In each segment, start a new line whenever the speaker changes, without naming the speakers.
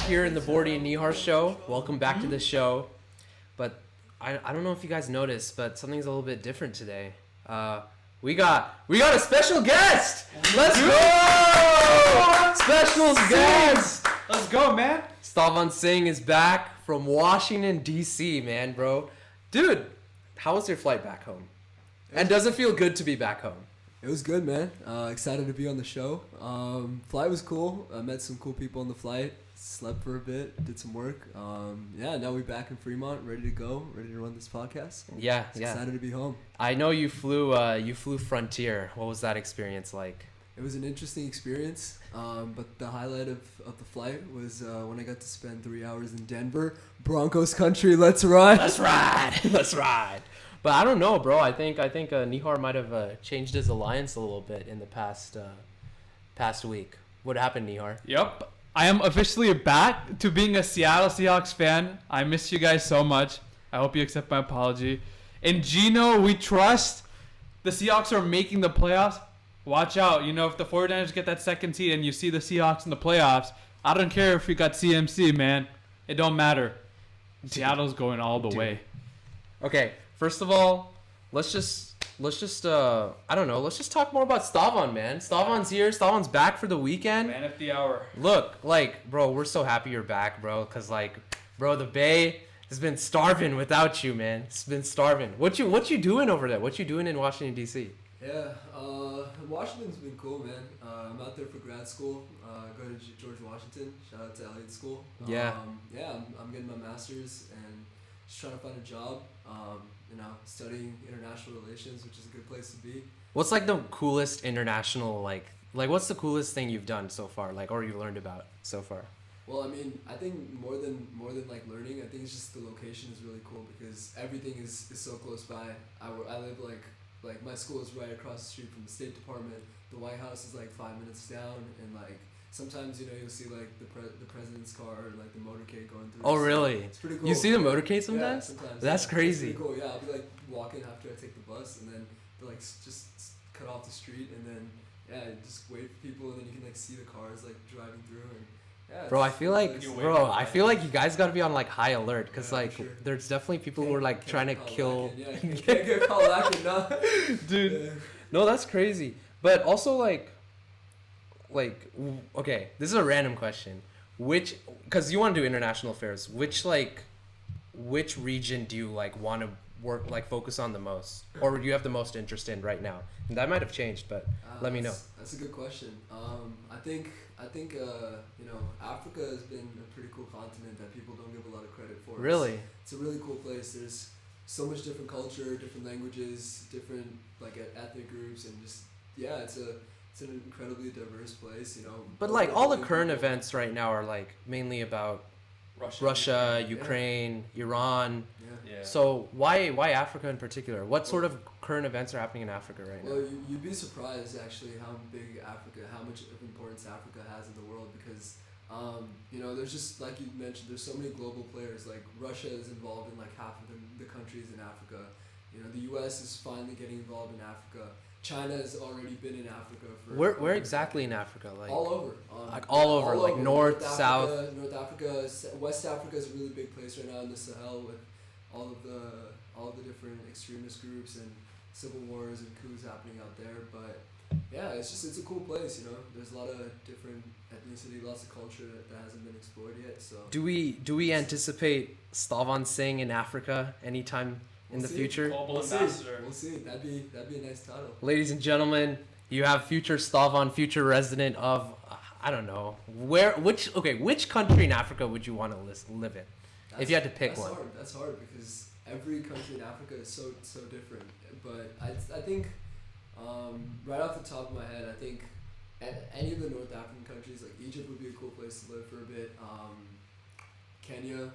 here in the Borty and Nihar Show. Welcome back to the show. But I don't know if you guys noticed, but something's a little bit different today. We got a special guest. Let's go! Special guest.
Let's go, man.
Stavan Singh is back from Washington, D.C., man, bro. Dude, how was your flight back home? And does it feel good to be back home?
It was good, man. Excited to be on the show. Flight was cool. I met some cool people on the flight. Slept for a bit. Did some work. Now we're back in Fremont, ready to go, ready to run this podcast.
Yeah.
Excited to be home.
I know you flew Frontier. What was that experience like?
It was an interesting experience, but the highlight of the flight was when I got to spend 3 hours in Denver, Broncos country. Let's ride.
Let's ride. But I don't know, bro. I think Nihar might have changed his alliance a little bit in the past week. What happened, Nihar?
Yep. I am officially back to being a Seattle Seahawks fan. I miss you guys so much. I hope you accept my apology. In Geno, we trust. The Seahawks are making the playoffs. Watch out. You know, if the 49ers get that second seed and you see the Seahawks in the playoffs, I don't care if we got CMC, man. It don't matter. Seattle's going all the way.
Okay. First of all, let's just I don't know, let's just talk more about Stavan, man. Stavan's here. Stavan's back for the weekend.
Man of the hour.
Look, bro, we're so happy you're back, bro, cuz bro, the Bay has been starving without you, man. It's been starving. What you doing over there? What you doing in Washington D.C.?
Yeah, Washington's been cool, man. I'm out there for grad school. Go to George Washington. Shout out to Elliott School.
Yeah.
I'm getting my master's and just trying to find a job. Studying international relations, which is a good place to be.
What's the coolest international what's the coolest thing you've done so far, or you learned about so far?
Well, I mean, I think more than learning, I think it's just the location is really cool because everything is so close by. I live like my school is right across the street from the State Department. The White House is 5 minutes down, and sometimes you'll see the president's car or the motorcade going through.
Oh, really?
It's pretty cool.
You see the motorcade sometimes?
Yeah, sometimes.
That's crazy.
It's pretty cool. Yeah, I'll be walking after I take the bus, and then they'll just cut off the street, and then just wait for people, and then you can see the cars driving through, and
bro, I feel like you guys gotta be on high alert because
sure.
There's definitely people who are trying to kill.
Yeah, you can't get caught lacking, no.
Dude.
Yeah.
No, that's crazy. But also okay, this is a random question. Because you want to do international affairs, which region do you want to work focus on the most, or do you have the most interest in right now? And that might have changed, but let me know.
That's a good question. I think Africa has been a pretty cool continent that people don't give a lot of credit for.
Really?
It's a really cool place. There's so much different culture, different languages, different ethnic groups, and just it's an incredibly diverse place,
But all the current events right now are mainly about Russia, Ukraine, Iran.
Yeah.
So why Africa in particular? What sort of current events are happening in Africa right now?
Well, you'd be surprised actually how much importance Africa has in the world because there's just like you mentioned, there's so many global players. Russia is involved in half of the countries in Africa. The U.S. is finally getting involved in Africa. China has already been in Africa for.
Where exactly in Africa?
All over.
All over, north, south.
North Africa, West Africa is a really big place right now in the Sahel with all of the different extremist groups and civil wars and coups happening out there. But yeah, it's a cool place. There's a lot of different ethnicity, lots of culture that hasn't been explored yet. So.
Do we anticipate Stavan Singh in Africa anytime in the future?
Global ambassador.
We'll see. That'd be a nice title.
Ladies and gentlemen, you have future Stavan, future resident of I don't know which country in Africa would you want to live in? If you had to pick one.
That's hard because every country in Africa is so different. But I think right off the top of my head, I think any of the North African countries Egypt would be a cool place to live for a bit. Kenya.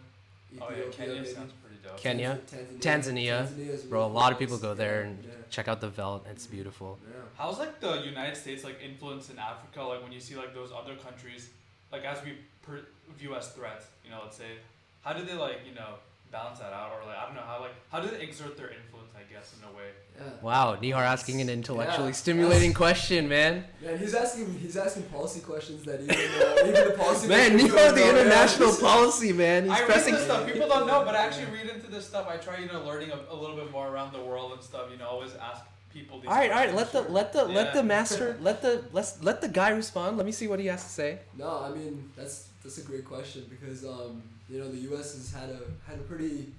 Ethiopia,
Kenya sounds pretty dope.
Kenya, Tanzania. Really bro, a lot of people go there and check out the veldt. It's beautiful.
Yeah.
How's the United States influence in Africa? When you see those other countries, as we view as threats, let's say, how do they balance that out, or like I don't know how do they exert their influence? I guess in a way.
Yeah.
Wow, Nihar asking an intellectually stimulating question, man.
Man, he's asking policy questions that even the policy.
Man, Nihar, the international policy, man. He's
I
pressing.
read this stuff. People don't know, but I actually read into this stuff. I try, learning a little bit more around the world and stuff. Always ask people. These
All right.
questions.
Let the master let the guy respond. Let me see what he has to say.
No, I mean that's a great question because the U.S. has had a pretty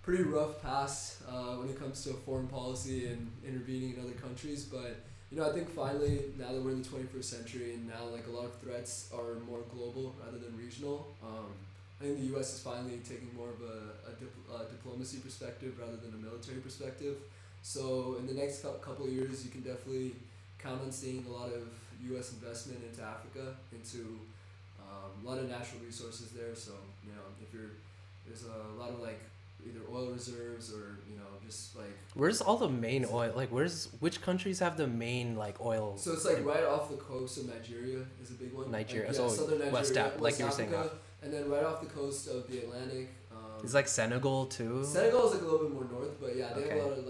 rough past when it comes to foreign policy and intervening in other countries, but I think finally, now that we're in the 21st century and now like a lot of threats are more global rather than regional, I think the U.S. is finally taking more of a diplomacy perspective rather than a military perspective. So in the next couple of years, you can definitely count on seeing a lot of U.S. investment into Africa, into a lot of natural resources there. So there's a lot of like either oil reserves or just like
where's all the main oil, like which countries have the main like oil?
So it's like right off the coast of Nigeria is a big one.
Nigeria,
like,
so
southern Nigeria,
West you were saying,
and then right off the coast of the Atlantic.
It's like Senegal too.
Senegal is like a little bit more north, but yeah, they
Okay.
have a lot of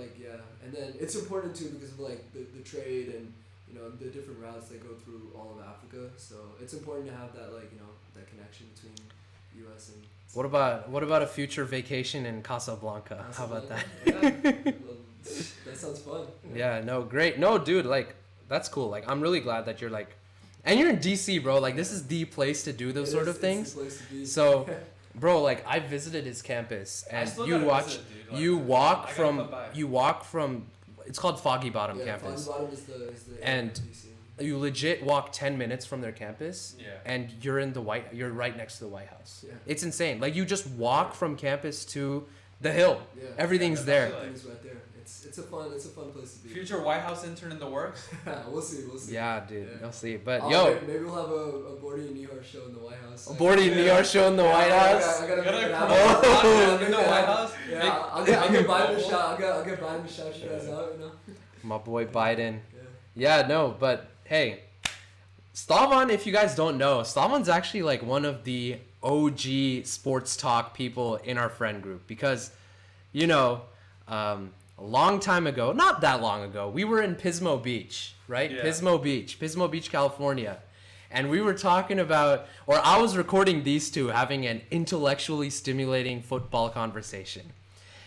and then it's important too because of like the trade and the different routes that go through all of Africa. So it's important to have that that connection between U.S. and.
What about a future vacation in Casablanca? How about that?
Yeah, that sounds fun.
Yeah, no, great. No, dude, like that's cool. Like I'm really glad that you're like, and you're in DC, bro. Like this is the place to do those sort of things.
It's the place to be.
So, bro, like I visited his campus, and you walk from. It's called Foggy Bottom campus.
Foggy Bottom is the
and
DC.
You legit walk 10 minutes from their campus,
Yeah.
and you're right next to the White House.
Yeah.
It's insane. Like you just walk from campus to the Hill.
Yeah.
Everything's there.
Everything's right there. It's a fun place to be.
Future White House intern in the works.
We'll see.
Yeah, dude.
Yeah.
You'll see. But
maybe we'll have a Borty and Nihar show in the White House.
a Borty and Nihar show in the White House.
I gotta
Gotta
make it
come
happen.
in the White House.
Yeah, I'll get Biden to shout. I'll get Biden to shout you guys out.
My boy Biden.
Yeah.
Yeah, no, but hey, Stavan, if you guys don't know, Stavan's actually like one of the OG sports talk people in our friend group because, a long time ago, not that long ago, we were in Pismo Beach, right?
Yeah.
Pismo Beach, California. And we were talking about, or I was recording these two having an intellectually stimulating football conversation.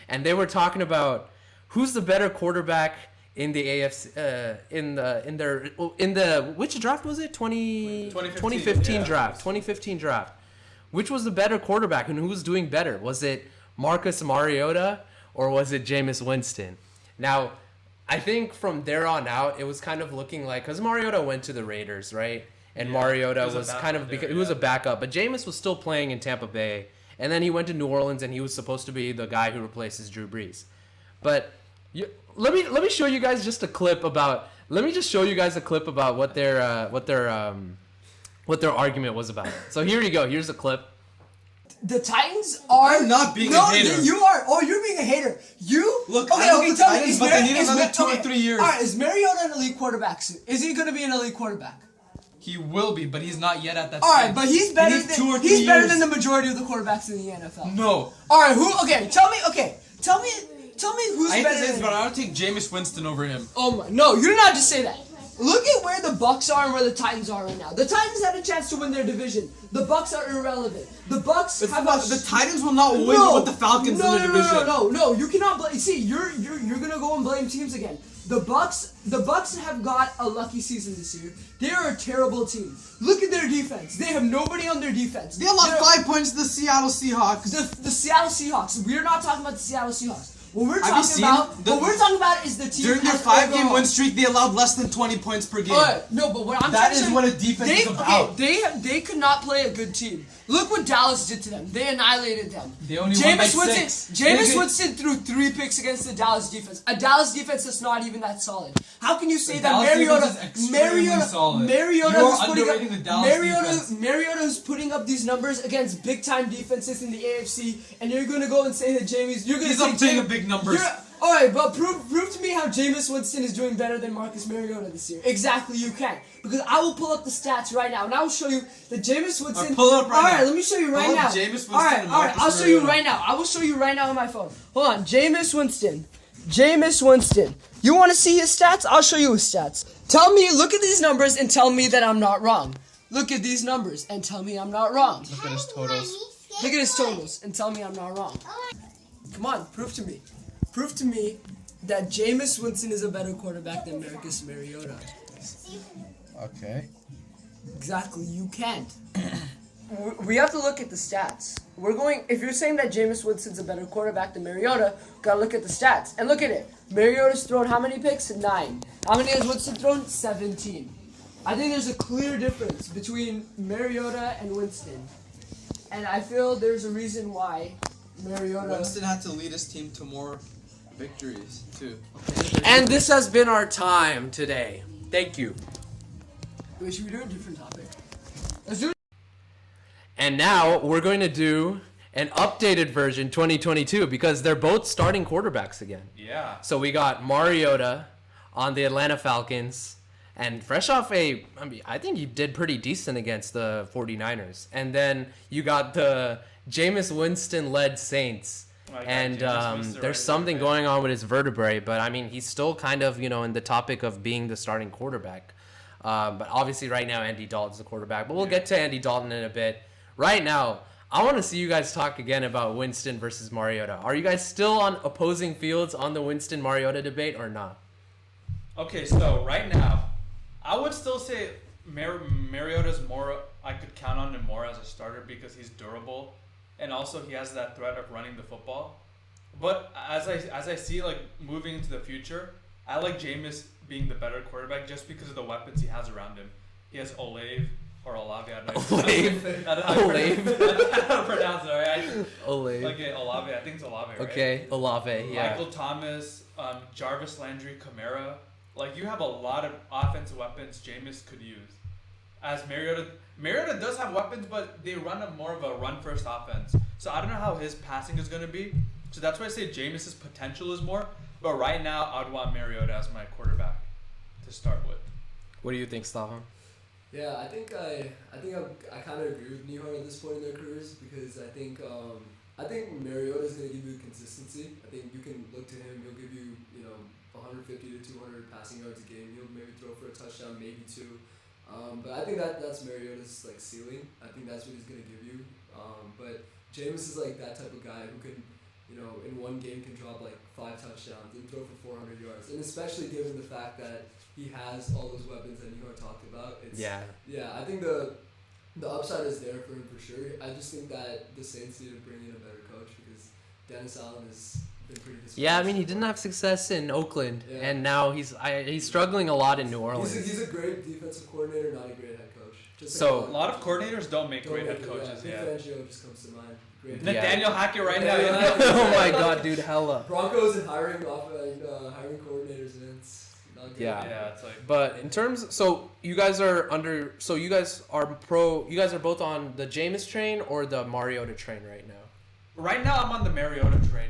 And they were talking about who's the better quarterback in the AFC, in the which draft was it? 2015
yeah.
draft. 2015 draft. Which was the better quarterback and who was doing better? Was it Marcus Mariota or was it Jameis Winston? Now, I think from there on out, it was kind of looking like, because Mariota went to the Raiders, right? And Mariota was kind of, he was a backup, but Jameis was still playing in Tampa Bay. And then he went to New Orleans and he was supposed to be the guy who replaces Drew Brees. But let me show you guys just a clip about, what their argument was about. So here you go. Here's a clip.
The Titans are...
I'm not being a hater.
You are. Oh, you're being a hater. You...
Look, I love the
tell me,
Titans, but they need another 2 or 3 years.
All right, is Mariota an elite quarterback soon? Is he going to be an elite quarterback?
He will be, but he's not yet at that
All
stage.
right, but he's better
He needs 2 or 3
he's better
years.
than the majority of the quarterbacks in the NFL.
No.
All right, tell me who's
I hate to
better
say this,
than...
but I would take Jameis Winston over him.
Oh my... No, you did not just say that. Look at where the Bucks are and where the Titans are right now. The Titans had a chance to win their division. The Bucks are irrelevant. The Bucks have
The Titans will not win with the Falcons in the division.
No. You cannot blame. See, you're gonna go and blame teams again. The Bucks have got a lucky season this year. They are a terrible team. Look at their defense. They have nobody on their defense.
They lost 5 points to the Seattle Seahawks.
The Seattle Seahawks. We're not talking about the Seattle Seahawks. What we're talking about is the team.
During their 5-game win streak, they allowed less than 20 points per game.
No, but what I'm
That
trying to
is
say,
what a defense is about.
They could not play a good team. Look what Dallas did to them. They annihilated them.
They only won by 6.
Jameis Winston threw 3 picks against the Dallas defense. A Dallas defense that's not even that solid. How can you say that Mariota who's putting up these numbers against big time defenses in the AFC, and you're gonna go and say that Jameis,
He's not putting up big numbers.
Alright, but prove to me how Jameis Winston is doing better than Marcus Mariota this year. Exactly, you can. Because I will pull up the stats right now, and I will show you that Jameis Winston...
pull up right now.
Alright, let me show you right
Pull
now.
up Jameis Winston
Alright,
and Marcus
I'll show you
Mariota.
right now. I will show you right now on my phone. Hold on, Jameis Winston. You want to see his stats? I'll show you his stats. Look at these numbers and tell me that I'm not wrong. Look at these numbers and tell me I'm not wrong.
Look at his totals.
Look at his totals and tell me I'm not wrong. Come on, prove to me. Prove to me that Jameis Winston is a better quarterback than Marcus Mariota.
Okay.
Exactly, you can't. We have to look at the stats. If you're saying that Jameis Winston's a better quarterback than Mariota, gotta look at the stats. And look at it. Mariota's thrown how many picks? 9. How many has Winston thrown? 17. I think there's a clear difference between Mariota and Winston. And I feel there's a reason why Mariota...
Winston had to lead his team to more victories, too.
And this has been our time today. Thank you.
Wait, should we do a different topic? Let's do it.
And now we're going to do an updated version 2022 because they're both starting quarterbacks again.
Yeah.
So we got Mariota on the Atlanta Falcons, and fresh off I think he did pretty decent against the 49ers. And then you got the Jameis Winston-led Saints. And there's something going on with his vertebrae, but I mean, he's still kind of, in the topic of being the starting quarterback. But obviously right now, Andy Dalton's the quarterback, but we'll get to Andy Dalton in a bit. Right now, I want to see you guys talk again about Winston versus Mariota. Are you guys still on opposing fields on the Winston-Mariota debate or not?
Okay, so right now, I would still say Mariota's more, I could count on him more as a starter because he's durable. And also he has that threat of running the football. But as I see moving into the future, I like Jameis being the better quarterback just because of the weapons he has around him. He has Olave or Olave. I don't know.
Olave.
I don't know how to pronounce it, alright?
Olave.
Olave. I think it's Olave, right?
Okay, Olave, yeah.
Michael Thomas, Jarvis Landry, Kamara. You have a lot of offensive weapons Jameis could use. As Mariota does have weapons, but they run more of a run-first offense. So I don't know how his passing is going to be. So that's why I say Jameis's potential is more. But right now, I'd want Mariota as my quarterback to start with.
What do you think, Stavan?
Yeah, I think I kind of agree with Nihar at this point in their careers because I think Mariota is going to give you consistency. I think you can look to him. He'll give you 150 to 200 passing yards a game. He'll maybe throw for a touchdown, maybe 2. But I think that's Mariota's ceiling. I think that's what he's gonna give you. But Jameis is that type of guy who can, in one game can drop 5 touchdowns and throw for 400 yards. And especially given the fact that he has all those weapons that Nihar talked about. Yeah. I think the upside is there for him for sure. I just think that the Saints need to bring in a better coach because Dennis Allen has been pretty disappointing.
Yeah, I mean, he didn't have success in Oakland, and now he's struggling a lot in New Orleans.
He's a great defensive coordinator, not a great head coach.
A lot of coordinators don't make great head coaches.
Yeah, Fangio just comes to mind. Great
Nathaniel Hackett right now.
Oh my God, dude, hella.
Broncos and hiring coordinators, and it's not good.
Yeah, it's
But in terms, you guys are both on the Jameis train or the Mariota train right now?
Right now, I'm on the Mariota train.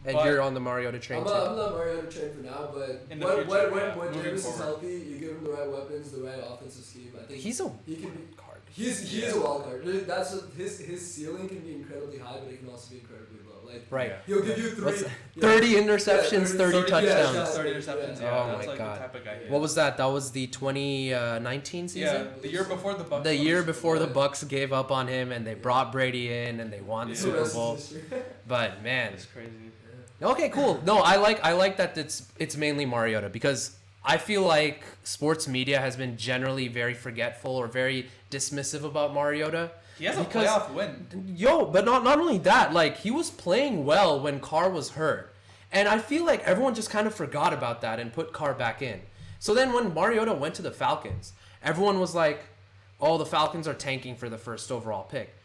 And you're on the Mariota train too?
I'm not Mariota train for now, but
in the future,
when Jameis is healthy, you give him the right weapons, the right offensive scheme. I think he can be
card.
He is a wild card. That's what his ceiling can be incredibly high, but it can also be incredibly low.
Right.
He'll give you
30 interceptions, 30 touchdowns.
30 interceptions. Yeah,
oh
that's
my God.
The type of guy he is.
What was that? That was the 2019 season?
Yeah, the year before the Bucs.
The year before the Bucs gave up on him and they brought Brady in and they won the Super Bowl. But man,
it's crazy.
Okay, cool. No, I like that it's mainly Mariota because I feel like sports media has been generally very forgetful or very dismissive about Mariota.
He has a playoff win.
But not only that, he was playing well when Carr was hurt. And I feel like everyone just kind of forgot about that and put Carr back in. So then when Mariota went to the Falcons, everyone was like, oh, the Falcons are tanking for the first overall pick.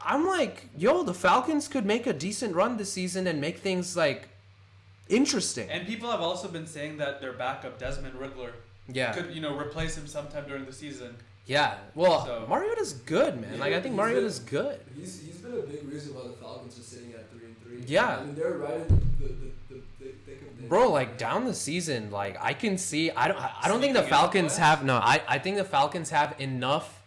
I'm like, the Falcons could make a decent run this season and make things interesting.
And people have also been saying that their backup, Desmond Ridder, could replace him sometime during the season.
Yeah, well, Mariota's good, man. I think Mariota's good.
He's been a big reason why the Falcons are sitting at 3-3.
Yeah.
I mean, they're right in the
Bro, like down the season, like I can see. I don't think the Falcons have. No, I think the Falcons have enough.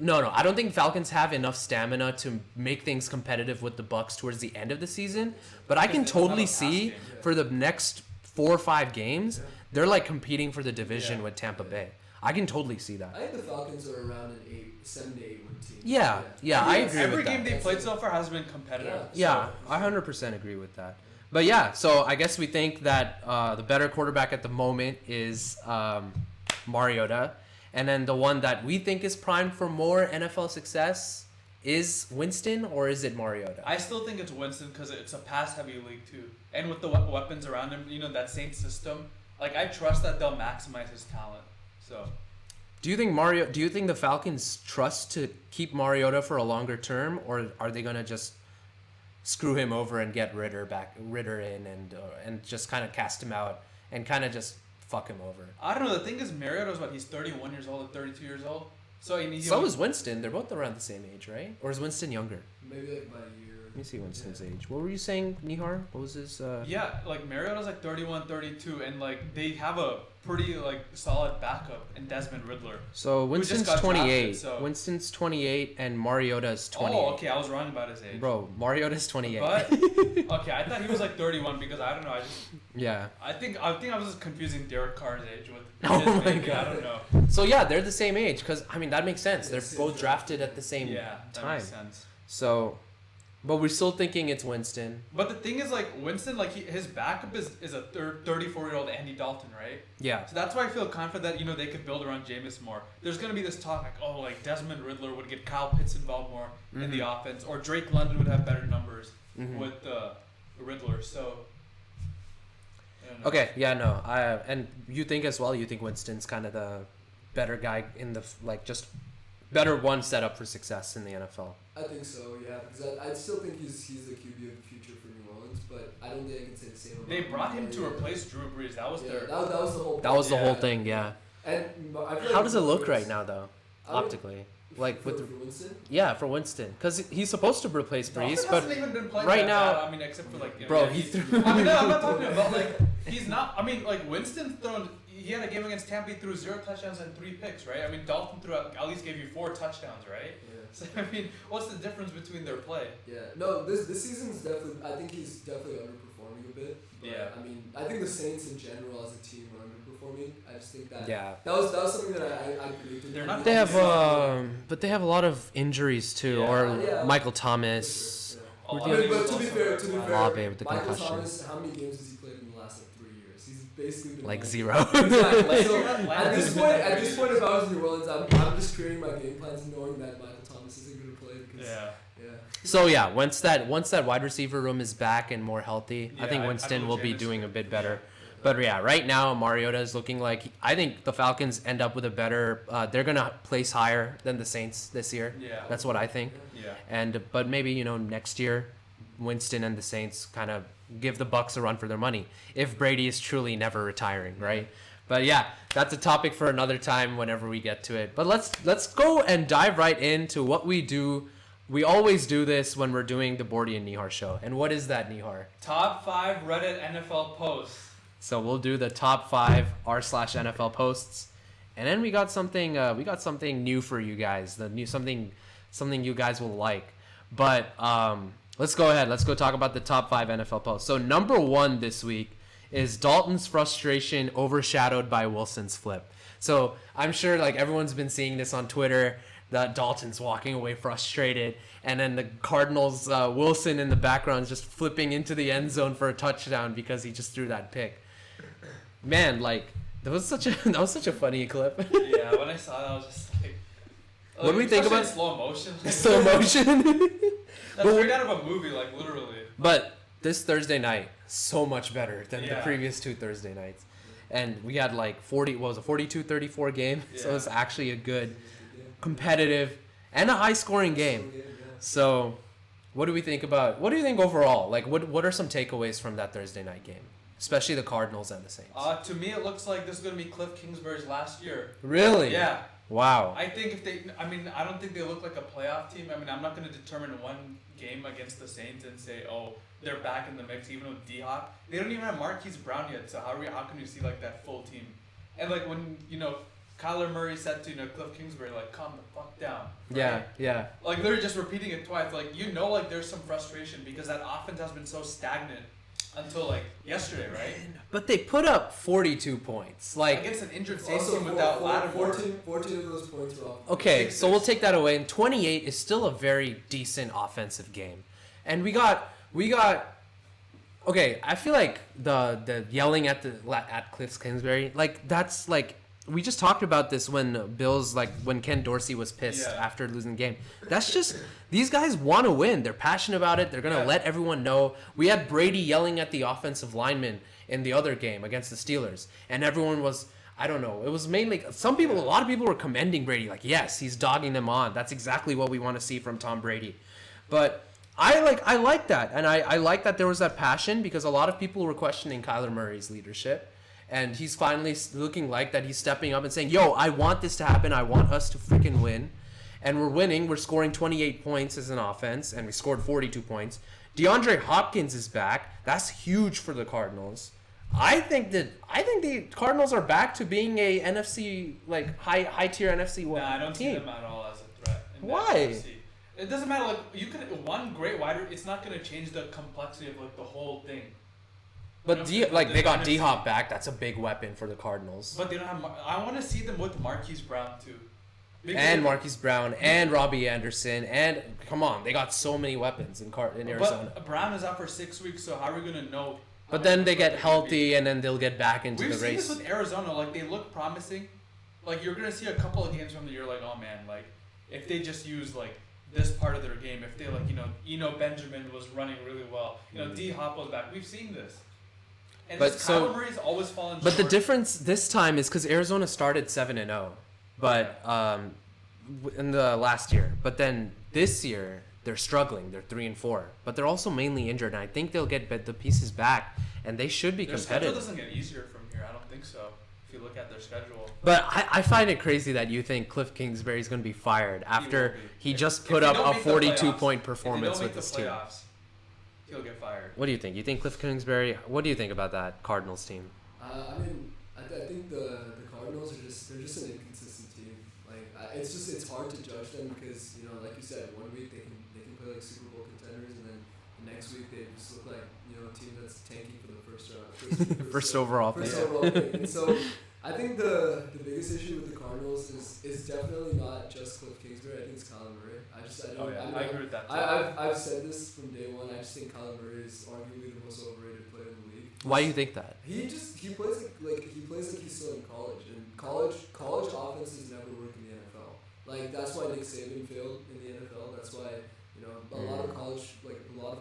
No, I don't think Falcons have enough stamina to make things competitive with the Bucks towards the end of the season. But I can totally see for the next 4 or 5 games, they're like competing for the division with Tampa Bay. I can totally see that.
I think the Falcons are around an 7 to 8 win team.
Yeah, I agree with that.
Every game they played so far has been competitive.
Yeah, I 100% agree with that. But yeah, so I guess we think that the better quarterback at the moment is Mariota. And then the one that we think is primed for more NFL success is Winston, or is it Mariota?
I still think it's Winston because it's a pass-heavy league too. And with the weapons around him, that Saints system, like I trust that they'll maximize his talent. So,
do you think the Falcons trust to keep Mariota for a longer term, or are they gonna just screw him over and get Ritter in and just kind of cast him out and kind of just fuck him over?
I don't know. The thing is, Mariota's he's 31 years old or 32 years old. So
is Winston. They're both around the same age, right? Or is Winston younger?
Maybe like by a year.
Let me see Winston's age. What were you saying, Nihar? What was his?
Yeah, like Mariota's 31, 32, and like they have a pretty solid backup in Desmond Riddler.
So Winston's 28.
Drafted,
Winston's 28 and Mariota's 28.
Oh, okay, I was wrong about his age.
Bro, Mariota's 28.
But okay, I thought he was 31 because I don't know. I think I was just confusing Derek Carr's age with.
Oh my
God. I don't know.
So yeah, they're the same age because that makes sense. They're both drafted at the same
that
time.
Makes sense.
So, but we're still thinking it's Winston.
But the thing is, Winston, his backup is a 34-year-old Andy Dalton, right?
Yeah.
So that's why I feel confident that they could build around Jameis more. There's gonna be this talk Desmond Riddler would get Kyle Pitts involved more in the offense, or Drake London would have better numbers with Riddler. So.
Okay. Yeah. No. And you think as well. You think Winston's kind of the better guy in the just better one set up for success in the NFL.
I think so, yeah. Because I still think he's the QB of the future for New Orleans, but I don't think I can say the same about
They brought him to replace Drew Brees. That was
that was the whole.
That was the whole thing, yeah.
And I feel
how does it look right now, though, optically?
For Winston?
Yeah, for Winston, because he's supposed to replace Brees, but
hasn't even been playing
right now,
bad. I mean, except for
bro, he threw.
I mean, no, I'm not talking about he's not. I mean, Winston's thrown. He had a game against Tampa. He threw 0 touchdowns and 3 picks, right? I mean, Dalton threw at least gave you 4 touchdowns, right?
Yeah.
So I mean, what's the difference between their play?
Yeah. No, this season's definitely. I think he's definitely underperforming a bit. But,
yeah.
I mean, I think the Saints in general as a team are underperforming. I just think that.
Yeah.
That was something that I predicted.
They're not.
They have but they have a lot of injuries too, Michael Thomas.
Yeah. But to be fair,
Olave with the
Michael
concussion.
Thomas, how many games has he played in the last 3 years? He's basically been
0.
Exactly. So at this point, if I was New Orleans, I'm just creating my game plans knowing that Michael Thomas isn't going to play because yeah.
So yeah, once that wide receiver room is back and more healthy, I think Winston will be doing a bit better. But yeah, right now Mariota is looking like I think the Falcons end up with a better. They're gonna place higher than the Saints this year.
Yeah,
that's what I think.
Yeah.
But maybe next year, Winston and the Saints kind of give the Bucks a run for their money if Brady is truly never retiring, right? But yeah, that's a topic for another time whenever we get to it. But let's go and dive right into what we do. We always do this when we're doing the Borty and Nihar Show. And what is that, Nihar?
Top 5 Reddit NFL posts.
So we'll do the top 5 r/NFL posts, and then we got something new for you guys. Something you guys will like. But let's go ahead. Let's go talk about the top 5 NFL posts. So number 1 this week is Dalton's frustration overshadowed by Wilson's flip. So I'm sure everyone's been seeing this on Twitter. That Dalton's walking away frustrated, and then the Cardinals Wilson in the background is just flipping into the end zone for a touchdown because he just threw that pick. Man, that was such a funny clip.
Yeah, when I saw that, I was just
what do we think about
slow motion?
Slow motion.
That's straight out of a movie, literally.
But this Thursday night, so much better than the previous 2 Thursday nights, and we had 42-34 game, so it was actually a good, competitive, and a high-scoring game. So, what do we think overall? What are some takeaways from that Thursday night game? Especially the Cardinals and the Saints.
To me, it looks like this is going to be Cliff Kingsbury's last year.
Really?
Yeah.
Wow.
I think if they, I don't think they look like a playoff team. I mean, I'm not going to determine one game against the Saints and say, oh, they're back in the mix, even with D-Hop. They don't even have Marquise Brown yet, so how can you see, like, that full team? And, like, when, Kyler Murray said to, Cliff Kingsbury, like, calm the fuck down. Right?
Yeah.
Like, they're just repeating it twice. Like, like, there's some frustration because that offense has been so stagnant until, like, yesterday, right?
But they put up 42 points. Like,
against an injured Saints team without Lattimore.
14 of those points were off.
Okay, so we'll take that away. And 28 is still a very decent offensive game. And we got. Okay, I feel like the yelling at Cliff Kingsbury, like, that's like, we just talked about this when when Ken Dorsey was pissed after losing the game. That's just, these guys want to win. They're passionate about it. They're going to let everyone know. We had Brady yelling at the offensive lineman in the other game against the Steelers. And everyone was, I don't know, it was mainly, a lot of people were commending Brady. Like, yes, he's dogging them on. That's exactly what we want to see from Tom Brady. But I like that. And I like that there was that passion because a lot of people were questioning Kyler Murray's leadership. And he's finally looking like that he's stepping up and saying, yo, I want this to happen. I want us to freaking win. And we're winning. We're scoring 28 points as an offense, and we scored 42 points. DeAndre Hopkins is back. That's huge for the Cardinals. I think the Cardinals are back to being a NFC, like, high tier NFC team.
I don't see them at all as a threat.
Why?
It doesn't matter. Like, you could one great wider. It's not going to change the complexity of, like, the whole thing.
But they got D-Hop back. That's a big weapon for the Cardinals.
But they don't have. I want to see them with Marquise Brown too.
And Marquise Brown and Robbie Anderson and come on, they got so many weapons in Arizona.
But Brown is out for 6 weeks, so how are we gonna know?
But then they get healthy and then they'll get back into the race.
We've seen this with Arizona. Like, they look promising. Like, you're gonna see a couple of games from the year. Like, oh man, like, if they just use, like, this part of their game, if they, like, Eno Benjamin was running really well, D-Hop was back. We've seen this. And Kyler Murray's always fallen short.
But the difference this time is because Arizona started 7-0, but in the last year. But then this year they're struggling. They're 3-4, but they're also mainly injured. And I think they'll get the pieces back, and they should be competitive.
Their schedule doesn't get easier from here. I don't think so. If you look at their schedule.
But I find it crazy that you think Cliff Kingsbury is going to be fired after he just put up a 42-point performance with his team.
He'll get fired.
What do you think? You think Cliff Kingsbury? What do you think about that Cardinals team?
I think the Cardinals are just an inconsistent team. Like, it's hard to judge them because like you said, 1 week they can play like Super Bowl contenders, and then the next week they just look like a team that's tanking for the first overall pick. And so I think the biggest issue with the Cardinals is definitely not just Cliff Kingsbury. I think it's Kyler Murray.
I agree with that too.
I've said this from day one. I just think Kyler Murray is arguably the most overrated player in the league.
Why do you think that?
He plays like he's still in college, and college offenses never work in the NFL. Like, that's why Nick Saban failed in the NFL. That's why a lot of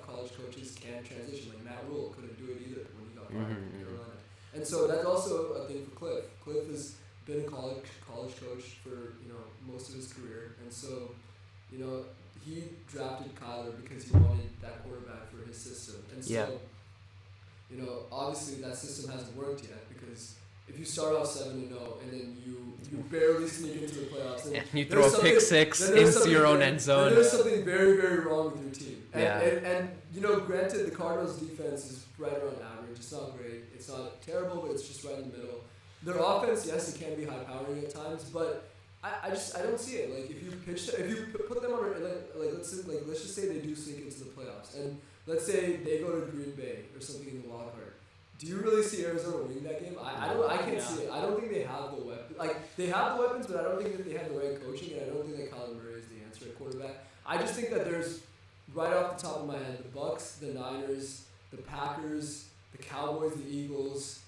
college coaches can't transition. Like, Matt Rule couldn't do it either when he got fired from Carolina. And so that's also a thing for Cliff. Cliff has been a college coach for most of his career, and so he drafted Kyler because he wanted that quarterback for his system. And so obviously that system hasn't worked yet because if you start off 7-0 and then you barely sneak into the playoffs, and
you throw a pick six into your own end zone,
there's something very, very wrong with your team. And granted, the Cardinals' defense is right around average. It's not great. It's not terrible, but it's just right in the middle. Their offense, yes, it can be high powering at times, but I don't see it. Like, if you put them on let's just say they do sneak into the playoffs, and let's say they go to Green Bay or something in the wild card. Do you really see Arizona winning that game? I can't see it. I don't think they have the weapons. Like, they have the weapons, but I don't think that they have the right coaching, and I don't think that Kyler Murray is the answer at quarterback. I just think that there's, right off the top of my head, the Bucks, the Niners, the Packers, the Cowboys, the Eagles,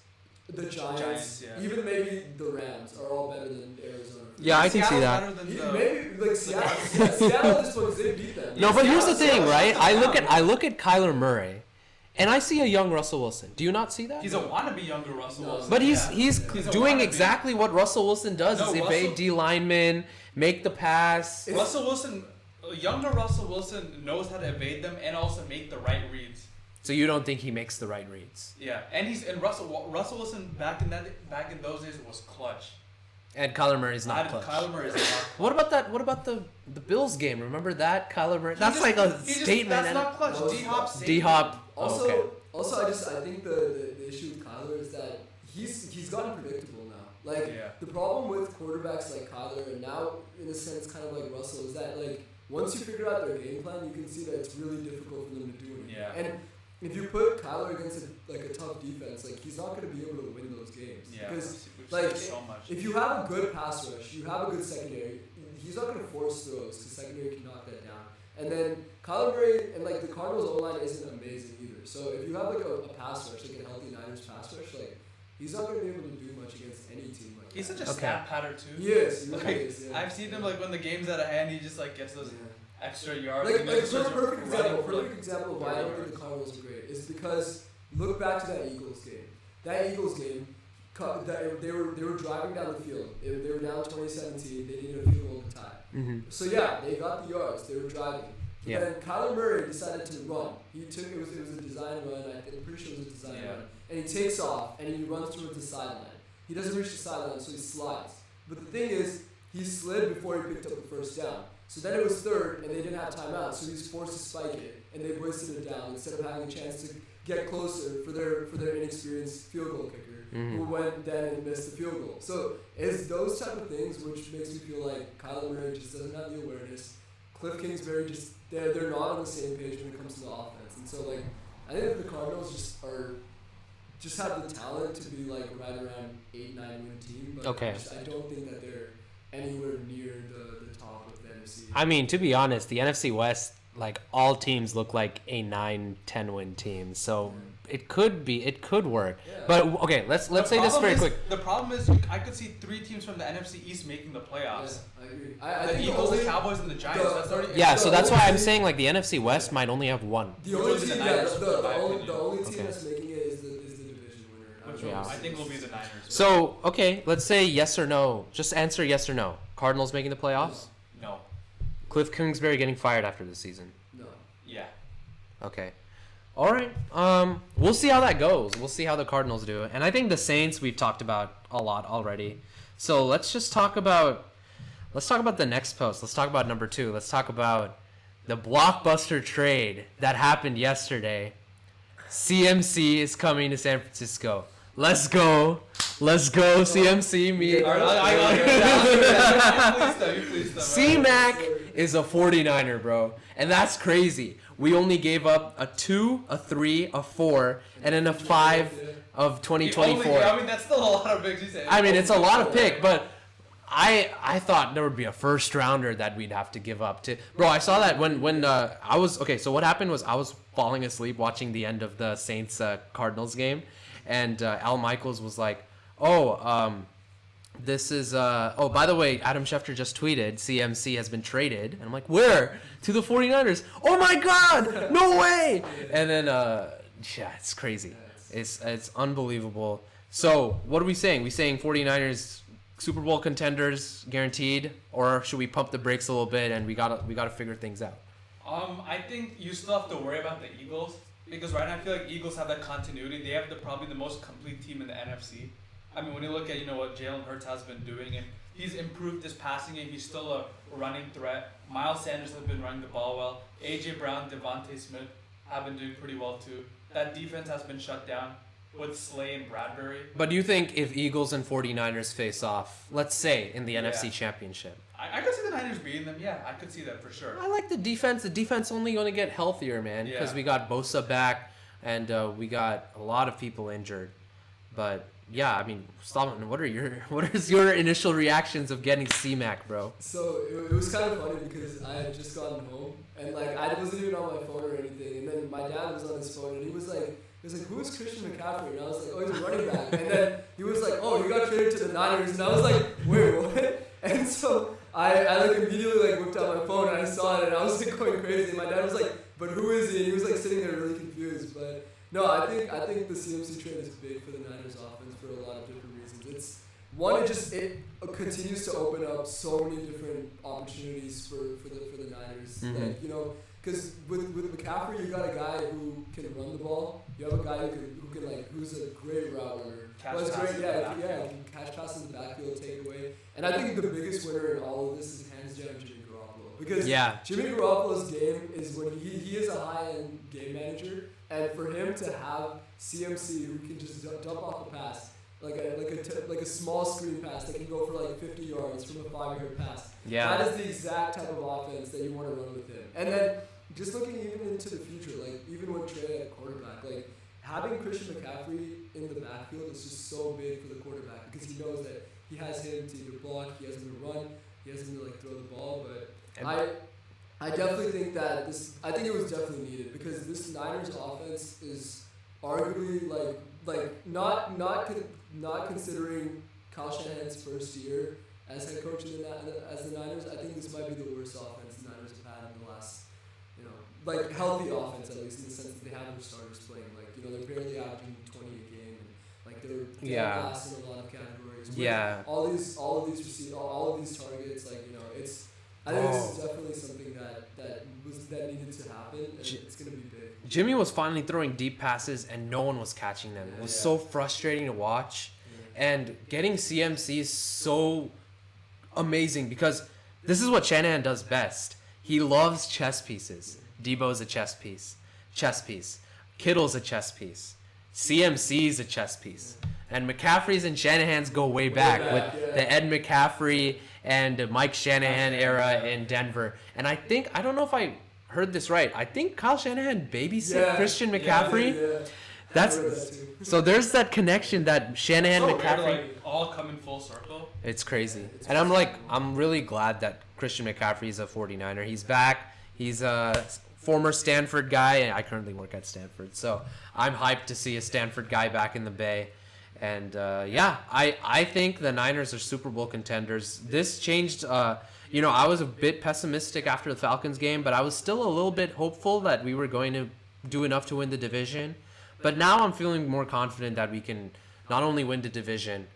the Giants, even maybe the Rams are all better than Arizona.
Yeah, I can see that.
Maybe like Seattle at this point, they beat them.
No, but here's the thing, right? I look at Kyler Murray, and I see a young Russell Wilson. Do you not see that?
He's a wannabe younger Russell Wilson.
But he's doing exactly what Russell Wilson does: is evade D linemen, make the pass.
Younger Russell Wilson knows how to evade them and also make the right reads.
So you don't think he makes the right reads?
Yeah, and Russell Wilson back in those days was clutch.
And Kyler Murray's not clutch.
Kyler Murray's not clutch.
What about that? What about the Bills game? Remember that Kyler Murray? That's like a statement.
That's not clutch.
D-Hop.
Also,
okay.
I think the issue with Kyler is that he's gotten predictable now. Like the problem with quarterbacks like Kyler and now in a sense kind of like Russell is that like once you figure out their game plan, you can see that it's really difficult for them to do it.
Yeah.
And if you put Kyler against a tough defense, like he's not going to be able to win those games.
Yeah.
Because
like so much.
If you have a good pass rush, you have a good secondary, he's not going to force throws because secondary can knock that down. And then Kyler Murray and like the Cardinals O-line isn't amazing either. So if you have like a pass rush, like a healthy Niners pass rush, like he's not going to be able to do much against any team. Like
he's
that.
such a stat patter too.
He is. He
like,
really is. Yeah.
I've seen him like when the game's at a hand, he just like gets those extra yards.
Like perfect example of why I don't think the Cardinals are great is because look back to that Eagles game. That Eagles game, they were driving down the field. They were down 2017. They needed a field goal to tie.
Mm-hmm.
So yeah, they got the yards. They were driving. But then Kyler Murray decided to run. It was a design run. I'm pretty sure it was a design run. And he takes off and he runs towards the sideline. He doesn't reach the sideline, so he slides. But the thing is, he slid before he picked up the first down. So then it was third, and they didn't have timeout, so he was forced to spike it, and they wasted it down instead of having a chance to get closer for their inexperienced field goal kicker, who went then and missed the field goal. So it's those type of things which makes me feel like Kyler Murray just doesn't have the awareness. Cliff Kingsbury they're not on the same page when it comes to the offense, and so like I think the Cardinals just have the talent to be like right around 8-9 win team, but I don't think that they're anywhere near the top of the NFC.
I mean, to be honest, the NFC West, like all teams look like a 9-10 win team, so it could work. Yeah. But okay, let's say this very quick.
The problem is I could see 3 teams from the NFC East making the playoffs.
Yeah, I agree.
The Eagles, the Cowboys, and the Giants.
So that's why I'm saying like the NFC West might only have one.
The only team, the only team that's making it is the division winner.
I think will be the Niners.
So okay, let's say yes or no. Just answer yes or no. Cardinals making the playoffs?
No.
Cliff Kingsbury getting fired after the season?
No.
Yeah.
Okay. All right. We'll see how that goes. We'll see how the Cardinals do. And I think the Saints we've talked about a lot already. So let's talk about the next post. Let's talk about number 2. Let's talk about the blockbuster trade that happened yesterday. CMC is coming to San Francisco. Let's go, CMC. Me. C-Mac is a 49er, bro. And that's crazy. We only gave up a 2, a 3, a 4, and then a 5 of 2024.
I mean, that's still a lot of picks.
I mean, it's a lot of pick, but I thought there would be a first rounder that we'd have to give up to. Bro, I saw that when I was okay. So what happened was I was falling asleep watching the end of the Saints Cardinals game, and Al Michaels was like, this is by the way, Adam Schefter just tweeted CMC has been traded, and I'm like, where? To the 49ers. Oh my God, no way. And then it's crazy. It's unbelievable. So what are we saying? We saying 49ers Super Bowl contenders guaranteed, or should we pump the brakes a little bit and we gotta figure things out?
I think you still have to worry about the Eagles because right now I feel like Eagles have that continuity. They have probably the most complete team in the NFC. I mean, when you look at what Jalen Hurts has been doing, and he's improved his passing game. He's still a running threat. Miles Sanders has been running the ball well. AJ Brown, Devontae Smith have been doing pretty well too. That defense has been shut down with Slay and Bradbury.
But do you think if Eagles and 49ers face off, let's say in the NFC Championship?
I could see the Niners beating them. Yeah, I could see that for sure.
I like the defense. The defense only going to get healthier, man, because we got Bosa back and we got a lot of people injured. But yeah, I mean, Stavan, what is your initial reactions of getting C-Mac, bro?
So it was kind of funny because I had just gotten home and like I wasn't even on my phone or anything, and then my dad was on his phone and he was like, who is Christian McCaffrey? And I was like, oh, he's a running back. And then he was like, oh, you got traded to the Niners. And I was like, wait, what? And so I like immediately like whipped out my phone and I saw it and I was like going crazy. And my dad was like, but who is he? And he was like sitting there really confused. But no, I think the CMC trade is big for the Niners offense for a lot of different reasons. It's one, it continues to open up so many different opportunities for the Niners.
Mm-hmm.
Like, Because with McCaffrey, you got a guy who can run the ball. You have a guy who's a great route runner. Can catch passes in the backfield, take it away. And I think the biggest winner in all of this is hands down Jimmy Garoppolo. Because Jimmy Garoppolo's game is when he is a high-end game manager, and for him to have CMC who can just dump off a pass, like a small screen pass that can go for like 50 yards from a 5-yard pass.
Yeah.
That is the exact type of offense that you want to run with him. And then just looking even into the future, like even with Trey at quarterback, like having Christian McCaffrey in the backfield is just so big for the quarterback because he knows that he has him to either block, he has him to run, he has him to like throw the ball. But I definitely think that I think it was definitely needed because this Niners offense is arguably not considering Kyle Shanahan's first year as head coach as the Niners. I think this might be the worst offense the Niners have had in the last, like healthy offense at least in the sense that they have their starters playing. Like they're barely averaging 20 a game, and like they're last in a lot of categories.
Yeah.
All of these targets, like it's. I think this is definitely something that needed to happen, and it's gonna be big.
Jimmy was finally throwing deep passes, and no one was catching them. It was so frustrating to watch, and getting CMC is so amazing because this is what Shanahan does best. He loves chess pieces. Debo's a chess piece. Kittle's a chess piece. CMC's a chess piece. And McCaffrey's and Shanahan's go way back with the Ed McCaffrey and Mike Shanahan era in Denver. And I don't know if I heard this right. I think Kyle Shanahan babysit Christian McCaffrey. So there's that connection that Shanahan McCaffrey
weird, all come in full circle.
It's crazy. And I'm really glad that Christian McCaffrey is a 49er. He's back. He's a former Stanford guy, and I currently work at Stanford. So I'm hyped to see a Stanford guy back in the Bay. And I think the Niners are Super Bowl contenders. This changed, I was a bit pessimistic after the Falcons game, but I was still a little bit hopeful that we were going to do enough to win the division. But now I'm feeling more confident that we can not only win the division,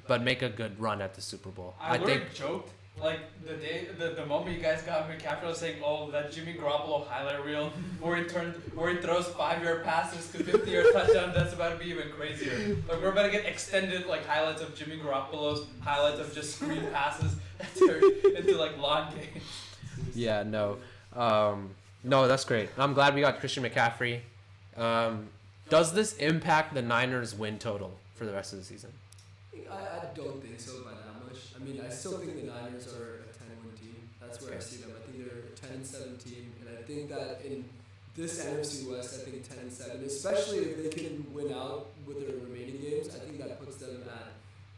but make a good run at the Super Bowl.
I think joked. Like the moment you guys got McCaffrey was saying, that Jimmy Garoppolo highlight reel where he throws 5-yard passes to 50-yard touchdown, that's about to be even crazier. Like we're about to get extended like highlights of Jimmy Garoppolo's highlights of just screen passes into like long games.
Yeah, no, that's great. I'm glad we got Christian McCaffrey. Does this impact the Niners' win total for the rest of the season?
I don't think so by that much. I mean, I still think the Niners are a 10-win team. That's where I see them. I think they're a 10-7 team, and I think that in this NFC West, I think 10-7, especially if they can win out with their remaining games, I think that puts them at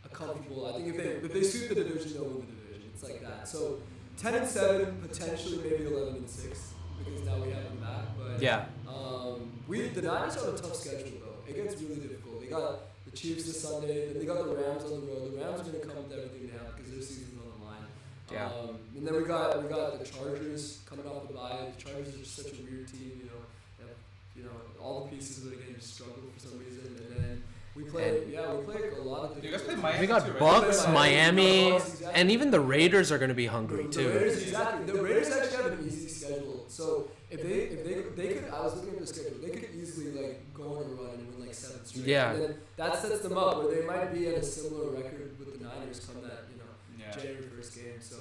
a comfortable. I think if they sweep the division, they'll win the division. It's like that. So 10-7, potentially maybe 11-6, because now we have them back. But the Niners have a tough schedule though. It gets really difficult. They got the Chiefs this Sunday, then they got the Rams on the road. The Rams are going to come with everything they have because their season's on the line. And then we got the Chargers coming off the bye. The Chargers are just such a weird team, all the pieces of the game just struggle for some reason. And then we play a lot of.
You guys play Miami.
We got
too, right?
Bucks, Miami, and even the Raiders are going to be hungry too.
The Raiders actually have an easy schedule. So if they could, I was looking at their schedule. They could easily like go on a run and win like 7 straight.
Yeah.
And then that sets them up where they might be at a similar record with the Niners come that January 1st game. So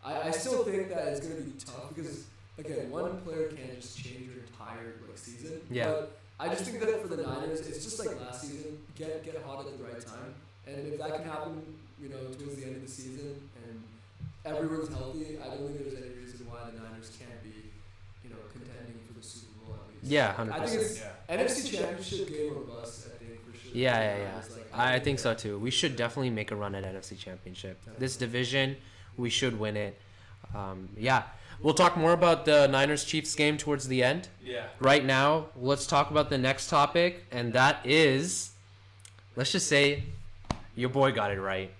I still think that it's going to be tough because again, one player can't just change your entire season.
Yeah.
But I just think that for the Niners, it's just like last season. Get hot at the right time, and if that can happen, towards the end of the season and everyone's healthy, I don't think there's any reason why the Niners can't be, contending for the Super Bowl at least.
Yeah, 100%.
I think it's NFC Championship game or bust. I think for sure.
Yeah. I think so too. We should definitely make a run at NFC Championship. This division, we should win it. We'll talk more about the Niners-Chiefs game towards the end.
Yeah.
Right now, let's talk about the next topic, and that is, let's just say, your boy got it right.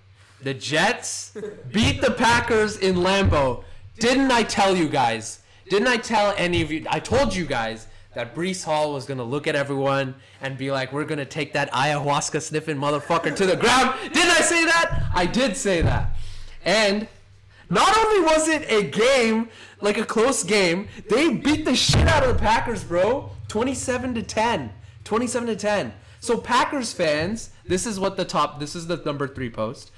The Jets beat the Packers in Lambeau. Didn't I tell you guys? Didn't I tell any of you? I told you guys that Breece Hall was going to look at everyone and be like, we're going to take that ayahuasca-sniffing motherfucker to the ground. Didn't I say that? I did say that. And Not only was it a game, like a close game, they beat the shit out of the Packers, bro. 27-10. 27-10. So Packers fans, this is the number 3 post.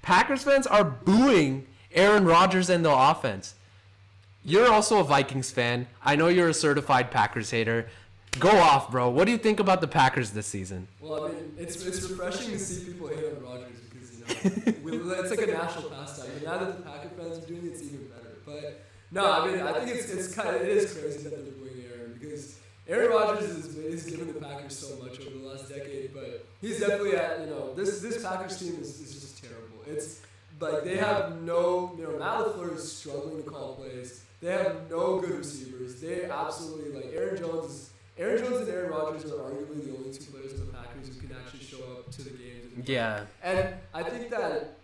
Packers fans are booing Aaron Rodgers and the offense. You're also a Vikings fan. I know you're a certified Packers hater. Go off, bro. What do you think about the Packers this season?
Well, I mean, it's refreshing to see people hate on Rodgers because, it's like a national pastime. And now that the Packer fans are doing it, it's even better. But, no, I mean, I think it is crazy that they're booing Aaron because Aaron Rodgers is given the Packers so much over the last decade, but he's definitely this Packers team is just terrible. It's like they have no, Matt LaFleur is struggling to call plays. They have no good receivers. They absolutely, like, Aaron Jones and Aaron Rodgers are arguably the only 2 players in the Packers who can actually show up to the games.
Yeah.
And I think that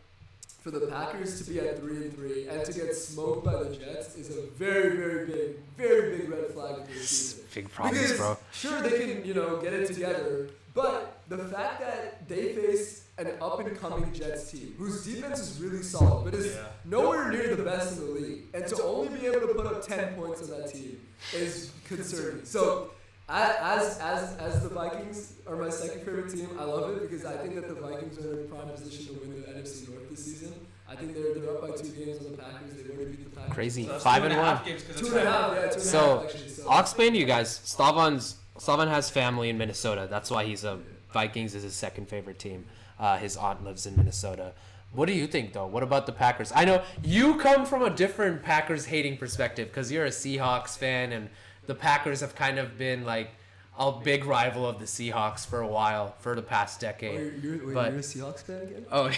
for the Packers to be at 3-3 and to get smoked by the Jets is a very, very big red flag for the season.
Big problems,
because,
bro.
Sure, they can, get it together, but the fact that they face an up-and-coming Jets team whose defense is really solid, but is nowhere near the best in the league, and to only be able to put up 10 points on that team is concerning. So, as the Vikings are my second favorite team, I love it because I think that the Vikings are in prime position to win the NFC North this season. I think they're up by 2 games on the Packers. They've already beat the Packers.
Crazy.
So
5-1.
2.5, yeah.
So,
actually.
I'll explain to you guys. Stavan has family in Minnesota. That's why Vikings is his second favorite team. His aunt lives in Minnesota. What do you think, though? What about the Packers? I know you come from a different Packers hating perspective because you're a Seahawks fan, and the Packers have kind of been like a big rival of the Seahawks for a while, for the past decade.
You're a Seahawks fan again?
Oh.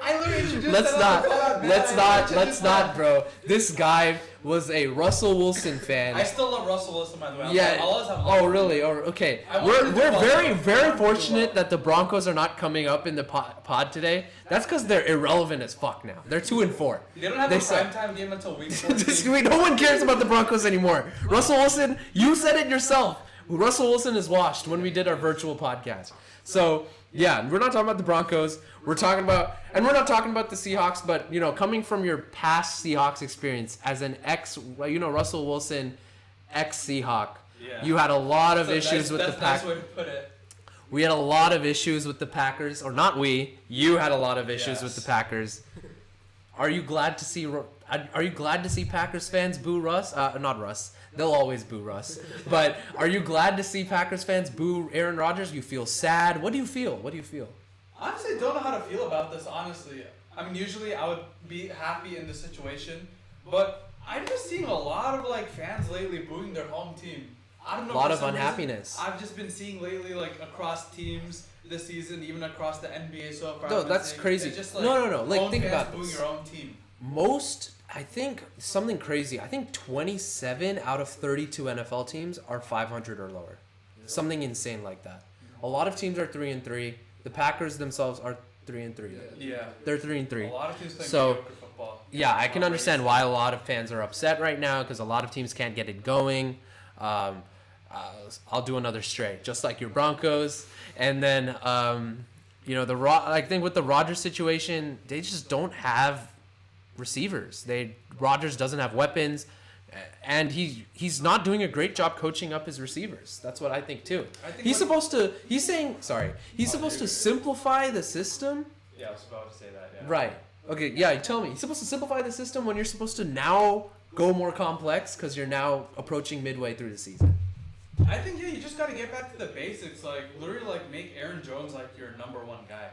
I literally introduced
Let's not, bro. This guy was a Russell Wilson fan.
I still love Russell Wilson, by the way.
Yeah. Oh, really? Oh, okay. We're very fortunate that the Broncos are not coming up in the pod today. That's because they're irrelevant as fuck now. They're 2-4.
They don't have a primetime game until week 14.
No one cares about the Broncos anymore. Russell Wilson, you said it yourself. Russell Wilson is washed when we did our virtual podcast. So, yeah, we're not talking about the Broncos. We're not talking about the Seahawks, but, coming from your past Seahawks experience as an Russell Wilson ex-Seahawk, you had a lot of issues with the Packers. That's a nice way to put it. We had a lot of issues with the Packers, or not we. You had a lot of issues with the Packers. Are you glad to see Packers fans boo Russ? Not Russ. They'll always boo Russ. But are you glad to see Packers fans boo Aaron Rodgers? You feel sad? What do you feel?
Honestly, don't know how to feel about this, honestly. I mean, usually I would be happy in this situation, but I'm just seeing a lot of, fans lately booing their home team. I don't know. A
lot of unhappiness.
I've just been seeing lately, across teams this season, even across the NBA so far.
No, that's crazy.
It's just,
no. Think about
booing
this.
your own team.
I think something crazy. I think 27 out of 32 NFL teams are 500 or lower. Yeah. Something insane like that. A lot of teams are 3-3. The Packers themselves are 3-3.
Yeah.
They're 3-3.
A lot of teams play mediocre football.
Yeah, I can understand why a lot of fans are upset right now because a lot of teams can't get it going. I'll do another straight, just like your Broncos. And then, I think with the Rodgers situation, they just don't have receivers. Rodgers doesn't have weapons, and he's not doing a great job coaching up his receivers. That's what I think too. He's supposed to simplify the system.
Yeah, I was about to say that. Yeah.
Right. Okay. Yeah. Tell me. He's supposed to simplify the system when you're supposed to now go more complex because you're now approaching midway through the season.
I think you just gotta get back to the basics. Literally, make Aaron Jones your number one guy.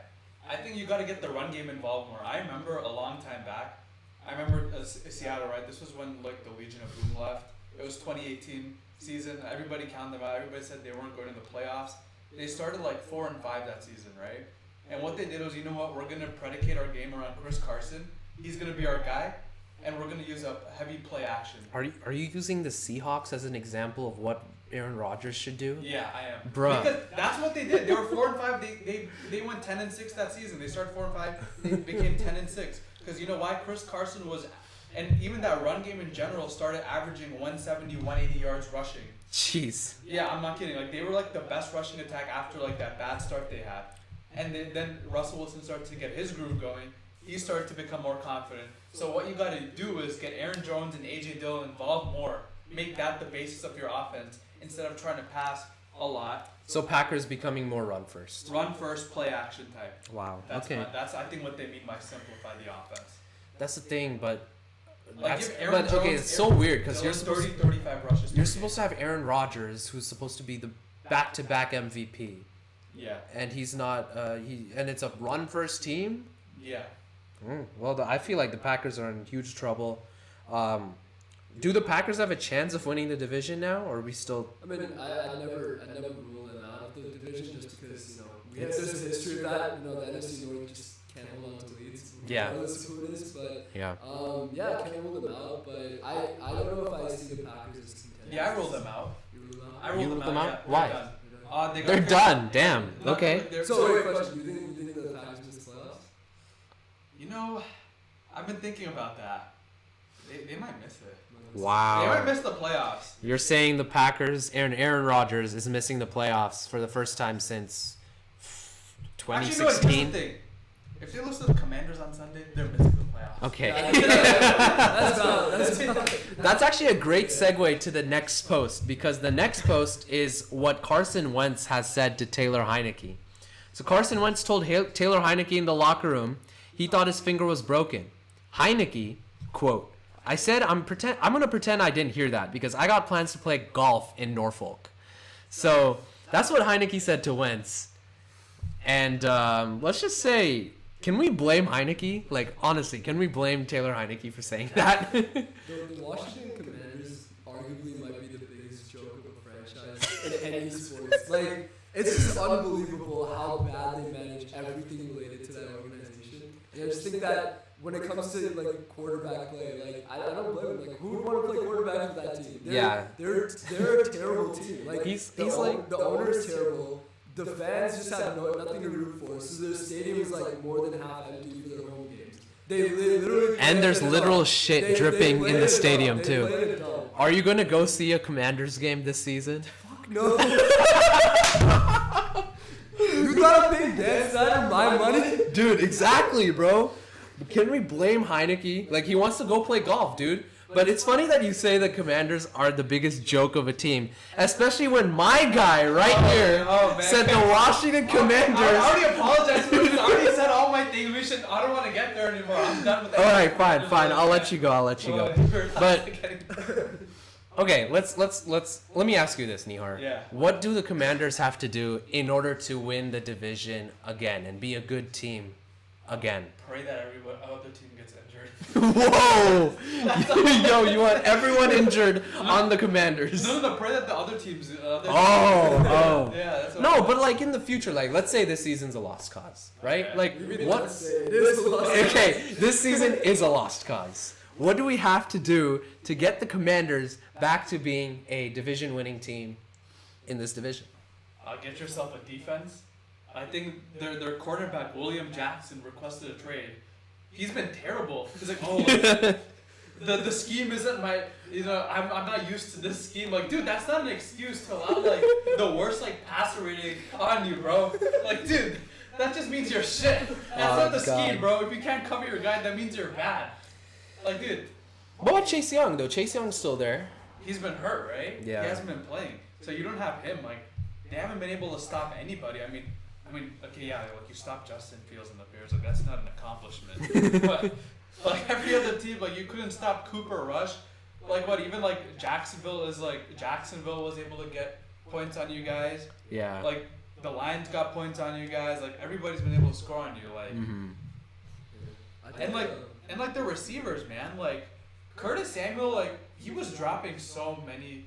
I think you gotta get the run game involved more. I remember a long time back. I remember Seattle, right? This was when the Legion of Boom left. It was 2018 season. Everybody counted them out. Everybody said they weren't going to the playoffs. They started 4-5 that season, right? And what they did was, you know what? We're gonna predicate our game around Chris Carson. He's gonna be our guy, and we're gonna use a heavy play action.
Are you using the Seahawks as an example of what Aaron Rodgers should do?
Yeah, I am.
Bruh.
Because that's what they did. They were 4-5. They went 10-6 that season. They started 4-5. They became 10-6. Because you know why? Chris Carson was, and even that run game in general started averaging 170, 180 yards rushing.
Jeez.
Yeah, I'm not kidding. They were the best rushing attack after that bad start they had. And then Russell Wilson started to get his groove going. he started to become more confident. So what you got to do is get Aaron Jones and AJ Dillon involved more. Make that the basis of your offense instead of trying to pass a lot.
So Packers becoming more run first.
Run first, play action type.
Wow.
That's
okay.
that's I think what they mean by simplify the offense.
That's the thing, but
Like
that's,
give Aaron
but okay,
Jones,
it's so weird because you're
Dillon
supposed
35 rushes.
you're
per
supposed to have Aaron Rodgers, who's supposed to be the back-to-back MVP,
game. Yeah.
and he's not. And it's a run first team.
Yeah.
Well, I feel like the Packers are in huge trouble. Do the Packers have a chance of winning the division now, or are we still?
I mean, I never rule them out of the division just because there's a history of that. The NFC North just can't hold on to leads.
Yeah.
Regardless of who it is, but
Yeah.
yeah, can't rule them out. But I don't know if I see the Packers as contenders.
Yeah, I ruled them out.
You rule them out.
I ruled them out. Yeah,
Why?
they're done.
They're done. Damn. Okay.
So wait, question: Do you think the Packers miss the playoffs?
You know, I've been thinking about that. They might miss it. They
Wow.
might miss the playoffs.
You're saying the Packers and Aaron Rodgers is missing the playoffs for the first time since
Actually, no, here's the
2016.
thing. If they lose to the Commanders on Sunday, they're missing the playoffs.
Okay.
That's valid. That's valid.
That's actually a great segue to the next post, because the next post is what Carson Wentz has said to Taylor Heinicke. So Carson Wentz told Taylor Heinicke in the locker room he thought his finger was broken. Heinicke, quote, "I said I'm going to pretend I didn't hear that because I got plans to play golf in Norfolk." So that's what Heinicke said to Wentz. And let's just say, can we blame Heinicke? Like, honestly, can we blame Taylor Heinicke for saying that?
The Washington Commanders arguably might be the biggest joke of a franchise in any sports. Like, it's just unbelievable how bad they manage everything related to that organization. And I just think that when it comes to like quarterback play, like I don't blame them. Like, who would want to play quarterback for that team? They're a terrible team. Like the owner is terrible. The fans just have nothing to root for. So their stadium is like more than half empty for their home games. They literally
And there's literal shit dripping in the stadium too.
They
Are you gonna go see a Commanders game this season?
No. You gotta pay Dan Snyder my money?
Dude, exactly, bro. Can we blame Heinicke? Like, he wants to go play golf, dude. But it's funny that you say the Commanders are the biggest joke of a team, especially when my guy right here said the Washington Commanders.
I already apologized for this. I already said all my things. I don't want to get there anymore. I'm done with that.
All right, fine. I'll let you go. But okay, let me ask you this, Nihar.
Yeah.
What do the Commanders have to do in order to win the division again and be a good team again?
Pray that every other team gets injured.
Whoa! Yo, you want everyone injured on the Commanders?
No, pray that the other teams.
Oh.
Yeah, that's what
No, but like in the future, like let's say this season's a lost cause, right?
Okay.
Like what?
It is a loss.
Okay, this season is a lost cause. What do we have to do to get the Commanders back to being a division-winning team in this division?
Get yourself a defense. I think their quarterback William Jackson requested a trade. He's been terrible. He's like, the scheme isn't my. I'm not used to this scheme. Like, dude, that's not an excuse to allow like the worst like passer rating on you, bro. Like, dude, that just means you're shit. That's not the scheme, bro. If you can't cover your guy, that means you're bad. Like, dude.
What about Chase Young though? Chase Young's still there.
He's been hurt, right?
Yeah.
He hasn't been playing, so you don't have him. Like, they haven't been able to stop anybody. I mean, okay, yeah, like you stop Justin Fields and the Bears, like that's not an accomplishment. But like every other team, like you couldn't stop Cooper Rush. Like what? Even like Jacksonville was able to get points on you guys.
Yeah.
Like the Lions got points on you guys. Like everybody's been able to score on you. Like and like the receivers, man. Like Curtis Samuel, like he was dropping so many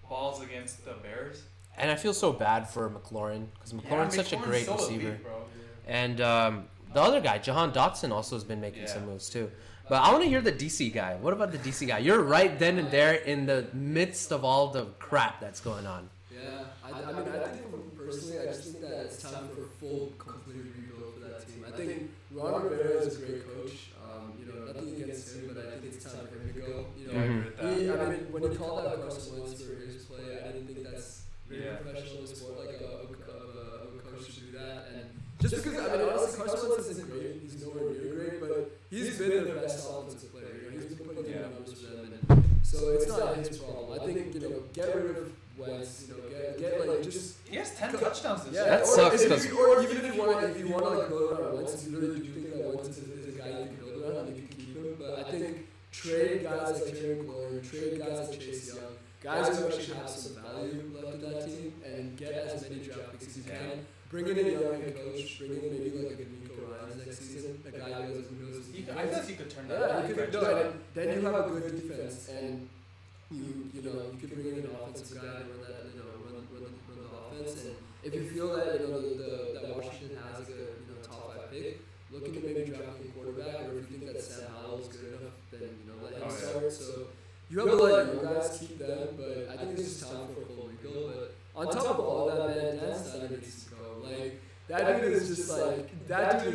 balls against the Bears.
And I feel so bad for McLaurin because McLaurin's such a great
so
receiver.
elite, bro.
And the other guy, Jahan Dotson, also has been making some moves too. But I want to hear the DC guy. What about the DC guy? You're right then and there in the midst of all the crap that's going on.
Yeah, I think personally, I just think that it's time for full, complete rebuild for that team. I think Ron Rivera is a great coach. Nothing against him, but I think it's time for him to go.
I agree with that.
When he called out Carson Wentz for his play, I didn't think that's very professional sport, like a coach to do that. And just because, honestly, Carson Wentz isn't great. He's nowhere near great, but he's been their best offensive player. You know, he's been putting in numbers for them, and so it's not his problem. I think get rid of Wentz. Get like just.
He has 10 touchdowns this year.
That sucks because
or even if you want to like build around Wentz, you really do think that Wentz is a guy you can build around and you can keep him. But I think trade guys like Terry McLaurin, trade guys like Chase Young, guys who actually have some value left in that team, and get as many draft picks as you can. Bring in a young head coach. Bring in maybe like a Nico Ryan next season, a guy who knows.
I guess he could turn that.
Yeah, you could. No, then you have a good defense, and you could bring in an offensive guy to run that, run the offense. And if you feel that that Washington has like a top 5 pick, look into maybe drafting a quarterback, or if you think that Sam Howell is good enough, then let him start. So you have a lot of young guys, keep them, but I think this is time for a full rebuild. But on top of all that, man, Dan Snyder needs to go. Like that dude is just like such a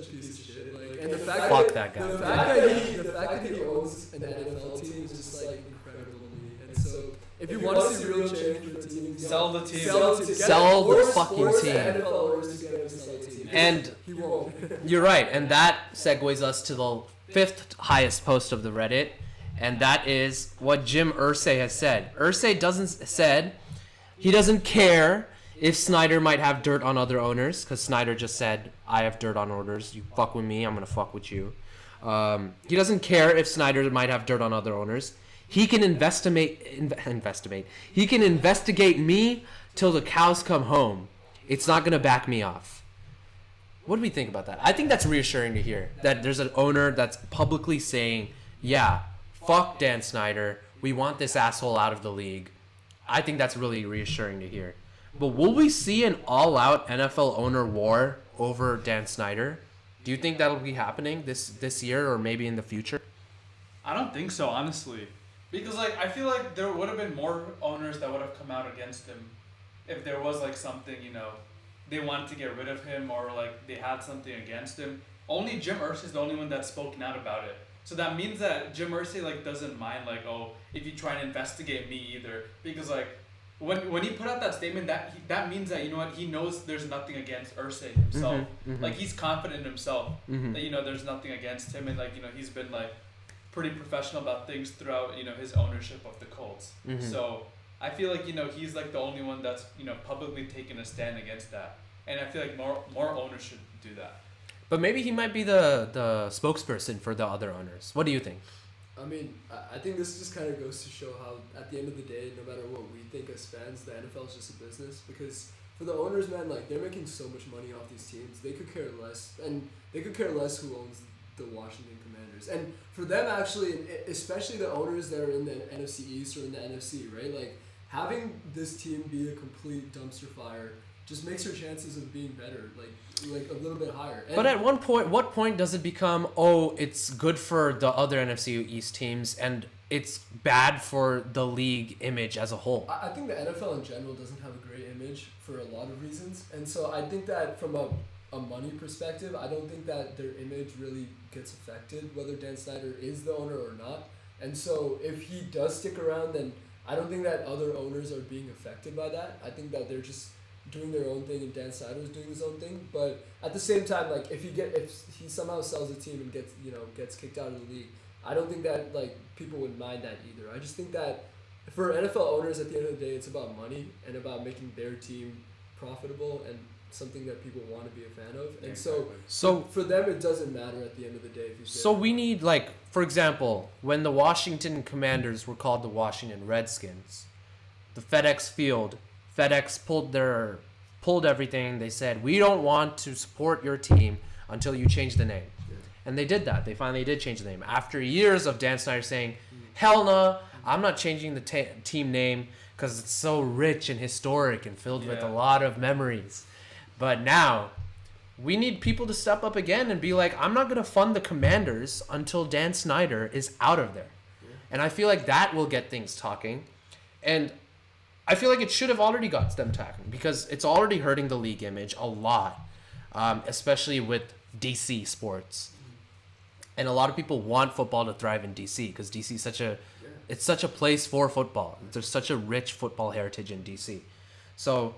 piece of shit. Like, and the fact
Fuck
that
that guy.
the fact that he owns an NFL team is just like incredible to me. And so if you want to see real change for the team,
sell the team.
Sell the fucking
force
team.
The NFL owners to get him to sell the team.
And
he won't.
you're right, and that segues us to the 5th highest post of the Reddit, and that is what Jim Irsay has said. Irsay he doesn't care if Snyder might have dirt on other owners, because Snyder just said, I have dirt on owners. You fuck with me, I'm going to fuck with you. He doesn't care if Snyder might have dirt on other owners. He can investigate me till the cows come home. It's not going to back me off. What do we think about that? I think that's reassuring to hear, that there's an owner that's publicly saying, yeah, fuck Dan Snyder. We want this asshole out of the league. I think that's really reassuring to hear. But will we see an all-out NFL owner war over Dan Snyder? Do you think that'll be happening this year or maybe in the future?
I don't think so, honestly. Because I feel like there would have been more owners that would have come out against him if there was something, they wanted to get rid of him, or they had something against him. Only Jim Irsay is the only one that's spoken out about it. So that means that Jim Irsay doesn't mind if you try and investigate me either, because when he put out that statement, that means that he knows there's nothing against Irsay himself. He's confident in himself that there's nothing against him, and he's been pretty professional about things throughout his ownership of the Colts. So I feel he's the only one that's publicly taken a stand against that, and I feel more owners should do that.
But maybe he might be the spokesperson for the other owners. What do you think?
I mean, I think this just kind of goes to show how, at the end of the day, no matter what we think as fans, the NFL is just a business. Because for the owners, man, they're making so much money off these teams. They could care less, and they could care less who owns the Washington Commanders. And for them, actually, especially the owners that are in the NFC East or in the NFC, right? Having this team be a complete dumpster fire just makes your chances of being better, like a little bit higher. And
but at what point does it become, it's good for the other NFC East teams and it's bad for the league image as a whole?
I think the NFL in general doesn't have a great image for a lot of reasons. And so I think that from a money perspective, I don't think that their image really gets affected, whether Dan Snyder is the owner or not. And so if he does stick around, then I don't think that other owners are being affected by that. I think that they're just doing their own thing and Dan Snyder is doing his own thing. But at the same time, if he somehow sells the team and gets kicked out of the league, I don't think that people would mind that either. I just think that for NFL owners, at the end of the day, it's about money and about making their team profitable and something that people want to be a fan of. And so for them, it doesn't matter at the end of the day.
So we need, for example, when the Washington Commanders were called the Washington Redskins, the FedEx pulled everything. They said, we don't want to support your team until you change the name. Yeah. And they did that. They finally did change the name. After years of Dan Snyder saying, hell no, I'm not changing the team name because it's so rich and historic and filled with a lot of memories. But now, we need people to step up again and be like, I'm not going to fund the Commanders until Dan Snyder is out of there. Yeah. And I feel like that will get things talking. And I feel like it should have already got them talking because it's already hurting the league image a lot, especially with DC sports. And a lot of people want football to thrive in DC because DC is it's such a place for football. There's such a rich football heritage in DC. So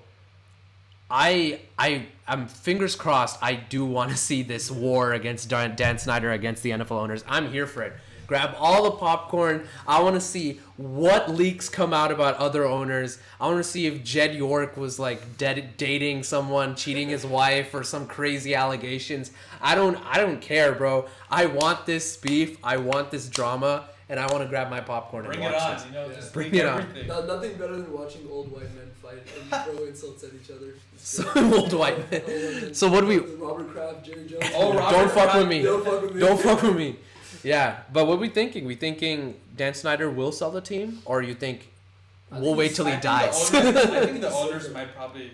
I'm fingers crossed. I do want to see this war against Dan Snyder against the NFL owners. I'm here for it. Grab all the popcorn. I want to see what leaks come out about other owners. I want to see if Jed York was like dating someone, cheating his wife, or some crazy allegations. I don't care, bro. I want this beef. I want this drama, and I want to grab my popcorn and watch this.
Just
Bring it on.
Nothing better than watching old white men fight and throw insults at each other.
So old white men. So what do we?
Robert Kraft, Jerry Jones.
Oh, Robert
Don't fuck
Kraft.
with me. Don't fuck with me. Yeah, but what are we thinking? We thinking Dan Snyder will sell the team, or you think we'll wait till he dies?
I think the owners might probably.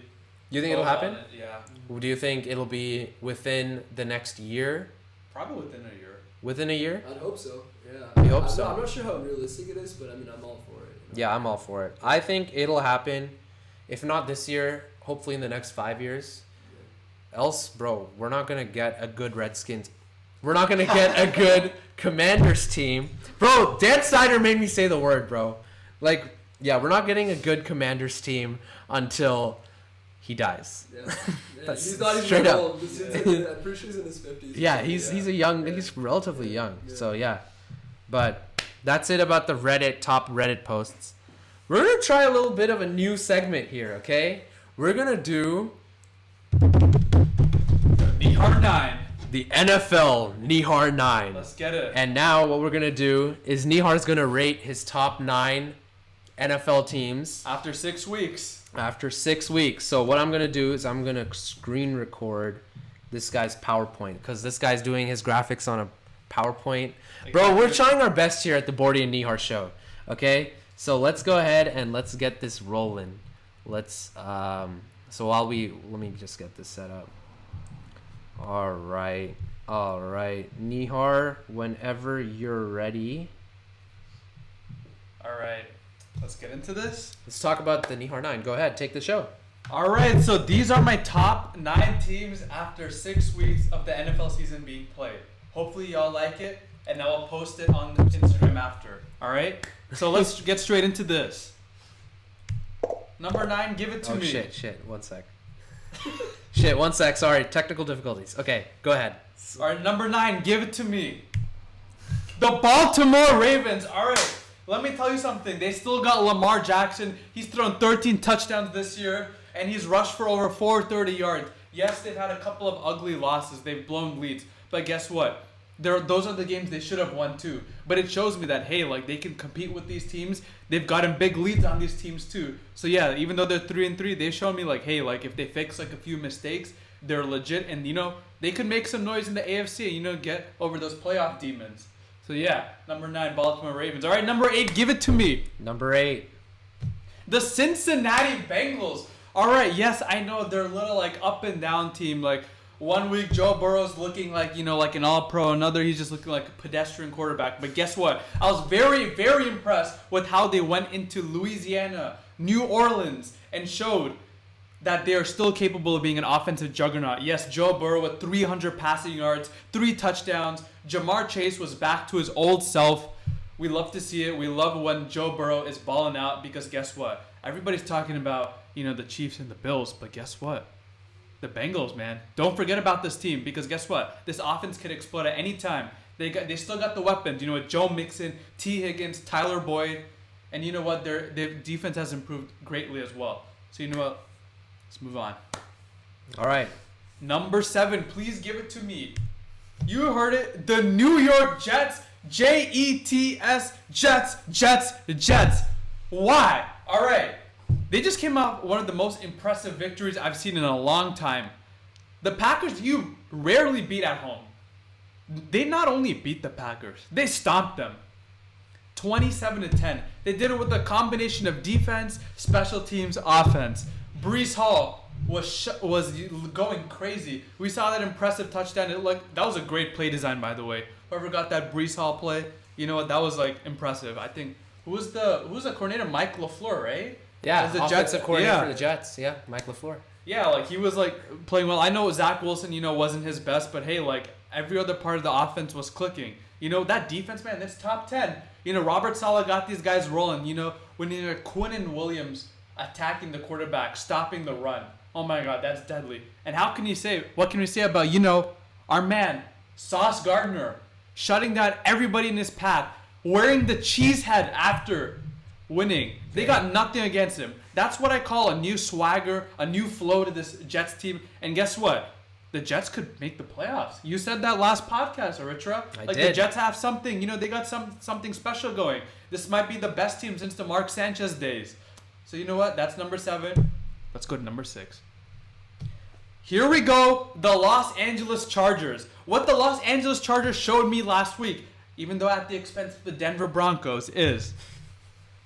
You think it'll happen?
Yeah.
Do you think it'll be within the next year?
Probably within a year.
Within a year?
I'd hope so. Yeah.
You hope so?
I'm not sure how realistic it is, but I mean, I'm all for it.
Yeah, I'm all for it. I think it'll happen. If not this year, hopefully in the next 5 years. Else, bro, we're not gonna get a good Redskins. We're not gonna get a good Commanders team, bro. Dan Snyder made me say the word, bro. Like, yeah, we're not getting a good Commanders team until he dies.
Yeah.
That's
he's not even
straight up.
old. This dude's like, I'm pretty sure he's in his 50s.
Yeah, he's relatively young. So yeah, but that's it about the top Reddit posts. We're gonna try a little bit of a new segment here, okay? We're gonna do
Nihar 9.
the NFL Nihar 9.
Let's get it.
And now what we're gonna do is Nihar's gonna rate his top 9 NFL teams
After 6 weeks.
after 6 weeks. So what I'm gonna do is I'm gonna screen record this guy's PowerPoint because this guy's doing his graphics on a PowerPoint. Bro, we're trying our best here at the Borty and Nihar Show. Okay, so let's go ahead and let's get this rolling. Let's so let me just get this set up. All right, Nihar, whenever you're ready.
All right. Let's get into this.
Let's talk about the Nihar 9. Go ahead, take the show.
All right, so these are my top 9 teams after 6 weeks of the NFL season being played. Hopefully y'all like it, and I'll post it on Instagram after. All right, so let's get straight into this. Number 9, give it to me.
Shit, 1 sec. Shit, 1 sec, sorry, technical difficulties. Okay, go ahead.
All right, number 9, give it to me. The Baltimore Ravens. All right. Let me tell you something. They still got Lamar Jackson. He's thrown 13 touchdowns this year, and he's rushed for over 430 yards. Yes, they've had a couple of ugly losses. They've blown leads. But guess what? Those are the games they should have won too. But it shows me that, hey, like they can compete with these teams. They've gotten big leads on these teams too. So yeah, even though they're 3-3, they've shown me like, hey, like if they fix like a few mistakes, they're legit. And, they could make some noise in the AFC and, get over those playoff demons. So yeah, number 9, Baltimore Ravens. All right, number 8, give it to me.
Number 8.
The Cincinnati Bengals. All right, yes, I know they're a little like up and down team. Like 1 week Joe Burrow's looking like, like an all-pro. Another, he's just looking like a pedestrian quarterback. But guess what? I was very, very impressed with how they went into Louisiana, New Orleans, and showed that they are still capable of being an offensive juggernaut. Yes, Joe Burrow with 300 passing yards, 3 touchdowns. Jamar Chase was back to his old self. We love to see it. We love when Joe Burrow is balling out because guess what? Everybody's talking about, the Chiefs and the Bills, but guess what? The Bengals, man. Don't forget about this team because guess what? This offense can explode at any time. They still got the weapons. With Joe Mixon, T. Higgins, Tyler Boyd, and you know what? Their defense has improved greatly as well. So you know what? Let's move on.
All right.
Number 7, please give it to me. You heard it. The New York Jets. Jets. Jets. Why? All right. They just came out one of the most impressive victories I've seen in a long time. The Packers, you rarely beat at home. They not only beat the Packers, they stomped them. 27-10. They did it with a combination of defense, special teams, offense. Breece Hall was going crazy. We saw that impressive touchdown. That was a great play design, by the way. Whoever got that Breece Hall play, you know what? That was impressive. I think who was the coordinator? Mike LaFleur, right?
Yeah,
the
offensive coordinator for the Jets. Yeah, Mike LaFleur.
Yeah, he was playing well. I know Zach Wilson, wasn't his best, but hey, every other part of the offense was clicking. That defense, man, that's top 10. Robert Saleh got these guys rolling. When Quinn and Williams attacking the quarterback, stopping the run. Oh my God, that's deadly. And what can we say about, our man, Sauce Gardner, shutting down everybody in his path, wearing the cheese head after winning. They got nothing against him. That's what I call a new swagger, a new flow to this Jets team. And guess what? The Jets could make the playoffs. You said that last podcast, Aritra.
I
did. The Jets have something. They got something special going. This might be the best team since the Mark Sanchez days. So you know what? That's number 7. Let's go to number 6. Here we go. The Los Angeles Chargers. What the Los Angeles Chargers showed me last week, even though at the expense of the Denver Broncos, is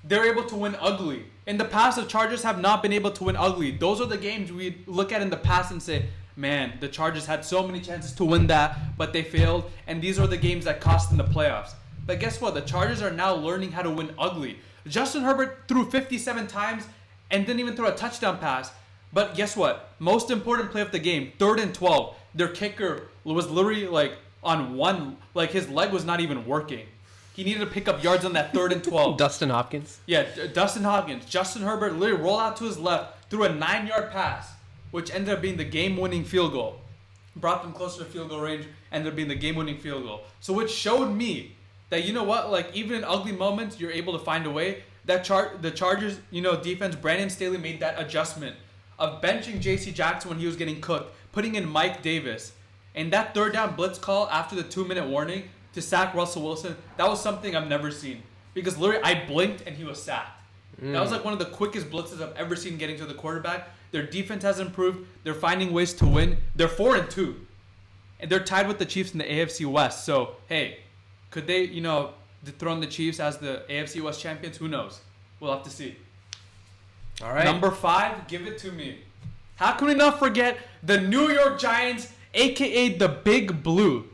they're able to win ugly. In the past, the Chargers have not been able to win ugly. Those are the games we look at in the past and say, man, the Chargers had so many chances to win that, but they failed. And these are the games that cost them the playoffs. But guess what? The Chargers are now learning how to win ugly. Justin Herbert threw 57 times and didn't even throw a touchdown pass. But guess what? Most important play of the game, 3rd and 12. Their kicker was literally on one, his leg was not even working. He needed to pick up yards on that 3rd and 12.
Dustin Hopkins.
Yeah, Dustin Hopkins. Justin Herbert literally rolled out to his left, threw a 9-yard pass, which ended up being the game-winning field goal. Brought them closer to field goal range, ended up being the game-winning field goal. So which showed me that, even in ugly moments, you're able to find a way. The Chargers, defense, Brandon Staley made that adjustment of benching J.C. Jackson when he was getting cooked, putting in Mike Davis. And that 3rd down blitz call after the 2-minute warning to sack Russell Wilson, that was something I've never seen. Because literally, I blinked and he was sacked. That was one of the quickest blitzes I've ever seen getting to the quarterback. Their defense has improved. They're finding ways to win. They're 4-2. And they're tied with the Chiefs in the AFC West. So, hey, could they, dethrone the Chiefs as the AFC West champions? Who knows? We'll have to see.
All right.
Number 5, give it to me. How can we not forget the New York Giants, a.k.a. the Big Blue?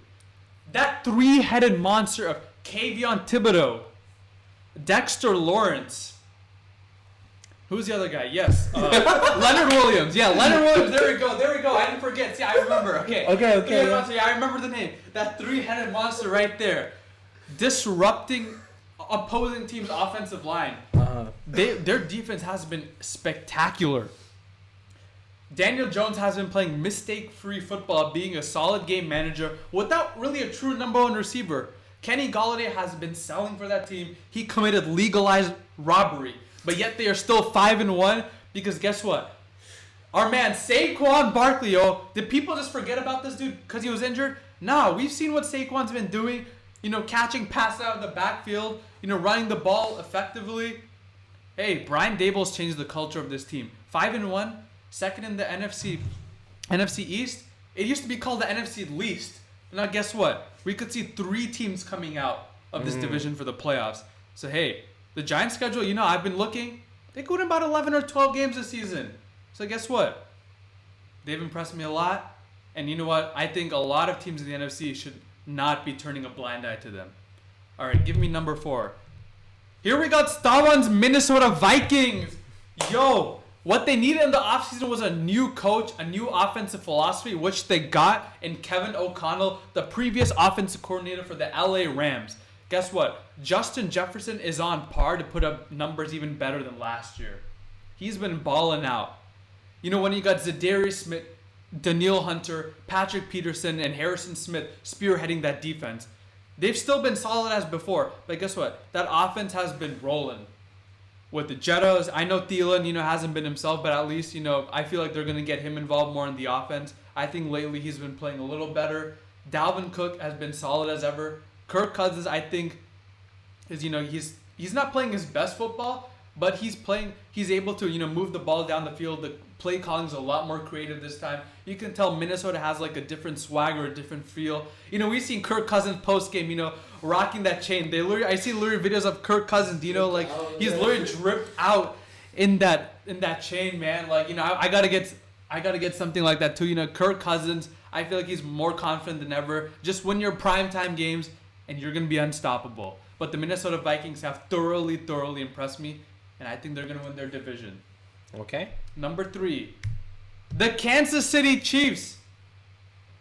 That 3-headed monster of Kayvon Thibodeau, Dexter Lawrence. Who's the other guy? Yes. Leonard Williams. Yeah, Leonard Williams. There we go. I didn't forget. See, I remember. Okay.
Okay.
Yeah, I remember the name. That 3-headed monster right there. Disrupting opposing team's offensive line. Their defense has been spectacular. Daniel Jones has been playing mistake-free football, being a solid game manager without really a true number 1 receiver. Kenny Golladay has been selling for that team. He committed legalized robbery, but yet they are still 5-1 because guess what? Our man Saquon Barkley, did people just forget about this dude because he was injured? No, we've seen what Saquon's been doing. Catching passes out of the backfield, running the ball effectively. Hey, Brian Daboll's changed the culture of this team. 5-1, second in the NFC East. It used to be called the NFC least. But now guess what? We could see 3 teams coming out of this division for the playoffs. So hey, the Giants schedule, I've been looking. They could win about 11 or 12 games this season. So guess what? They've impressed me a lot. And you know what? I think a lot of teams in the NFC should not be turning a blind eye to them. All right, give me number 4. Here we got Stavan's Minnesota Vikings. Yo, what they needed in the offseason was a new coach, a new offensive philosophy, which they got in Kevin O'Connell, the previous offensive coordinator for the LA Rams. Guess what? Justin Jefferson is on par to put up numbers even better than last year. He's been balling out. When you got Zadarius Smith, Daniil Hunter, Patrick Peterson, and Harrison Smith spearheading that defense. They've still been solid as before, but guess what? That offense has been rolling. With the Jettas, I know Thielen, hasn't been himself, but at least, I feel like they're going to get him involved more in the offense. I think lately he's been playing a little better. Dalvin Cook has been solid as ever. Kirk Cousins, I think, is, he's not playing his best football, but he's able to, move the ball down the field. The play calling is a lot more creative this time. You can tell Minnesota has a different swag or a different feel. We've seen Kirk Cousins post game, rocking that chain. I see literally videos of Kirk Cousins, he's literally dripped out in that chain, man. I gotta get something like that too. Kirk Cousins, I feel like he's more confident than ever. Just win your primetime games and you're gonna be unstoppable. But the Minnesota Vikings have thoroughly impressed me, and I think they're gonna win their division.
Okay.
Number 3, the Kansas City Chiefs.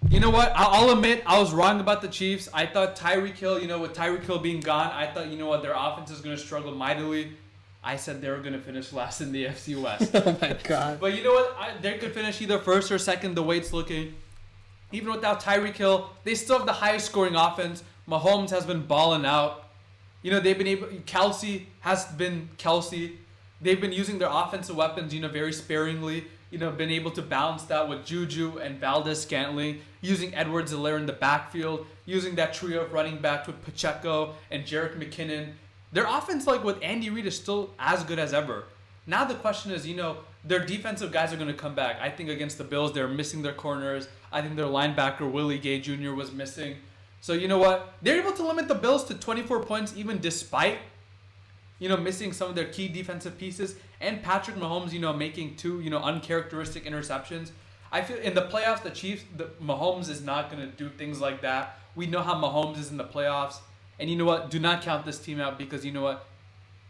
You know what? I'll admit I was wrong about the Chiefs. I thought Tyreek Hill, with Tyreek Hill being gone, I thought, their offense is going to struggle mightily. I said they were going to finish last in the AFC West.
Oh my God.
But you know what? They could finish either first or second, the way it's looking. Even without Tyreek Hill, they still have the highest scoring offense. Mahomes has been balling out. You know, Kelsey has been Kelsey. They've been using their offensive weapons, very sparingly. Been able to balance that with Juju and Valdez-Scantling, using Edwards-Helaire in the backfield, using that trio of running backs with Pacheco and Jerick McKinnon. Their offense, with Andy Reid, is still as good as ever. Now the question is, their defensive guys are going to come back. I think against the Bills, they're missing their corners. I think their linebacker, Willie Gay Jr., was missing. So you know what? They're able to limit the Bills to 24 points even despite, missing some of their key defensive pieces. And Patrick Mahomes, making two, uncharacteristic interceptions. I feel in the playoffs, Mahomes is not going to do things like that. We know how Mahomes is in the playoffs. And you know what? Do not count this team out because you know what?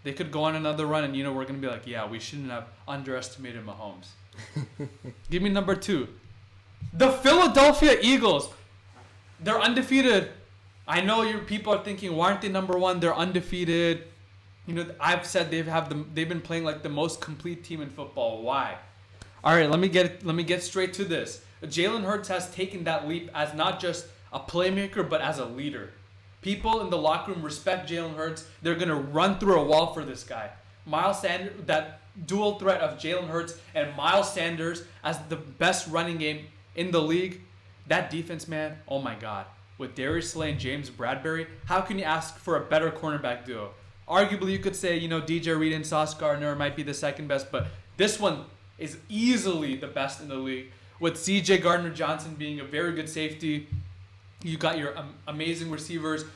They could go on another run and, we're going to be like, yeah, we shouldn't have underestimated Mahomes. Give me number 2. The Philadelphia Eagles. They're undefeated. I know your people are thinking, why aren't they number 1? They're undefeated. I've said they've been playing like the most complete team in football. Why? All right, let me get straight to this. Jalen Hurts has taken that leap as not just a playmaker, but as a leader. People in the locker room respect Jalen Hurts. They're going to run through a wall for this guy. Miles Sanders, that dual threat of Jalen Hurts and Miles Sanders as the best running game in the league. That defense, man, oh my God. With Darius Slay and James Bradbury, how can you ask for a better cornerback duo? Arguably, you could say, DJ Reed and Sauce Gardner might be the second best, but this one is easily the best in the league. With CJ Gardner-Johnson being a very good safety, you got your amazing receivers.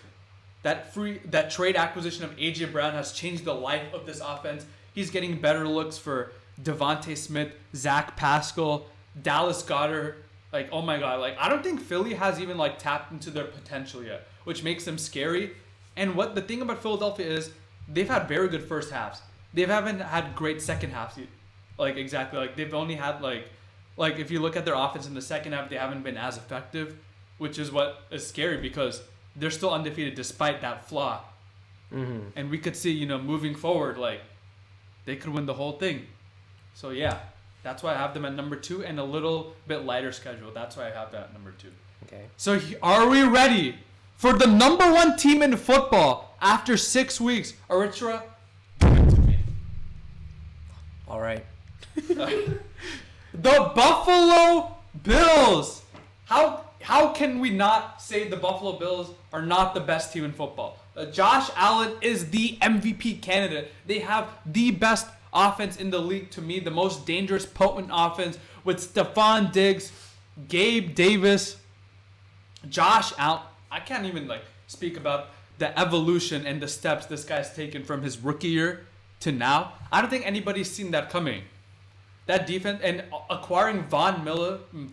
That trade acquisition of A.J. Brown has changed the life of this offense. He's getting better looks for Devontae Smith, Zach Pascal, Dallas Goedert. Oh my God. I don't think Philly has even tapped into their potential yet, which makes them scary. And what the thing about Philadelphia is they've had very good first halves. They haven't had great second halves. Exactly. They've only had if you look at their offense in the second half, they haven't been as effective, which is what is scary because they're still undefeated despite that flaw. Mm-hmm. And we could see, moving forward, they could win the whole thing. So yeah, that's why I have them at number 2 and a little bit lighter schedule. That's why I have that at number 2.
Okay.
So are we ready for the number 1 team in football after 6 weeks? Aritra, give it to me.
All right.
The Buffalo Bills. How can we not say the Buffalo Bills are not the best team in football? Josh Allen is the MVP candidate. They have the best offense in the league to me, the most dangerous, potent offense with Stephon Diggs, Gabe Davis, Josh Allen. I can't even speak about the evolution and the steps this guy's taken from his rookie year to now. I don't think anybody's seen that coming. That defense and acquiring Von Miller in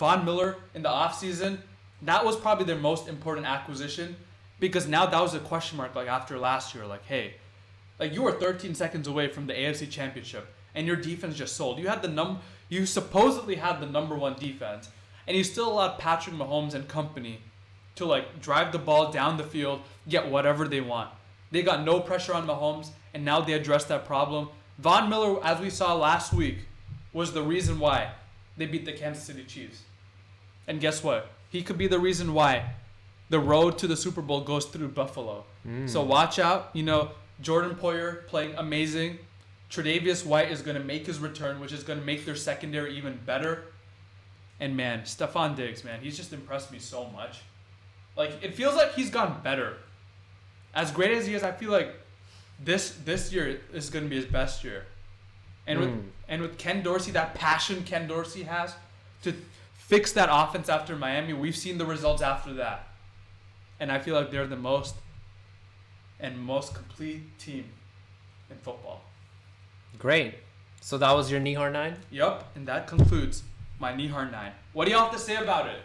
the offseason, that was probably their most important acquisition because now that was a question mark after last year. Hey, you were 13 seconds away from the AFC Championship and your defense just sold. You supposedly had the number 1 defense and you still allowed Patrick Mahomes and company to drive the ball down the field, get whatever they want. They got no pressure on Mahomes and now they addressed that problem. Von Miller, as we saw last week, was the reason why they beat the Kansas City Chiefs. And guess what? He could be the reason why the road to the Super Bowl goes through Buffalo. So watch out. Jordan Poyer playing amazing. Tre'Davious White is going to make his return, which is going to make their secondary even better. And man, Stephon Diggs, man, he's just impressed me so much. It feels like he's gotten better. As great as he is, I feel like this year is going to be his best year. And with Ken Dorsey, that passion Ken Dorsey has to fix that offense after Miami, we've seen the results after that. And I feel like they're the most complete team in football.
Great. So that was your Nihar 9?
Yep, and that concludes my Nihar 9. What do you have to say about it?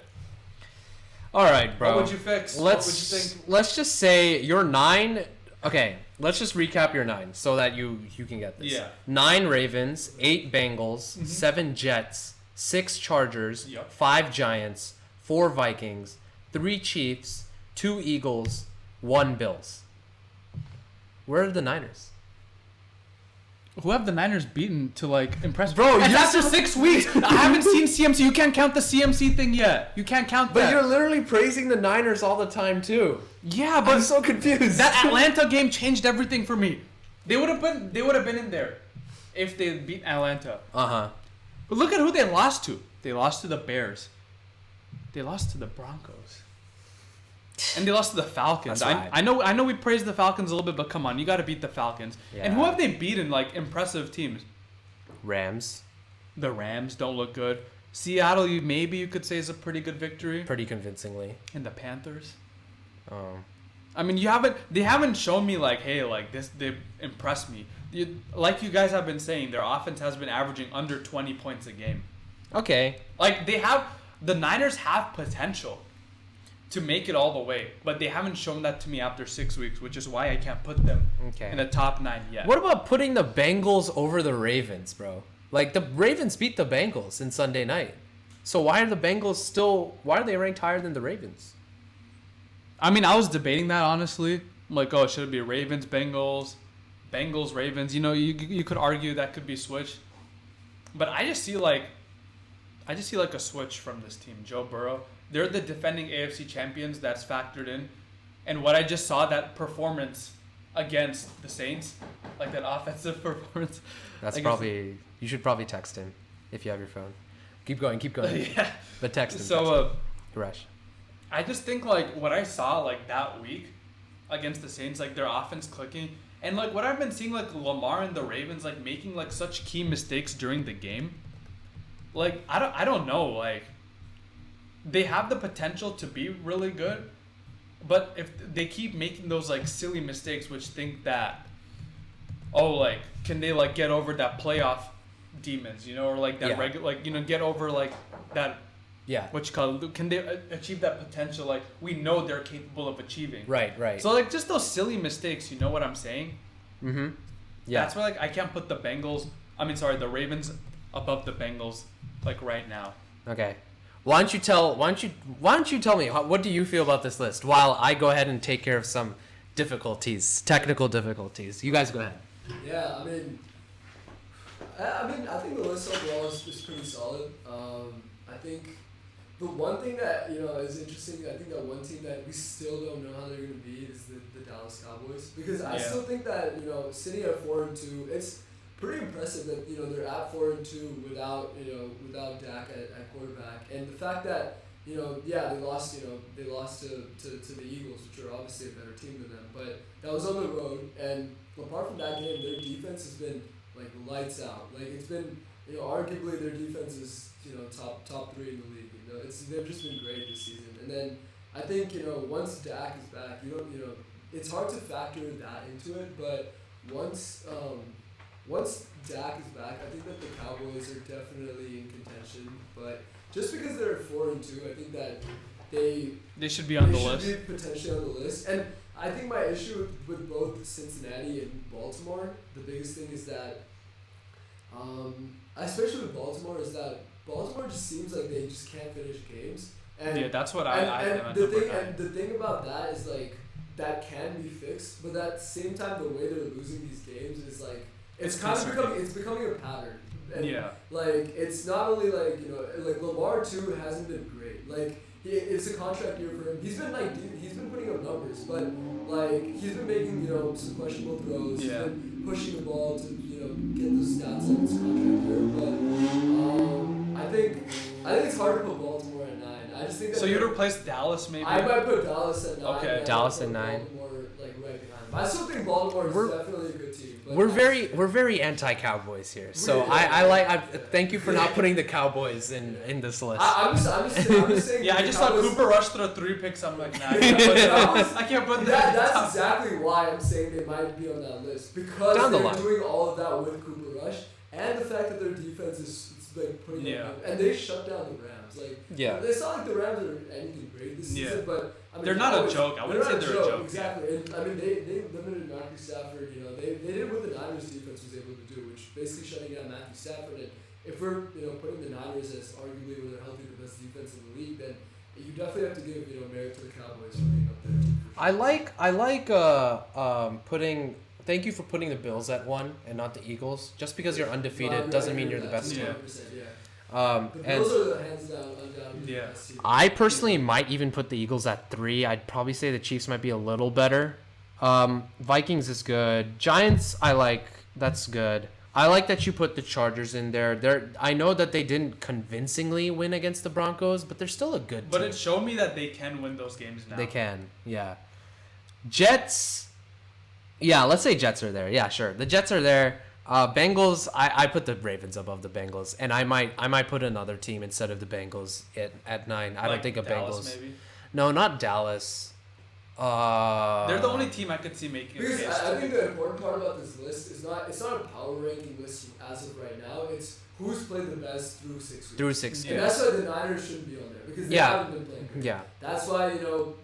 All right, bro.
What would you fix? What would you think?
Let's just say your 9. Okay, let's just recap your 9 so that you can get this.
Yeah.
9 Ravens, 8 Bengals, 7 Jets, 6 Chargers, 5 Giants, 4 Vikings, 3 Chiefs, 2 Eagles, 1 Bills. Where are the Niners?
Who have the Niners beaten to like impress?
Bro,
and
you're
after
so-
6 weeks, I haven't seen CMC. You can't count the CMC thing yet. You can't count
But
that.
you're literally praising the Niners all the time too.
Yeah, but
I'm so confused.
that Atlanta game changed everything for me. They would have been in there if they beat Atlanta. But look at who they lost to. They lost to the Bears. They lost to the Broncos. And they lost to the Falcons.
That's right.
I know we praised the Falcons a little bit, but come on, you got to beat the Falcons.
Yeah.
And who have they beaten like impressive teams?
Rams.
The Rams don't look good. Seattle, you could say is a pretty good victory.
Pretty convincingly.
And the Panthers.
Um,
They haven't shown me like, hey, like this, they impressed me. Like you guys have been saying, their offense has been averaging under 20 points a game.
okay.
Like the Niners have potential to make it all the way, but they haven't shown that to me after 6 weeks, which is why I can't put them
Okay.
in the top 9 yet.
What about putting the Bengals over the Ravens, bro? Like the Ravens beat the Bengals in Sunday night. So why are the Bengals why are they ranked higher than the Ravens?
I mean, I was debating that honestly. I'm like, oh, should it be Ravens, Bengals, Ravens? You know, you could argue that could be switched, but I just see like a switch from this team. Joe Burrow, they're the defending AFC champions. That's factored in, and what I just saw, that performance against the Saints, like that offensive performance.
That's
like
probably you should probably text him if you have your phone. Keep going.
Yeah.
But text him.
So
Hiresh.
I just think like what I saw like that week against the Saints, like their offense clicking, and like what I've been seeing like Lamar and the Ravens like making like such key mistakes during the game. Like I don't know, like they have the potential to be really good, but if they keep making those like silly mistakes, which think that, oh, like can they like get over that playoff demons, you know, or like that regular, like, you know, get over like that.
Yeah.
What you call it? Can they achieve that potential? Like we know they're capable of achieving.
Right.
So like just those silly mistakes, you know what I'm saying?
Mm-hmm. Yeah.
That's why like I can't put the Ravens above the Bengals like right now.
Okay. Why don't you tell me what do you feel about this list while I go ahead and take care of some technical difficulties. You guys go ahead.
Yeah, I mean, I think the list overall is pretty solid. I think the one thing that, you know, is interesting, I think that one team that we still don't know how they're going to be is the Dallas Cowboys. Because I still think that, you know, sitting at 4-2, it's pretty impressive that, you know, they're at 4-2 without Dak at quarterback. And the fact that, you know, they lost to the Eagles, which are obviously a better team than them. But that was on the road. And apart from that game, their defense has been, like, lights out. Like, it's been, you know, arguably their defense is, you know, top 3 in the league. You know, they've just been great this season. And then I think, you know, once Dak is back, it's hard to factor that into it. But once Dak is back, I think that the Cowboys are definitely in contention. But just because they're at 4-2, I think that
they should be on the list.
They should be potentially on the list. And I think my issue with both Cincinnati and Baltimore, the biggest thing is that, especially with Baltimore, is that Baltimore just seems like they just can't finish games. And
yeah, that's what I
and the thing about that is like that can be fixed, but at the same time, the way they're losing these games is like it's becoming a pattern. And like it's not only like, you know, like Lamar too hasn't been great. Like it's a contract year for him. He's been putting up numbers, but like he's been making, you know, some questionable throws.
Yeah.
He's been pushing the ball to, you know, get those stats on his contract year. But I think it's hard to put Baltimore at 9. I just think that.
So you'd replace Dallas maybe?
I might put Dallas at 9.
Okay.
Dallas at 9.
Baltimore like right behind him. I still think Baltimore is definitely a good team. But
We're very anti-Cowboys here, so I thank you for not putting the Cowboys in this list.
I'm just saying.
Yeah, I just saw Cooper Rush throw 3 picks. I'm like, nah, I can't put that.
That's exactly why I'm saying they might be on that list, because they're doing all of that with Cooper Rush, and the fact that their defense is like pretty good, and they shut down the Rams. Like, it's not like the Rams are anything great this season, but I mean,
they're not a joke. I wouldn't say they're a joke.
Exactly. And I mean, they limited Matthew Stafford. You know, they did what the Niners defense was able to do, which basically shutting down Matthew Stafford. And if we're, you know, putting the Niners as arguably, when they're healthy, the best defense in the league, then you definitely have to give, you know, merit to the Cowboys for being up there.
I like putting thank you for putting the Bills at 1 and not the Eagles. Just because you're undefeated doesn't mean you're the best team.
100%, yeah.
And
The Bills are the hands down, undoubtedly
Yeah.
the best team.
I personally might even put the Eagles at 3. I'd probably say the Chiefs might be a little better. Vikings is good. Giants, I like. That's good. I like that you put the Chargers in there. I know that they didn't convincingly win against the Broncos, but they're still a good
But
team.
it showed me that they can win those games now.
They can, yeah. Jets, yeah, let's say Jets are there. Yeah, sure. The Jets are there. Bengals, I put the Ravens above the Bengals, and I might put another team instead of the Bengals at 9. I don't
Like
think of
Dallas,
Bengals.
Maybe.
No, not Dallas.
They're the only team I could see making a
Because
case.
I think the important part about this list is it's not a power ranking list as of right now. It's who's played the best through 6 weeks.
Through 6
And
Yeah.
that's why the Niners shouldn't be on there because they
Yeah.
haven't been playing great.
Yeah.
That's why the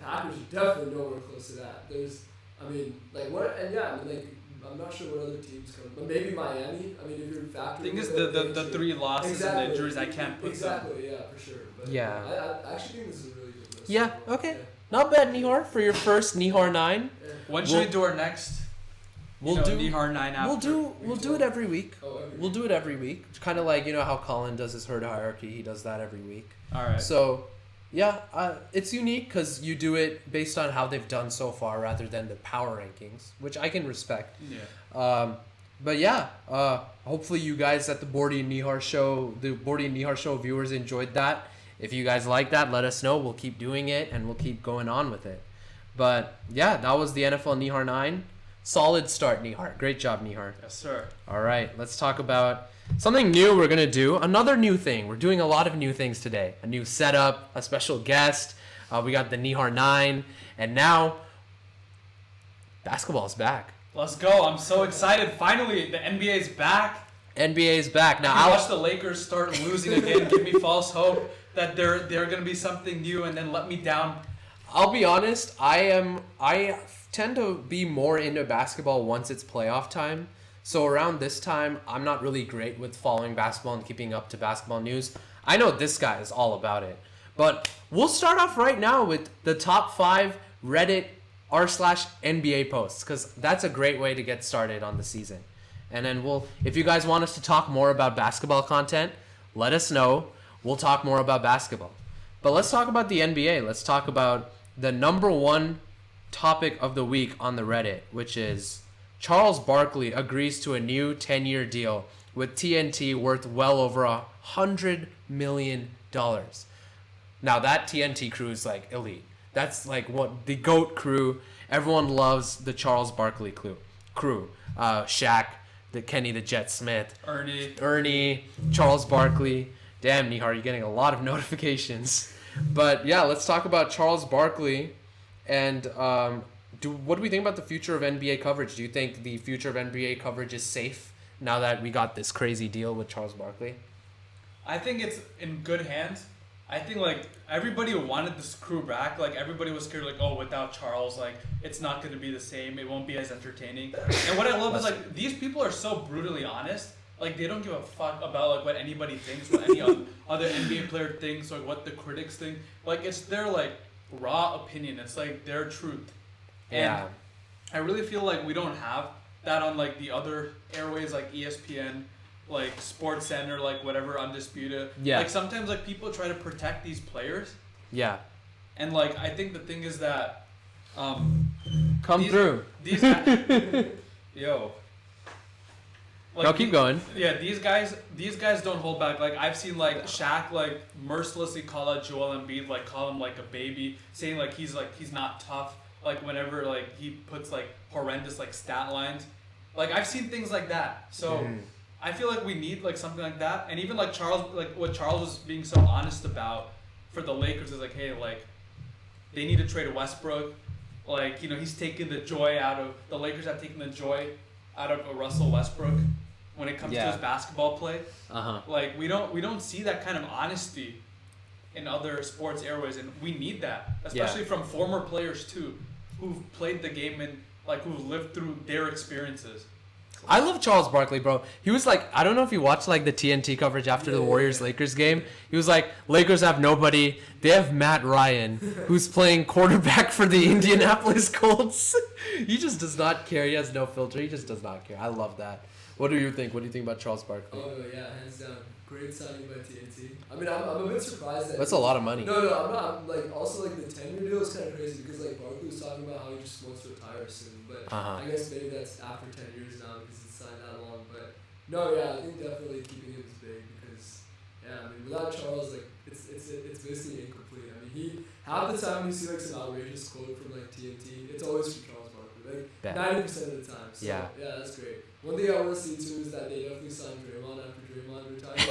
Packers are definitely nowhere close to that. I'm not sure what other teams come, but maybe Miami. I mean, if you're factoring.
The thing is,
in
the 3 losses and the injuries, I can't put them.
Exactly, yeah, for sure. But
Yeah.
I actually think this is a really good list.
Yeah, okay. Not bad, Nihar, for your first Nihar 9.
Yeah.
When should
We'll-
we do our next?
We'll
you know,
do
Nihar 9 after.
we'll do it every week.
Oh, every
We'll do it every week. It's kind of like how Colin does his herd hierarchy. He does that every week.
All right.
So, yeah, it's unique because you do it based on how they've done so far rather than the power rankings, which I can respect.
Yeah.
But yeah, hopefully you guys at the Borty and Nihar Show, the Borty and Nihar Show viewers enjoyed that. If you guys like that, let us know. We'll keep doing it and we'll keep going on with it. But yeah, that was the NFL Nihar 9. Solid start, Nihar. Great job, Nihar.
Yes, sir.
All right, let's talk about something new we're going to do. Another new thing. We're doing a lot of new things today. A new setup, a special guest. We got the Nihar 9. And now, basketball's back.
Let's go. I'm so excited. Finally, the NBA's back.
NBA's back. Now,
I watch the Lakers start losing again. Give me false hope that they're going to be something new and then let me down.
I'll be honest, I tend to be more into basketball once it's playoff time. So around this time, I'm not really great with following basketball and keeping up to basketball news. I know this guy is all about it. But we'll start off right now with the top 5 Reddit r/NBA posts, because that's a great way to get started on the season. And then if you guys want us to talk more about basketball content, let us know. We'll talk more about basketball. But let's talk about the NBA. Let's talk about the number 1 topic of the week on the Reddit, which is Charles Barkley agrees to a new 10-year deal with TNT worth well over $100 million. Now that TNT crew is like elite. That's like what the GOAT crew. Everyone loves the Charles Barkley crew. Shaq, the Kenny the Jet Smith, Ernie, Charles Barkley. Damn, Nihar, you're getting a lot of notifications. But yeah, let's talk about Charles Barkley. And what do we think about the future of NBA coverage? Do you think the future of NBA coverage is safe now that we got this crazy deal with Charles Barkley?
I think it's in good hands. I think everybody wanted this crew back. Everybody was scared without Charles, it's not going to be the same. It won't be as entertaining. And what I love is these people are so brutally honest. They don't give a fuck about what anybody thinks, what any other NBA player thinks, or what the critics think. It's their raw opinion. It's their truth. And
Yeah.
I really feel we don't have that on the other airways ESPN, Sports Center, whatever, Undisputed.
Yeah.
Sometimes people try to protect these players,
Yeah.
and I think the thing is that
Come through.
These yo.
No, keep going.
Yeah, these guys don't hold back. I've seen Shaq mercilessly call out Joel Embiid, call him a baby, saying he's not tough. Whenever he puts horrendous stat lines. I've seen things like that. So I feel we need something like that. And even Charles, what Charles was being so honest about for the Lakers is hey, they need to trade Westbrook. He's taking the joy out of the Lakers have taken the joy out of Russell Westbrook when it comes to his basketball play. We don't see that kind of honesty in other sports airways, and we need that, especially from former players too, who've played the game and who've lived through their experiences.
I love Charles Barkley, bro. He was like, I don't know if you watched like the TNT coverage after the Warriors-Lakers game. He was like, Lakers have nobody. They have Matt Ryan, who's playing quarterback for the Indianapolis Colts. He just does not care. He has no filter. He just does not care. I love that. What do you think? What do you think about Charles Barkley?
Oh, yeah, hands down. Great signing by TNT. I mean, I'm a bit surprised that...
That's a lot of money.
No, I'm not. Like, also, like, the 10-year deal is kind of crazy because, like, Barkley was talking about how he just wants to retire soon. But I guess maybe that's after 10 years now because it's signed that long. But, no, yeah, I think definitely keeping him is big because, yeah, I mean, without Charles, like, it's basically incomplete. I mean, half the time you see, like, some outrageous quote from, like, TNT, it's always from Charles Barkley. Like, 90% of the time. So, yeah, that's great. One thing I want to see too is that they definitely signed Draymond after Draymond retired,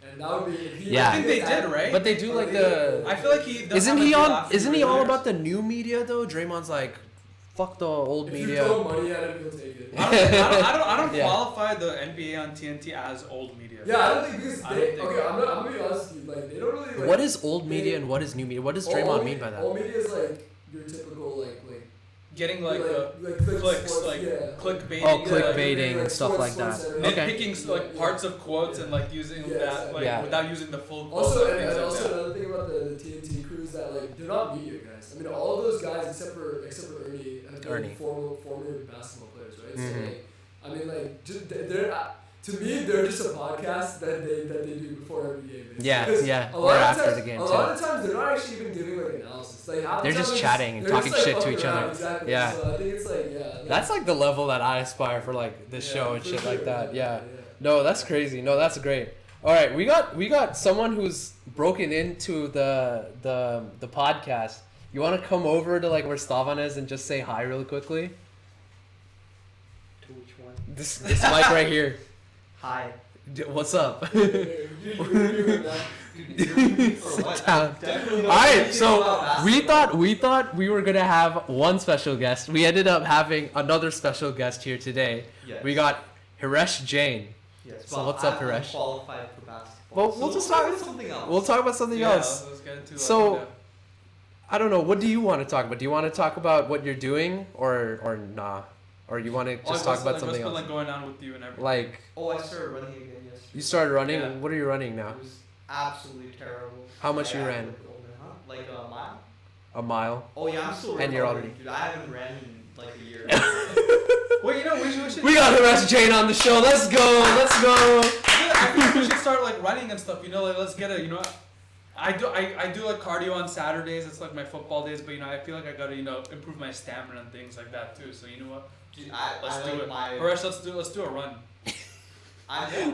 and that would be.
I think they did, right?
But they do like the.
I feel like he
isn't he on? Isn't he all about the new media though? Draymond's like, fuck the old media.
If you throw money at him, he'll take it.
I don't qualify the NBA on TNT as old media.
Yeah, I don't think because I'm gonna be honest with you, like they don't really. Like,
what is old media and what is new media? What does Draymond mean by that?
Old media is like your typical like.
Getting like clicks,
sports,
like clickbaiting.
Oh, clickbaiting and stuff like that.
Nitpicking like parts of quotes and like using that without using the full quote.
Also, another thing about the TNT crew is that like they're not media guys. I mean, all of those guys except for Ernie have been former basketball players, right? So like, I mean, like they're. To me, they're just a podcast that they do before every game.
Yeah. Or after the game, too.
A lot of times, they're not actually even giving, like, analysis. Like,
they're just chatting and talking shit to each other.
Exactly.
Yeah.
So I think it's, like,
that's, like, the level that I aspire for, like, this show and shit like that. Yeah. No, that's crazy. No, that's great. All right, we got someone who's broken into the podcast. You want to come over to, like, where Stavan is and just say hi really quickly?
To which one?
This mic right here.
Hi.
What's up?
Alright,
so we thought we were gonna have one special guest. We ended up having another special guest here today.
Yes.
We got Hiresh Jain.
Yes.
So what's up, Hiresh?
Qualified for basketball.
Well, we'll just talk about something else. We'll talk about something else.
Let's get into
so, I don't know. What do you want to talk about? Do you want to talk about what you're doing, or nah? Or you want to just talk about something else?
What's been going on with you and everything?
Like.
Oh, I started running again yesterday.
You started running?
Yeah.
What are you running now?
It was absolutely terrible.
How much you ran?
Like a mile.
A mile?
Oh yeah, I'm still
and you're already.
Dude, I haven't ran in like a year.
Well, you know, we should.
We got Hiresh Jain on the show. Let's go. Let's go.
I feel like we should start like running and stuff. You know, like let's get a. You know, I do like cardio on Saturdays. It's like my football days. But you know, I feel like I gotta improve my stamina and things like that too. So you know what? Let's do it. Hiresh, let's do a run.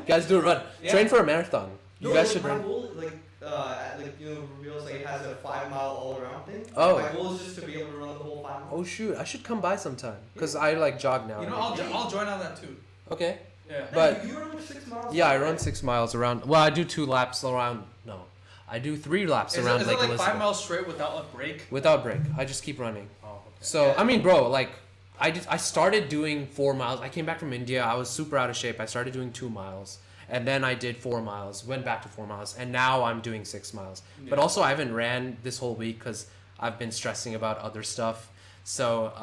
Guys, do a run.
Yeah.
Train for a marathon. You guys should
my
run.
goal, reveals like it has a 5 mile all around thing.
Oh.
My goal is just to be able to run the whole 5 miles.
Oh shoot! I should come by sometime because I like jog now.
You know, I'll join on that too.
Okay.
Yeah.
But
you run 6 miles.
Yeah, I run 6 miles around. Well, I do 2 laps around. No, I do 3 laps around
Is
Lake
it like
Elizabeth.
5 miles straight without a break?
Without break. I just keep running.
Oh, okay.
So
Yeah.
I mean, bro, like. I started doing 4 miles. I came back from India. I was super out of shape. I started doing 2 miles. And then I did 4 miles. Went back to 4 miles. And now I'm doing 6 miles. Yeah. But also I haven't ran this whole week because I've been stressing about other stuff. So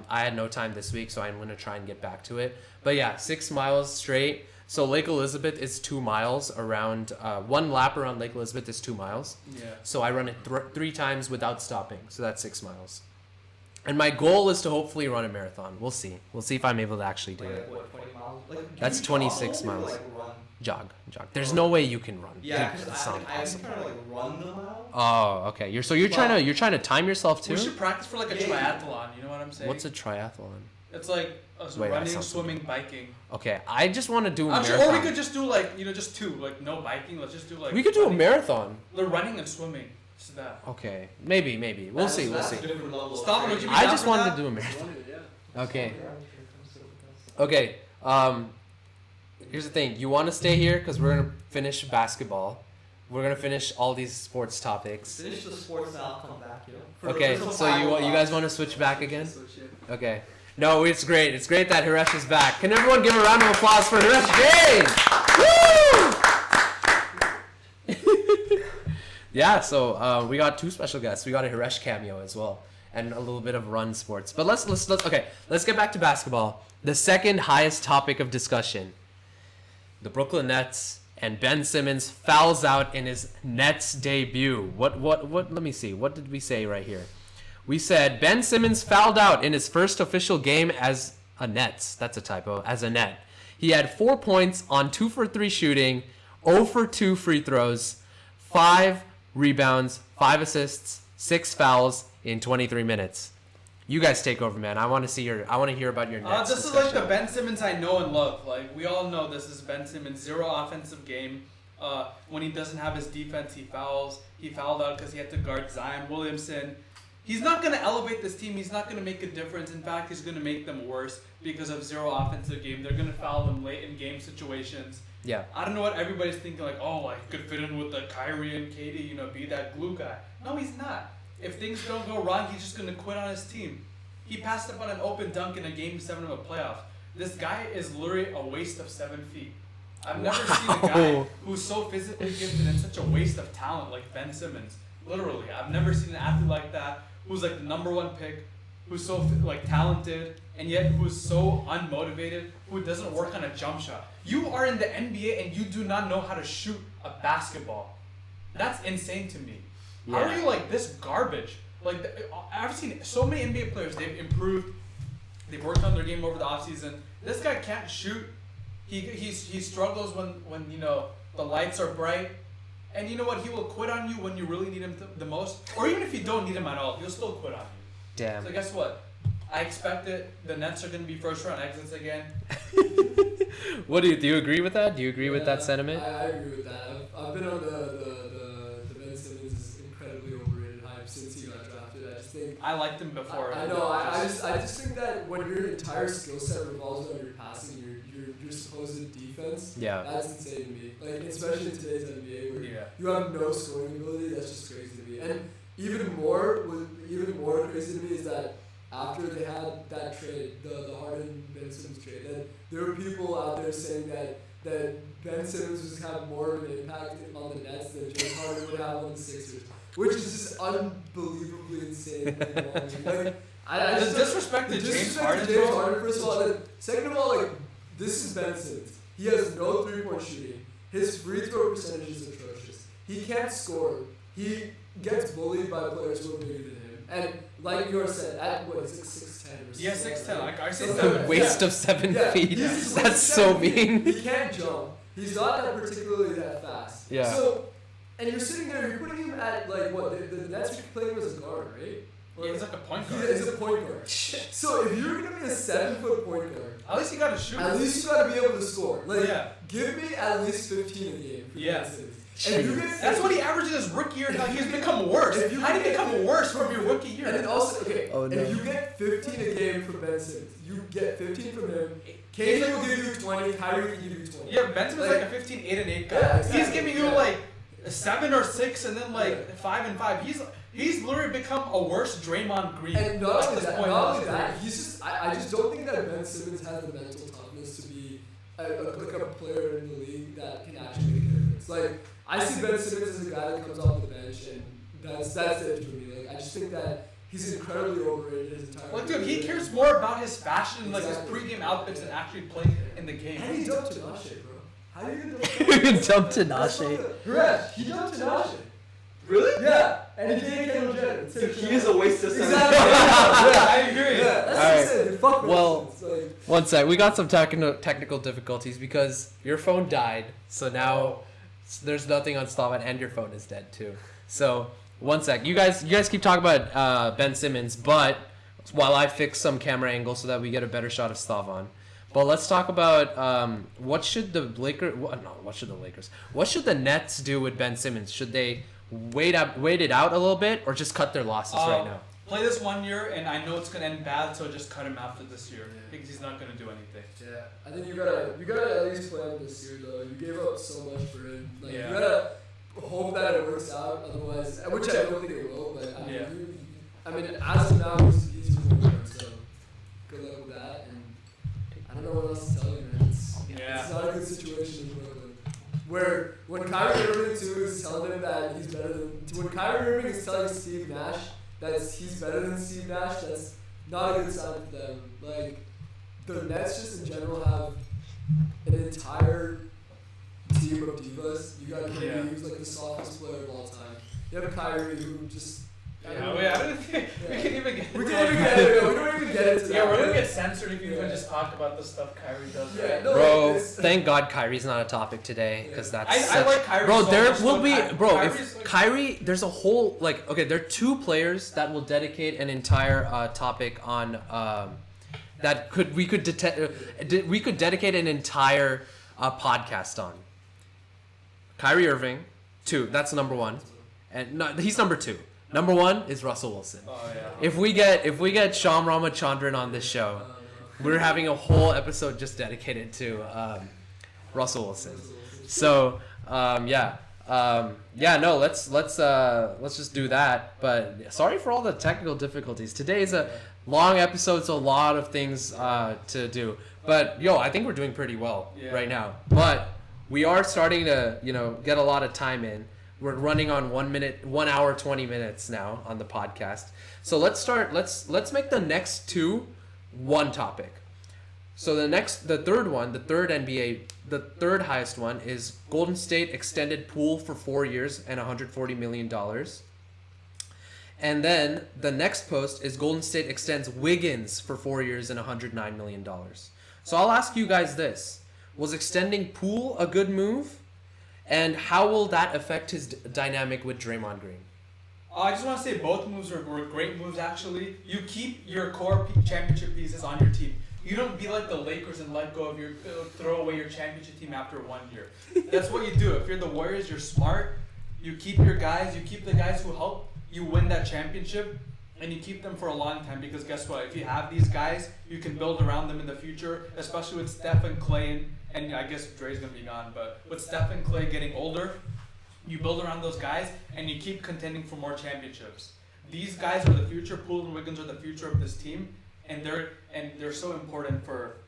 I had no time this week. So I'm going to try and get back to it. But yeah, 6 miles straight. So Lake Elizabeth is 2 miles around. 1 lap around Lake Elizabeth is 2 miles.
Yeah.
So I run it 3 times without stopping. So that's 6 miles. And my goal is to hopefully run a marathon. We'll see. We'll see if I'm able to actually do it.
What, 20 miles?
That's 26 miles.
Run?
Jog. There's no way you can run.
Yeah,
Dude,
because
that's not
I'm
possible.
trying to run the mile.
Oh, okay. You're trying to time yourself too.
We should practice for like a triathlon. You know what I'm saying?
What's a triathlon?
It's like
Wait,
running, swimming, biking.
Okay, I just want to do a
Actually,
marathon.
or we could just do like just 2, like no biking. Let's just do like.
We could do a
running.
marathon.
The running and swimming. Just that.
Okay, maybe. We'll see.
Stop. Would you be
I
down
just
for
wanted
that?
to do a marathon.
Yeah.
Okay. Okay. Here's the thing. You want to stay here because we're gonna finish basketball. We're gonna finish all these sports topics.
Finish the sports and I'll come back.
Okay. So you guys want to switch back again? Okay. No, it's great. It's great that Hiresh is back. Can everyone give a round of applause for Hiresh Jain? Woo! Yeah. So we got 2 special guests. We got a Hiresh cameo as well. and a little bit of run sports. But let's get back to basketball. The second highest topic of discussion. The Brooklyn Nets and Ben Simmons fouls out in his Nets debut. What let me see. What did we say right here? We said Ben Simmons fouled out in his first official game as a Nets. That's a typo. As a Net. He had 4 points on 2 for 3 shooting, 0 for 2 free throws, 5 rebounds, 5 assists, 6 fouls in 23 minutes. You guys take over, man. I want to hear about your Nets.
This is like the Ben Simmons I know and love. Like, we all know this is Ben Simmons' 0 offensive game. When he doesn't have his defense, he fouls. He fouled out because he had to guard Zion Williamson. He's not going to elevate this team. He's not going to make a difference. In fact, he's going to make them worse because of 0 offensive game. They're going to foul them late in game situations.
Yeah.
I don't know what everybody's thinking, like, oh, I could fit in with the Kyrie and KD, be that glue guy. No, he's not. If things don't go wrong, he's just going to quit on his team. He passed up on an open dunk in a Game 7 of a playoff. This guy is literally a waste of 7 feet. I've never seen a guy who's so physically gifted and such a waste of talent like Ben Simmons. Literally. I've never seen an athlete like that who's like the number 1 pick, who's so talented, and yet who's so unmotivated, who doesn't work on a jump shot. You are in the NBA and you do not know how to shoot a basketball. That's insane to me. How are you like this garbage? Like, I've seen so many NBA players, they've improved, they've worked on their game over the offseason. This guy can't shoot. He struggles when the lights are bright. And you know what? He will quit on you when you really need him the most. Or even if you don't need him at all, he'll still quit on you.
Damn.
So guess what? I expect it. The Nets are going to be first round exits again.
What do you agree with that? Do you agree with that sentiment?
I agree with that. I've been on the Ben Simmons is incredibly overrated hype since he got drafted. I just think
I liked him before.
I know. I just think that when your entire skill set revolves around your passing, your supposed defense.
Yeah.
That's insane to me. Like, especially in today's NBA where you have no scoring ability. That's just crazy to me. And even more crazy to me is that after they had that trade, the Harden Ben Simmons trade, that there were people out there saying that Ben Simmons was have more of an impact on the Nets than James Harden would have on the Sixers, which is just unbelievably insane. I just
disrespect to James Harden.
First of all, and second of all, like, this is Ben Simmons. He has no 3-point shooting. His free throw percentage is atrocious. He can't score. He gets bullied by players who are bigger than him. And like you said, at what, 6'10" or something?
Yeah, 6'10". Like I said,
A waste of 7 feet. That's so mean.
He can't jump. He's not that particularly that fast.
Yeah.
So, and you're sitting there, you're putting him at like what? The Nets are playing him as a guard, right?
Yeah, he's like a point guard.
He's a point guard. So if you're gonna be a 7-foot point guard,
at least you gotta shoot.
At least you gotta be able to score. Like,
yeah.
Give me at least 15 a game.
Yes.
And you get
that's what he averaged in his rookie year. Like, he's become worse. How did he become worse from your rookie year?
And then also, if you get 15 a game from Ben Simmons, you get 15 from him. KD will give you 20. Kyrie will give you 20.
Yeah, Ben Simmons like a 15, 8 and 8 guy.
Yeah, exactly.
He's giving you like 7 or 6, and then like 5 and 5. He's literally become a worse Draymond Green.
And not only that, he's just. I just don't think that Ben Simmons has the mental toughness to be a player in the league that can actually make a difference. Like, I see Ben Simmons as a guy that comes off the bench, and that's it for me. Like, I just think that he's incredibly overrated his entire career.
Like, dude, he cares more about his fashion and like his pregame outfits than actually playing in the game.
And he dumped Tinashe, bro. How are you gonna
dump Tinashe?
Correct. He dumped Tinashe.
Really?
Yeah. And he didn't Kendall Jenner.
So he is a waste of time.
Exactly. I agree. Yeah. That's
All right.
it. Fuck
well,
like,
one sec. We got some technical difficulties because your phone died. So now there's nothing on Stavan, and your phone is dead too. So one sec. You guys keep talking about Ben Simmons, but while I fix some camera angles so that we get a better shot of Stavan. But let's talk about what should the Nets do with Ben Simmons? Should they wait it out a little bit, or just cut their losses right now?
Play this 1 year, and I know it's gonna end bad, so just cut him after this year because he's not gonna do anything.
Yeah, I think you gotta at least play him this year though. You gave up so much for him. Like, you gotta hope that it works out. Otherwise, which I don't think it will. But I mean, as of now, he's really good. So good luck with that. And I don't know what else to tell you, man. It's not a good situation in Brooklyn. Where when Kyrie Irving too is telling him that he's better than when Kyrie Irving is telling Steve Nash he's better than Steve Nash, that's not a good sign for them. Like, the Nets just in general have an entire team of divas. You got KD, who's like the softest player of all time. You have Kyrie, who just.
I don't think we can even get.
We don't even get into that.
Yeah, we're gonna get censored if you even just talk about the stuff Kyrie does.
Yeah,
right?
no,
Bro, thank God Kyrie's not a topic today, because that's
I like Kyrie.
bro,
so
there
much,
will be
Kyrie's
if
like,
Kyrie, there's a whole okay, there are two players that will dedicate an entire topic on that we could dedicate an entire podcast on. Kyrie Irving, 2. That's number 1, and no, he's number 2. Number 1 is Russell Wilson.
Oh yeah.
If we get Sham Ramachandran on this show, we're having a whole episode just dedicated to Russell Wilson. So let's just do that. But sorry for all the technical difficulties. Today is a long episode, so a lot of things to do. But I think we're doing pretty well right now. But we are starting to get a lot of time in. We're running on 1 hour 20 minutes now on the podcast. So let's start. Let's make the next 2 one topic. So the third highest one is Golden State extended Poole for 4 years and $140 million. And then the next post is Golden State extends Wiggins for 4 years and $109 million. So I'll ask you guys this: was extending Poole a good move? And how will that affect his dynamic with Draymond Green?
I just want to say both moves were great moves, actually. You keep your core championship pieces on your team. You don't be like the Lakers and let go of throw away your championship team after 1 year. That's what you do. If you're the Warriors, you're smart. You keep your guys. You keep the guys who help you win that championship. And you keep them for a long time, because guess what? If you have these guys, you can build around them in the future, especially with Steph and Clay, and I guess Dre's going to be gone, but with Steph and Clay getting older, you build around those guys, and you keep contending for more championships. These guys are the future. Poole and Wiggins are the future of this team, and they're so important for.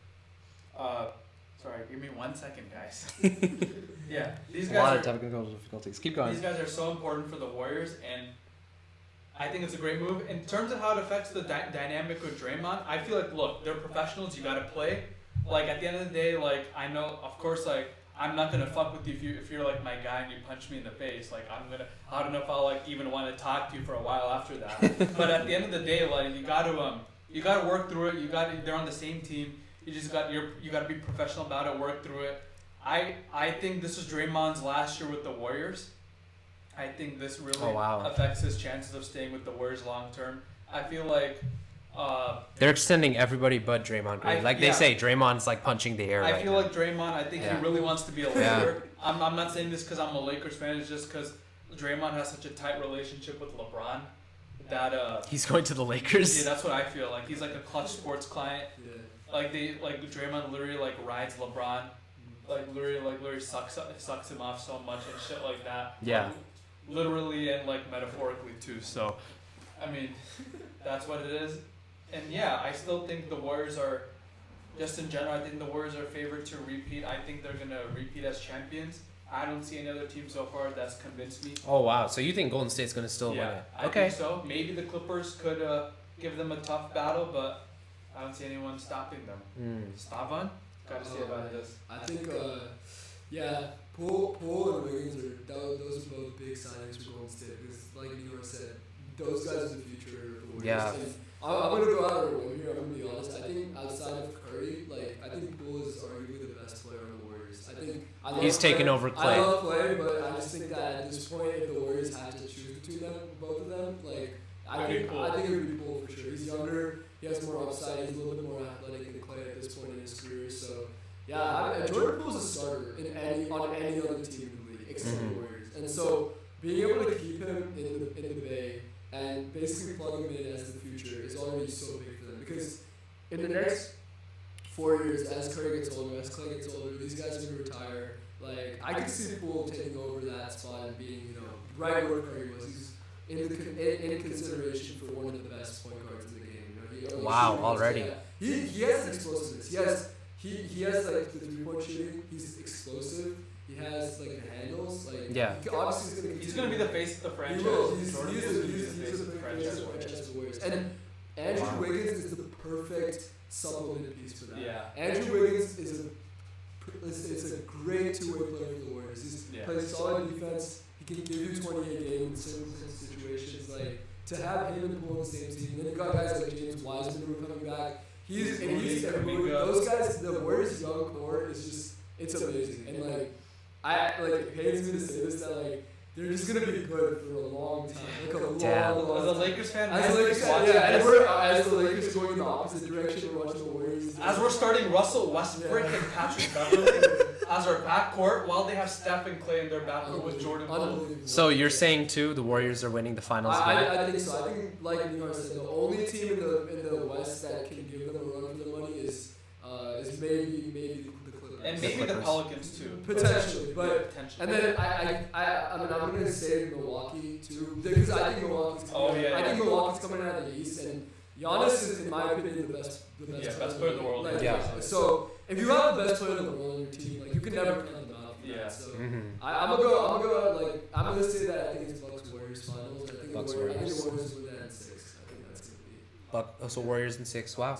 Sorry, give me 1 second, guys. Yeah, these guys.
A lot of technical difficulties. Keep going.
These guys are so important for the Warriors, and I think it's a great move. In terms of how it affects the dynamic with Draymond, I feel like, look, they're professionals. You got to play. Like, at the end of the day, like, I know, of course, like, I'm not going to fuck with you if you're, like, my guy and you punch me in the face. Like, I don't know if I'll, like, even want to talk to you for a while after that. But at the end of the day, like, you got to work through it. They're on the same team. You got to be professional about it, work through it. I think this is Draymond's last year with the Warriors. I think this really affects his chances of staying with the Warriors long term. I feel like
they're extending everybody but Draymond Green. They say, Draymond's like punching the air.
I feel like Draymond, I think he really wants to be a Laker. Yeah. I'm not saying this because I'm a Lakers fan. It's just because Draymond has such a tight relationship with LeBron that
he's going to the Lakers.
Yeah, that's what I feel like. He's like a Clutch Sports client. Yeah. Like Draymond literally like rides LeBron, like literally sucks him off so much and shit like that.
Yeah.
Like, literally and like metaphorically too. So, I mean, that's what it is. And yeah, I still think the Warriors are, just in general, I think the Warriors are favored to repeat. I think they're going to repeat as champions. I don't see any other team so far that's convinced me.
Oh, wow. So you think Golden State's going to still win it?
I think so. Maybe the Clippers could give them a tough battle, but I don't see anyone stopping them. Stavan? Got to say about this.
I think, Poole and Wiggins those are both big signings for Golden State, because, like Nihar said, those guys are the future of the Warriors.
Yeah.
And I'm going to go out on a limb here. I'm going to be honest. I think outside of Curry, I think Poole is arguably the best player on the Warriors. I think
he's taken over Clay.
I love Clay, but I just think that at this point, if the Warriors had to choose between them, both of them, I think it would be Poole for sure. He's younger. He has more upside. He's a little bit more athletic than Clay at this point in his career. So. Yeah, Jordan Poole's a starter on any other team in the league except the Warriors, and so being able to keep him in the Bay and basically plug him in as the future is already so big for them, because in the next 4 years, as Curry gets older, as Clay gets older, these guys are going to retire. I could see Poole taking over that spot and being right where Curry was. He's in consideration for one of the best point guards in the game.
Already.
He has explosiveness. He has like the 3-point shooting. He's explosive. He has like the handles. Like
Yeah.
Obviously
He's gonna be the face of the franchise.
He will.
Jordan
He's
Poole is gonna be
the
the face of the franchise.
franchise Warriors. And Andrew Wiggins is the perfect supplement piece for that.
Yeah.
Andrew Wiggins is a great two-way player for the Warriors. He plays solid defense. He can give you 28 games in certain situations. Like to have him and Poole on the same team. And then you got guys like James Wiseman who are coming back. Those guys, the Warriors' young core is just it's amazing. And it pains me to say this that like they're just gonna be good for a long time. Like a long
As a
time.
Lakers fan,
As the Lakers going in the opposite direction, we're watching the Warriors.
as we're starting Russell Westbrook and Patrick Beverley as our backcourt, while they have Steph and Clay in their backcourt with Jordan Poole.
So you're saying too the Warriors are winning the finals game?
I think so. I think like Nihar said, the only team in the West that can give them a run for the money is maybe the Clippers.
And maybe the Pelicans too.
Potentially, but
Potentially.
and then I'm gonna say Milwaukee too because I think Milwaukee's coming out of the East and Giannis is in my opinion the best
player in the world.
Like,
Yeah.
So if you have the best player in the world on your team, like you can never count them out.
Yeah.
So
Mm-hmm.
I'm gonna say that I think it's Bucks Warriors finals. I think
Bucks
the
Warriors.
Warriors win that in 6. I think that's gonna be.
So Warriors in 6. Wow.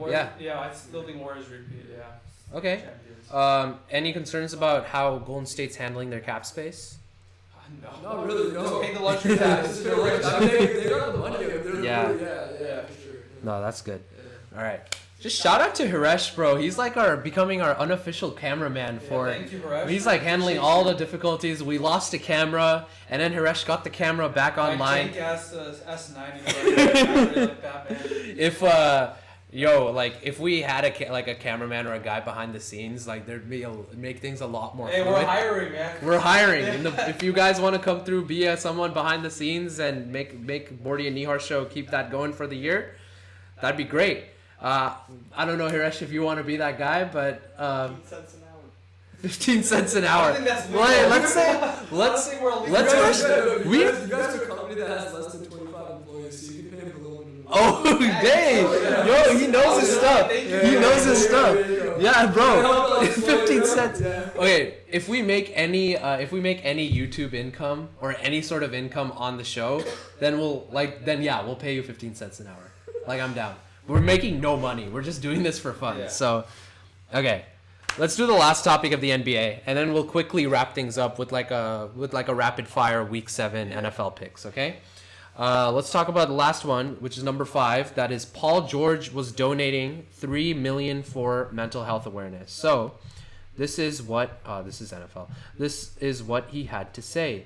Yeah, I still think Warriors repeat. Yeah.
Okay.
Champions.
Any concerns about how Golden State's handling their cap space?
No.
Not really. No.
Just pay the luxury tax.
They're rich. I mean, they got the money.
Yeah.
Yeah, for sure.
No, that's good. All right. Just shout out to Hiresh, bro. He's like becoming our unofficial cameraman for.
Thank you, Hiresh.
He's like handling all the difficulties. We lost a camera, and then Hiresh got the camera back online.
S90.
If if we had a cameraman or a guy behind the scenes, like there'd be make things a lot more.
Hey,
fluid.
we're hiring, man.
We're hiring. If you guys want to come through, be someone behind the scenes and make Borty and Nihar Show keep that going for the year, that'd be great. I don't know, Hiresh, if you want to be that guy, but 15 cents an hour.
I think that's
Let's say
You guys are a company that has less than 25 employees, so you can pay them below minimum.
Oh, dang! Yo, he knows his stuff. He knows his stuff. Yeah, bro. 15 cents. Okay, if we make any YouTube income or any sort of income on the show, then we'll pay you 15 cents an hour. Like, I'm down. We're making no money. We're just doing this for fun.
Yeah.
So, okay. Let's do the last topic of the NBA, and then we'll quickly wrap things up with like a rapid fire Week 7 NFL picks. Okay. Let's talk about the last one, which is number 5. That is Paul George was donating $3 million for mental health awareness. So, this is what this is NFL. This is what he had to say.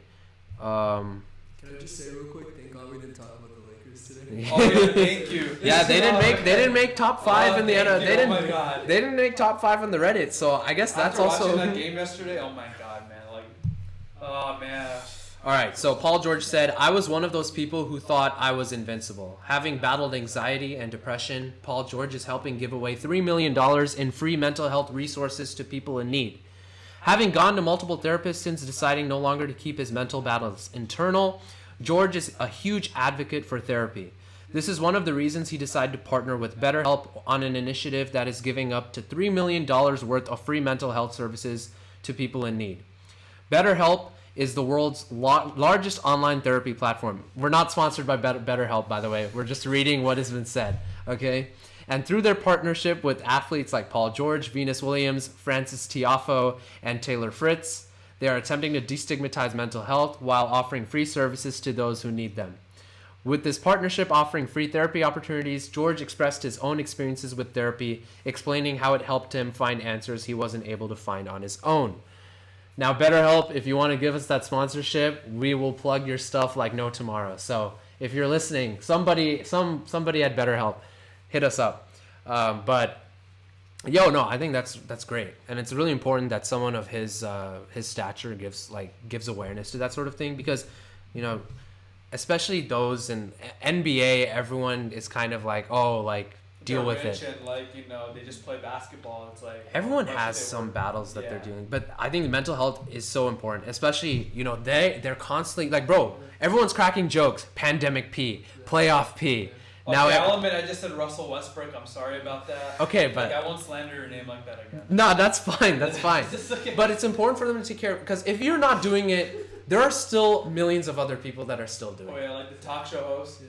Can I just say real quick? Thank God we didn't talk about the Lakers today.
Oh, yeah, thank you.
Yeah, they didn't make top 5 in the NFL.
Oh my God.
They didn't make top 5 on the Reddit. So I guess that's
After
also.
watching that game yesterday, oh my God, man! Oh man.
All right, so Paul George said, I was one of those people who thought I was invincible. Having battled anxiety and depression, Paul George is helping give away $3 million in free mental health resources to people in need. Having gone to multiple therapists since deciding no longer to keep his mental battles internal, George is a huge advocate for therapy. This is one of the reasons he decided to partner with BetterHelp on an initiative that is giving up to $3 million worth of free mental health services to people in need. BetterHelp is the world's largest online therapy platform. We're not sponsored by BetterHelp, by the way. We're just reading what has been said, okay? And through their partnership with athletes like Paul George, Venus Williams, Francis Tiafoe, and Taylor Fritz, they are attempting to destigmatize mental health while offering free services to those who need them. With this partnership offering free therapy opportunities, George expressed his own experiences with therapy, explaining how it helped him find answers he wasn't able to find on his own. Now, BetterHelp, if you want to give us that sponsorship, we will plug your stuff like no tomorrow. So if you're listening, somebody at BetterHelp, hit us up. I think that's great, and it's really important that someone of his stature gives awareness to that sort of thing, because, especially those in NBA, everyone is kind of like, deal with it.
And they just play basketball. It's like
everyone has some battles that they're dealing, but I think mental health is so important, especially they're constantly like, bro, everyone's cracking jokes, pandemic P, playoff P. Now
I'll admit I just said Russell Westbrook. I'm sorry about that.
Okay, but
I won't slander your name like that again.
no, that's fine. That's fine.
Okay.
But it's important for them to take care of, because if you're not doing it, there are still millions of other people that are still doing it.
Oh yeah, like the talk show host.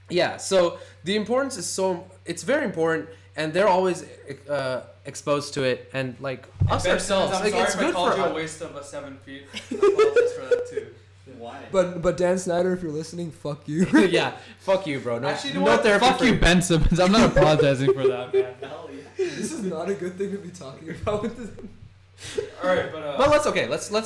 Yeah, so the importance is it's very important, and they're always exposed to it, and like us
Ben
ourselves,
Simmons, I'm
like,
sorry
it's
if I
good
called
for
you a
us.
waste of 7 feet. I apologize for that too.
Why?
But Dan Snyder, if you're listening, fuck you.
Yeah, fuck you, bro. No,
Actually, you know
no
what?
therapy.
Fuck
for
you, Ben Simmons. I'm not apologizing for that, man.
Hell yeah.
This is not a good thing to be talking about with this.
All right, but
But let's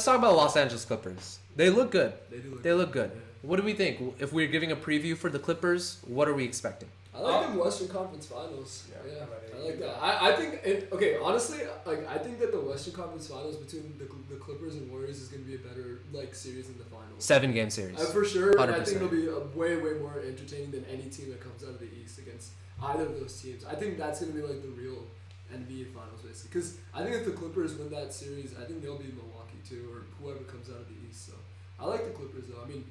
talk about the Los Angeles Clippers. They look good.
They
They look good. What do we think? If we're giving a preview for the Clippers, what are we expecting?
I like them Western Conference Finals. Yeah, I like that. I think honestly, like I think that the Western Conference Finals between the Clippers and Warriors is going to be a better like series in the finals.
7-game series.
For sure. And I
100%.
think it'll be way more entertaining than any team that comes out of the East against either of those teams. I think that's going to be like the real NBA Finals basically. Because I think if the Clippers win that series, I think they'll be Milwaukee too, or whoever comes out of the East. So I like the Clippers though. I mean.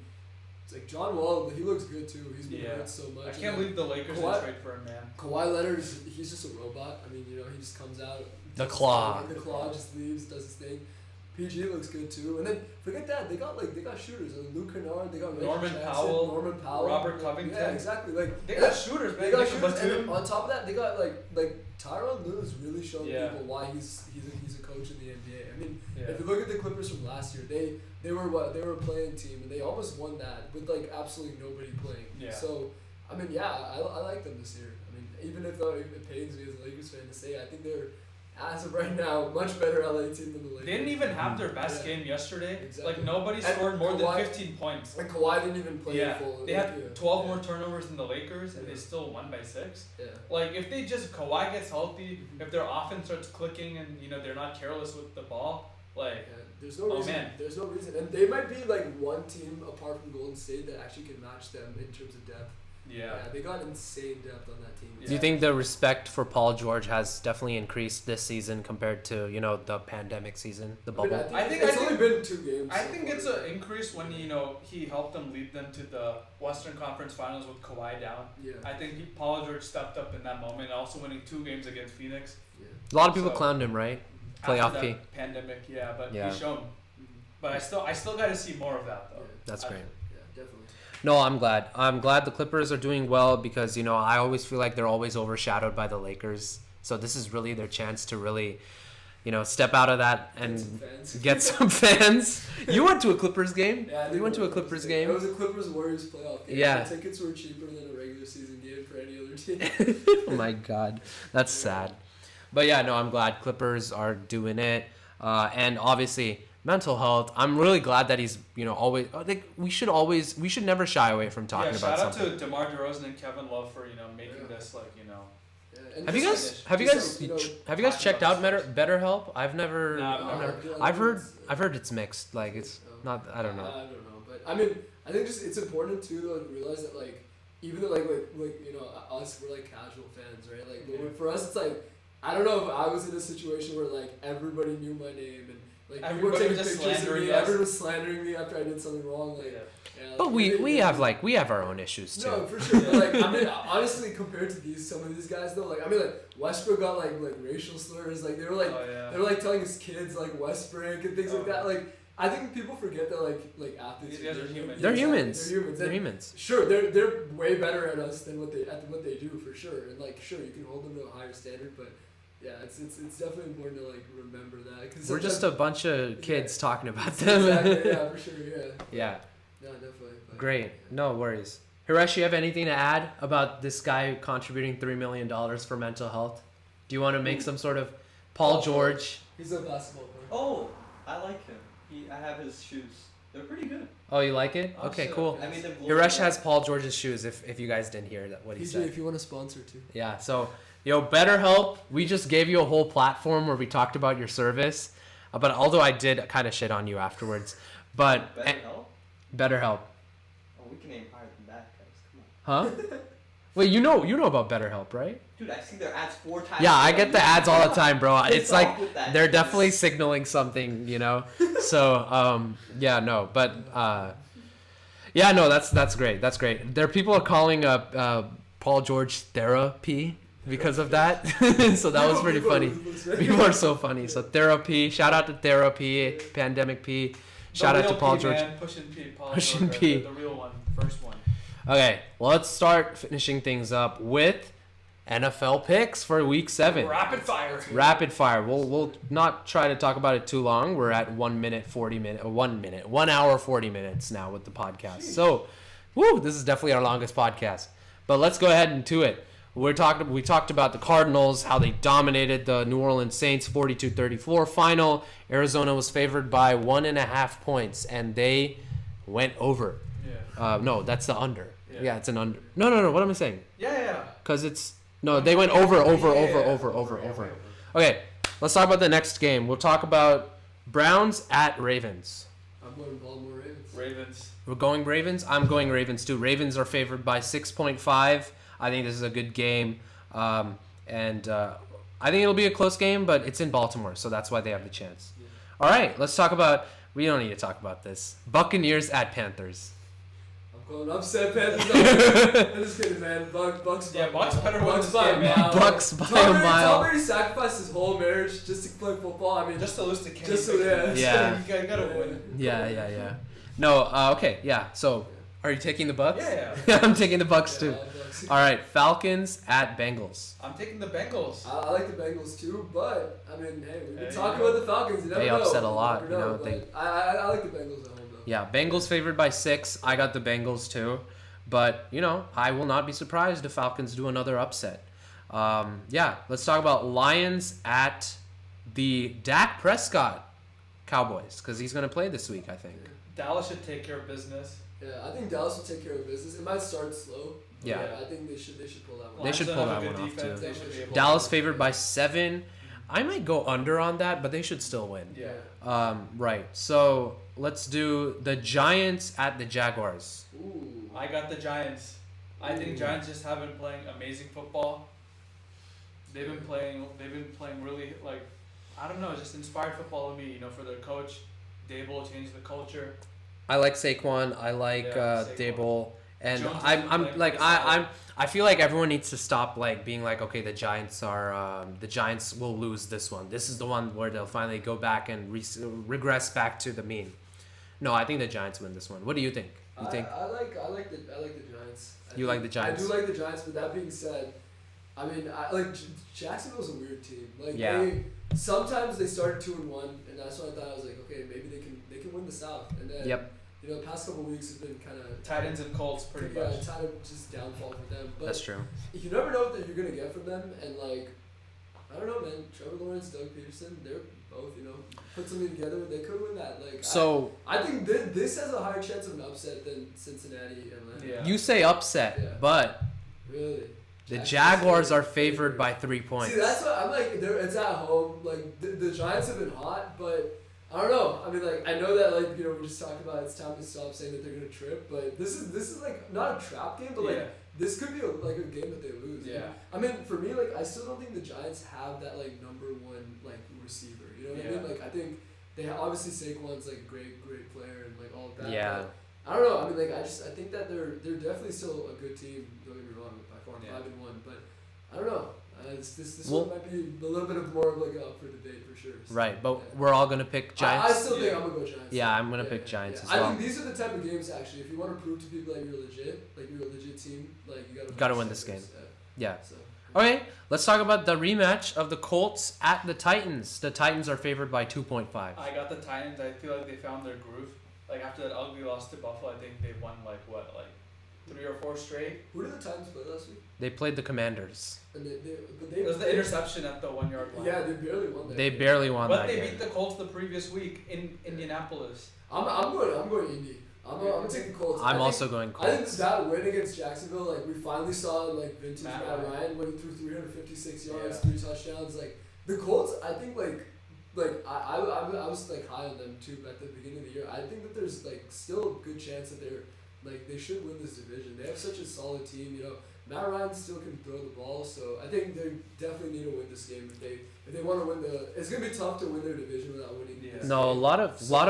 It's like John Wall, he looks good too. He's been hurt so much.
I can't believe the Lakers didn't trade for him, man.
Kawhi Leonard, he's just a robot. I mean, he just comes out.
The claw.
The claw just leaves, does his thing. PG looks good too. And then forget that they got shooters. Luke Kennard, they got
Norman
Reggie
Powell,
Jackson, Norman Powell,
Robert Covington.
Yeah, exactly. Like
They got shooters, man.
They got
Nick
shooters. And
Batum.
then on top of that, they got like Tyronn Lue has really shown
Yeah.
people why he's a coach in the NBA. I mean,
Yeah.
if you look at the Clippers from last year, they were a playing team and they almost won that with like absolutely nobody playing.
Yeah.
So I mean, yeah, I like them this year. I mean, even if it pains me as a Lakers fan to say, I think they're as of right now much better LA team than the Lakers.
They didn't even have their best game yesterday.
Exactly.
Like nobody
And
scored more
Kawhi-
than 15 points.
And Kawhi didn't even play
Yeah,
full.
they had 12 more
Yeah.
turnovers than the Lakers, and
Yeah.
they still won by 6.
Yeah.
Like if they just Kawhi gets healthy,
Mhm.
if their offense starts clicking, and they're not careless with the ball, like
Yeah, there's no
Oh,
reason.
man.
There's no reason, and they might be like one team apart from Golden State that actually can match them in terms of depth.
yeah.
They got insane depth on that team.
Yeah.
Do you think the respect for Paul George has definitely increased this season compared to the pandemic season, the bubble?
I think-
it's only been 2 games.
I
so
think
far.
it's an increase when he helped them lead them to the Western Conference Finals with Kawhi down.
Yeah.
I think Paul George stepped up in that moment, also winning 2 games against Phoenix.
Yeah.
A lot of people
So-
clowned him, right?
After
Playoff
that
P.
pandemic, yeah, but
Yeah.
he showed.
Mhm.
But I still got to see more of that though.
Yeah.
That's great.
Yeah, definitely.
No, I'm glad. I'm glad the Clippers are doing well because, I always feel like they're always overshadowed by the Lakers. So this is really their chance to really, step out of that and
Some fans.
get some fans. You went to a Clippers game?
Yeah, I did
You went
go
to a Clippers game?
It was a Clippers Warriors playoff game.
Yeah.
The tickets were cheaper than a regular season game for any other team.
Oh my God. That's sad. But yeah, no, I'm glad Clippers are doing it. And obviously, mental health. I'm really glad that he's, always. We should never shy away from talking
Yeah,
about
shout out
something.
to DeMar DeRozan and Kevin Love for making
Yeah.
this
Yeah, and
Have you
just
guys
talking
checked out
about
BetterHelp? I've never.
No,
I've
never-
never-
I've heard it's mixed. Like it's not. I don't know.
I don't know, but I mean, I think just it's important too to realize that even though us we're like casual fans, right? Like but for us, it's like I don't know if I was in a situation where everybody knew my name and people were
Everybody
taking
was just
pictures of
slandering
me.
us.
Everyone was slandering me after I did something wrong.
But we have our own issues too.
No, for sure. But I mean, honestly, compared to some of these guys though, Westbrook got racial slurs. They were
Oh, yeah.
they were telling his kids Westbrook and things like
Oh.
that. I think people forget that athletes.
These guys are humans.
They're
Exactly,
humans.
They're humans.
They're
And
humans.
Sure, they're way better at us than what they do for sure. And sure, you can hold them to a higher standard, but yeah, it's definitely important to remember that because
We're just a bunch of kids talking about them.
Exactly. Yeah, for sure. Yeah.
Yeah.
No, definitely. But,
Great. No worries. Hiresh, you have anything to add about this guy contributing $3 million for mental health? Do you want to make some sort of Paul George?
He's a basketball player.
Oh, I like him. I have his shoes. They're pretty good.
Oh, you like it?
Oh,
Okay,
shit.
cool.
I made them glow
Hiresh
in
has Paul George's shoes. If you guys didn't hear what he
PJ,
said.
if you want to sponsor too.
Yeah. So, BetterHelp. We just gave you a whole platform where we talked about your service, but although I did kind of shit on you afterwards, but
Better help?
BetterHelp.
Oh, we can aim higher than that, guys. Come on.
Huh? Wait, you know about BetterHelp, right?
Dude, I've seen their ads 4 times.
Yeah, I get the ads all the time, bro. It's
Piss
like
off with that
they're
shit.
definitely signaling something, So, yeah, no, but yeah, no, that's great. That's great. There, people are calling Paul George therapy because of that. So that was pretty funny. People are so funny. So therapy. Shout out to therapy. Pandemic P. Shout out to Paul George.
Pushing P.
Pushing P.
The real one. First one.
Okay, let's start finishing things up with NFL picks for Week 7.
Rapid fire.
Rapid fire. We'll not try to talk about it too long. We're at 1 hour 40 minutes now with the podcast. So, this is definitely our longest podcast. But let's go ahead into it. We talked about the Cardinals, how they dominated the New Orleans Saints 42-34 final. Arizona was favored by 1.5 points, and they went over.
Yeah.
No, that's the under.
Yeah.
Yeah, it's an under. No. What am I saying?
Yeah.
Because they went over. Okay, let's talk about the next game. We'll talk about Browns at Ravens.
I'm going Baltimore Ravens.
Ravens.
We're going Ravens. I'm going Ravens too. Ravens are favored by 6.5. I think this is a good game. And I think it'll be a close game, but it's in Baltimore, so that's why they have the chance.
Yeah.
All right, let's talk about... We don't need to talk about this. Buccaneers at Panthers.
I'm going upset Panthers. I'm just kidding, man. Bucks.
Yeah, Bucks better win
Bucks
this
by
game,
a
man.
mile.
Bucks by a mile.
Tom Brady sacrificed his whole marriage just to play football. I mean,
Just to lose to Kenny.
Just so, yeah.
Yeah.
You gotta win.
Yeah. No, okay, yeah. So, are you taking the Bucks?
Yeah.
I'm taking the Bucks too.
Bucks.
All right, Falcons at Bengals.
I'm taking the Bengals.
I like the Bengals too, but I mean, hey, we've been
Hey,
talking
you know.
about the Falcons. You never
They
know.
upset a lot,
You
you know,
but
they-
I like the Bengals at home though.
Yeah, Bengals favored by 6. I got the Bengals too. But, I will not be surprised if Falcons do another upset. Let's talk about Lions at the Dak Prescott Cowboys, because he's going to play this week, I think.
Dallas should take care of business.
Yeah, I think Dallas will take care of business. It might start slow. But
Yeah.
I think they should pull that one.
They
Lions
should
don't
pull
have
that
a good
one off,
defense.
too.
They should be able to
Dallas
do
favored
it.
by 7. I might go under on that, but they should still win.
Yeah.
Right. So let's do the Giants at the Jaguars.
Ooh.
I got the Giants. I think Giants just have been playing amazing football. They've been playing really, I don't know, just inspired football to me, for their coach. Dable changed the culture.
I like Saquon. I like
Saquon.
Dable. And
Jones
I'm
has been
like
playing
I feel like everyone needs to stop being like, okay, the Giants will lose this one. This is the one where they'll finally go back and regress back to the mean. No, I think the Giants win this one. What do you think? You think?
I like the Giants.
You like the Giants?
I do like the Giants, but that being said, I mean, Jacksonville's a weird team.
Yeah.
Sometimes they started 2-1, and that's why I thought I was like, okay, maybe they can win the South. And then
Yep.
the past couple of weeks have been kind of
Titans and Colts pretty
yeah,
much.
kind of just downfall for them. But
That's true.
you never know what you're gonna get from them, and I don't know, man. Trevor Lawrence, Doug Peterson, they're both, put something together. They could win that.
So
I think this has a higher chance of an upset than Cincinnati and Atlanta.
Yeah.
you say upset,
Yeah.
but
Really.
the Jaguars are favored by 3 points.
See, that's what I'm like. It's at home. The Giants have been hot, but I don't know. I mean, I know that we just talked about it's time to stop saying that they're gonna trip, but this is not a trap game, but
Yeah.
this could be a game that they lose.
Yeah.
I mean, for me, I still don't think the Giants have that number one receiver. You know what I mean? I think they obviously Saquon's a great player and all of that.
Yeah.
But I don't know. I mean, I think that they're definitely still a good team. Don't get me wrong, by far 5-1, but I don't know. This one might be a little bit of more of up for debate for sure. So,
Right, but
yeah.
we're all gonna pick Giants.
I still think I'm gonna go Giants.
Yeah, I'm gonna pick Giants as
I
well.
think these are the type of games actually. If you want to prove to people that you're a legit team, you
Gotta win this game. Yeah.
So.
Okay, let's talk about the rematch of the Colts at the Titans. The Titans are favored by 2.5.
I got the Titans. I feel like they found their groove. After that ugly loss to Buffalo, I think they won 3 or 4 straight.
Who did the Titans play last week?
They played the Commanders.
And
It was the interception at the 1 yard line.
Yeah, they barely won that.
They
game.
barely won
But
that
they
game.
beat the Colts the previous week in Indianapolis.
I'm going Indy. I'm gonna take the Colts.
I'm also going
I think
Colts.
that win against Jacksonville, we finally saw vintage
Matt
Matt
Ryan.
Ryan when he threw 356 yards,
Yeah.
3 touchdowns. The Colts, I think I was high on them too at the beginning of the year. I think that there's still a good chance that they should win this division. They have such a solid team. Matt Ryan still can throw the ball, so I think they definitely need to win this game if they want to win the. It's gonna be tough to win their division without winning.
Yeah.
this
No, a
game.
lot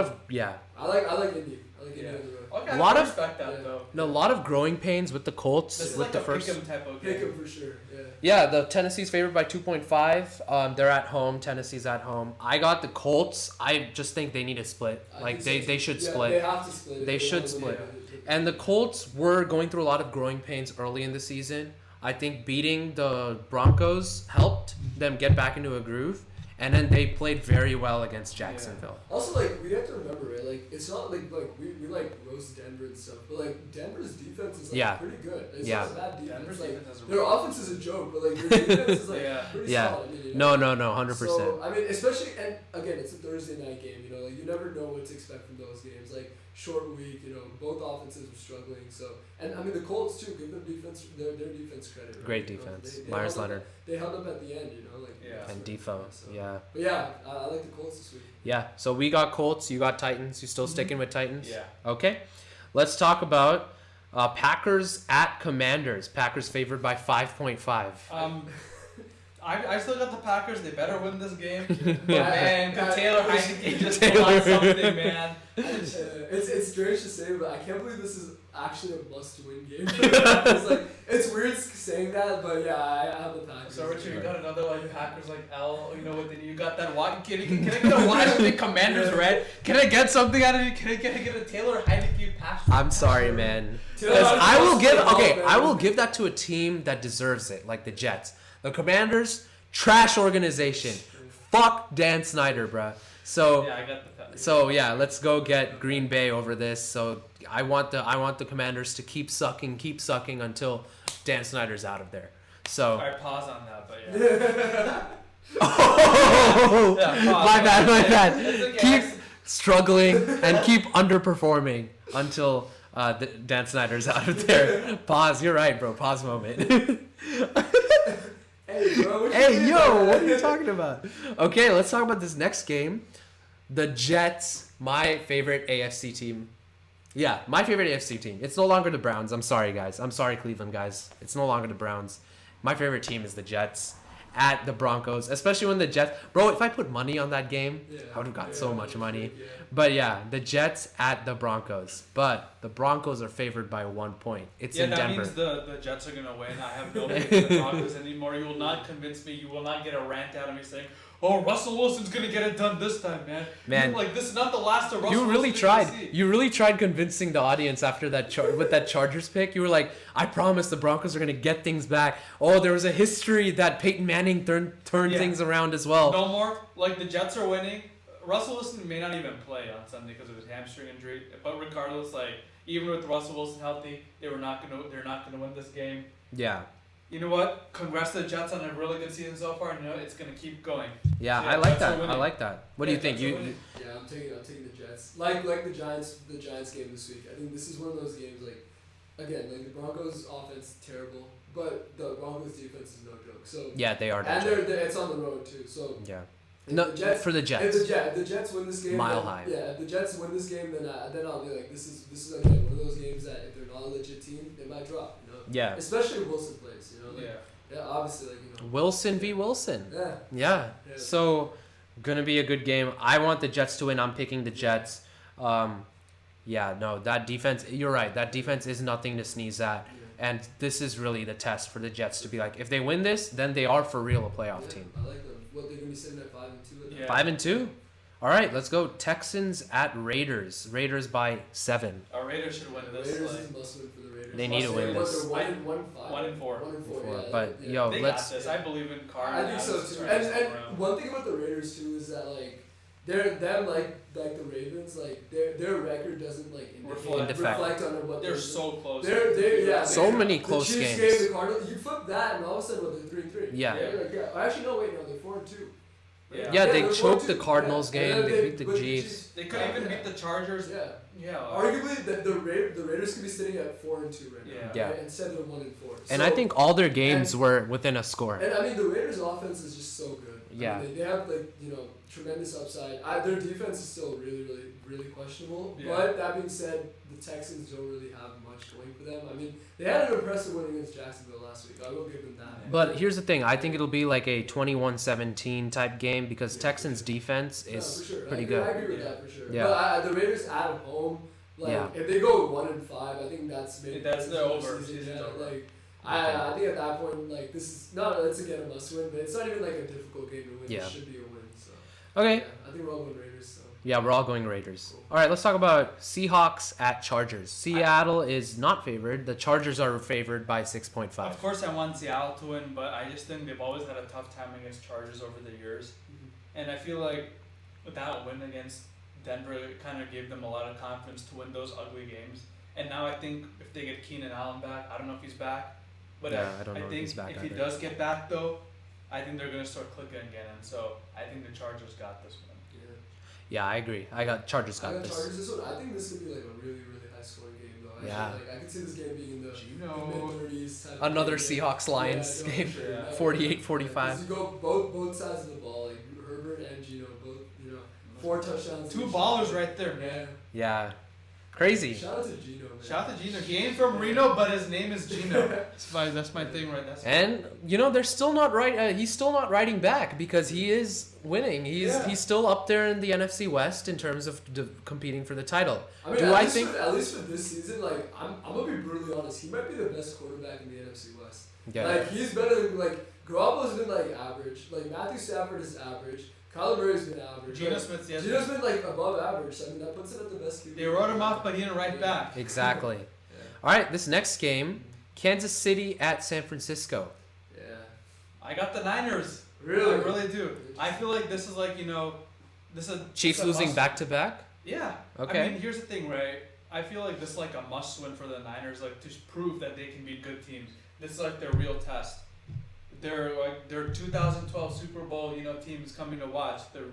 of yeah.
I like Indy. I like Indy
Yeah.
on the road.
Okay,
A lot
I
of-
respect that though.
No, a lot of growing pains with the Colts
This is
with
like
the
a
first.
pick'em type of
Pick
game.
him for sure. Yeah.
Yeah, the Tennessee's favored by 2.5. They're at home. Tennessee's at home. I got the Colts. I just think they need to split.
I
Like
think so
they
too.
should
Yeah,
split.
They have to split. if
They should
want to
split.
win it.
And the Colts were going through a lot of growing pains early in the season. I think beating the Broncos helped them get back into a groove. And then they played very well against Jacksonville.
Also, like, we have to remember, right? Like, it's not like we like roast Denver and stuff, but like Denver's defense is like
Yeah.
pretty good. It's
Yeah.
not a bad defense.
Denver's
Like,
defense has a
their offense is a joke, but like their defense is like
Yeah.
pretty
Yeah.
solid. I mean, you know?
No, 100%.
So I mean, especially and again, it's a Thursday night game. You know, like you never know what to expect from those games. Like short week, you know, both offenses were struggling. So and I mean the Colts too. Give them defense their defense credit. Right?
Great
You know,
defense.
they
Myers
held up-
Leonard.
They held up at the end. You know, like
Yeah.
And Defoe.
So.
Yeah.
But yeah, I like the Colts this week.
Yeah. So we got Colts. You got Titans. You still sticking with Titans?
Yeah.
Okay. Let's talk about Packers at Commanders. Packers favored by 5.5.
I still got the Packers. They better win this game. But
Yeah.
man,
Yeah.
Taylor Heinicke just
Taylor.
pulled out something, man.
It's strange to say, but I can't believe this is actually a must-win game. It's like it's weird saying that, but yeah, I have the Packers.
So Richard, you got another like Packers like L. You know what? You got that wide. Can I get a wide Commanders red? Can I get something out of you? Can I get a Taylor Heinicke pass?
I'm sorry, man.
Taylor
'Cause I will
Heinicke's
give
so
okay.
man.
I will give that to a team that deserves it, like the Jets. The Commanders, trash organization. Fuck Dan Snyder, bruh. So.
Yeah, I got the Packers.
So yeah, let's go get Green Bay over this. So I want the Commanders to keep sucking until Dan Snyder's out of there. So
Alright, pause on that, but yeah.
oh,
Yeah, pause.
my bad.
It's okay.
Keep struggling and keep underperforming until Dan Snyder's out of there. Pause. You're right, bro. Pause moment.
Hey, bro. What you
Hey,
doing,
yo,
man?
what are you talking about? Okay, let's talk about this next game. The Jets, my favorite AFC team. Yeah, my favorite AFC team. It's no longer the Browns. I'm sorry, guys. I'm sorry, Cleveland, guys. It's no longer the Browns. My favorite team is the Jets at the Broncos, especially when the Jets... Bro, if I put money on that game,
Yeah,
I would have got
yeah,
so much money.
Yeah.
But yeah, the Jets at the Broncos. But the Broncos are favored by 1 point. It's
Yeah,
in
that
Denver.
means the Jets are gonna win. I have no faith in the Broncos anymore. You will not convince me. You will not get a rant out of me saying, "Oh, Russell Wilson's gonna get it done this time, man."
Man.
Like this is not the last of Russell.
You really
Wilson
tried.
that you see.
You really tried convincing the audience after that with that Chargers pick. You were like, "I promise the Broncos are gonna get things back." Oh, there was a history that Peyton Manning turned
Yeah.
things around as well.
No more. Like the Jets are winning. Russell Wilson may not even play on Sunday because of his hamstring injury. But regardless, like even with Russell Wilson healthy, they're not gonna win this game.
Yeah,
You know what? Congrats to the Jets on a really good season so far. And you know it's gonna keep going.
yeah,
Yeah,
I like
Jets are
that. I
winning.
like that. What do you
Yeah,
think?
Jets are
You
winning.
Yeah, I'm taking the Jets. Like the Giants game this week. I think this is one of those games like again, like the Broncos offense terrible, but the Broncos defense is no joke. So
yeah, they are.
and
the
they're it's on the road too. So
yeah.
if
No,
the Jets,
for the Jets.
if the Jets win this game,
Mile
then,
high.
Yeah, if the Jets win this game, then I'll be like, this is again one of those games that if they're not a legit team, they might drop. You know.
Yeah.
Especially if Wilson plays. You know. Like,
Yeah.
yeah. Obviously, like you know.
Wilson v. Wilson.
Yeah.
Yeah.
Yeah.
So, gonna be a good game. I want the Jets to win. I'm picking the Jets. Yeah, no, that defense. You're right. That defense is nothing to sneeze at.
Yeah.
And this is really the test for the Jets to be like, if they win this, then they are for real a playoff
Yeah,
team.
I like them. What they're gonna be sitting at 5-2.
Yeah.
5-2. All right, let's go. Texans at Raiders. Raiders by 7.
Our Raiders should win this.
Raiders
like,
is a must win for the Raiders.
They need to win
What,
this.
they're 1-5.
1-4.
1-4. Yeah,
But
yeah.
yo,
they
let's.
got this. I believe in Carr.
I think so
Adams
too.
turning
And
this around.
one thing about the Raiders too is that like them like the Ravens like their record doesn't like reflect on what
They're so close.
They're yeah.
So
they-
many
the
close
Chiefs
games.
Game, the Cardinals, you flip that and all of a sudden what they're 3-3.
Yeah.
They're like, yeah. Actually no wait no they're 4-2.
Yeah, they
they're
choked
4-2.
the Cardinals
Yeah.
game.
And then
They beat the
but
Chiefs.
They could even beat the Chargers.
Yeah.
Yeah.
Arguably, the Raiders could be sitting at 4-2 right now.
Yeah.
Right? Instead of 1-4.
And
So-
I think all their games were within a score.
And I mean, the Raiders' offense is just so good.
Yeah.
I mean, they have like tremendous upside. Their defense is still really questionable.
Yeah.
But that being said, the Texans don't really have much going for them. I mean, they had an impressive win against Jacksonville last week. I will give them that.
But here's the thing. I think it'll be like a 21-17 type game because
Yeah.
Texans defense
Yeah,
is
for sure.
pretty
I
good.
agree with
Yeah.
that for sure.
Yeah.
But the Raiders at home, Like
Yeah.
if they go 1-5, I think that's maybe
That's the over.
season.
Season's
Yeah,
over.
like I think at that point, like this is not it's again a must win, but it's not even like a difficult game to win.
Yeah.
It should be a win. So
Okay.
yeah, I think we're all going Raiders. So
Yeah, we're all going Raiders. All right, let's talk about Seahawks at Chargers. Seattle is not favored. The Chargers are favored by 6.5.
Of course, I want Seattle to win, but I just think they've always had a tough time against Chargers over the years. And I feel like that win against Denver, it kind of gave them a lot of confidence to win those ugly games. And now I think if they get Keenan Allen back, I don't know if he's back, but
Yeah, I don't know if
think
he's back
if he
either.
does get back though, I think they're gonna start clicking again. And so I think the Chargers got this one.
Yeah, I agree. Chargers
I
got
got
this.
Chargers this one. I think this could be like a really high scoring game though.
Yeah.
I could see this game being in the
Gino.
mid-30s.
Another Seahawks-Lions game.
Yeah.
48-45.
You go both sides of the ball, like Herbert and Gino, both 4 touchdowns.
Two
each.
ballers right there, man.
Yeah.
Yeah. Crazy.
Shout out to Gino, man.
Shout out to Gino. He ain't from Reno, but his name is Gino. That's my thing, right?
And they're still not right. He's still not riding back because he is winning. He's still up there in the NFC West in terms of competing for the title.
I mean, at least for this season, like I'm gonna be brutally honest. He might be the best quarterback in the NFC West.
Yeah.
Like he's better than Garoppolo's been like average. Like Matthew Stafford is average. Kyler Murray's been average.
Geno Smith's
Gino's been like above average. So, I mean that puts it at the best QB.
They wrote him off, but he didn't write back.
Exactly. All right, this next game, Kansas City at San Francisco.
Yeah.
I got the Niners.
Really?
I really do. I feel like this is like, this is
Chiefs losing back to back.
Yeah.
Okay.
I mean, here's the thing, right? I feel like this is like a must win for the Niners, like to prove that they can be good teams. This is like their real test. Their 2012 Super Bowl, team is coming to watch. The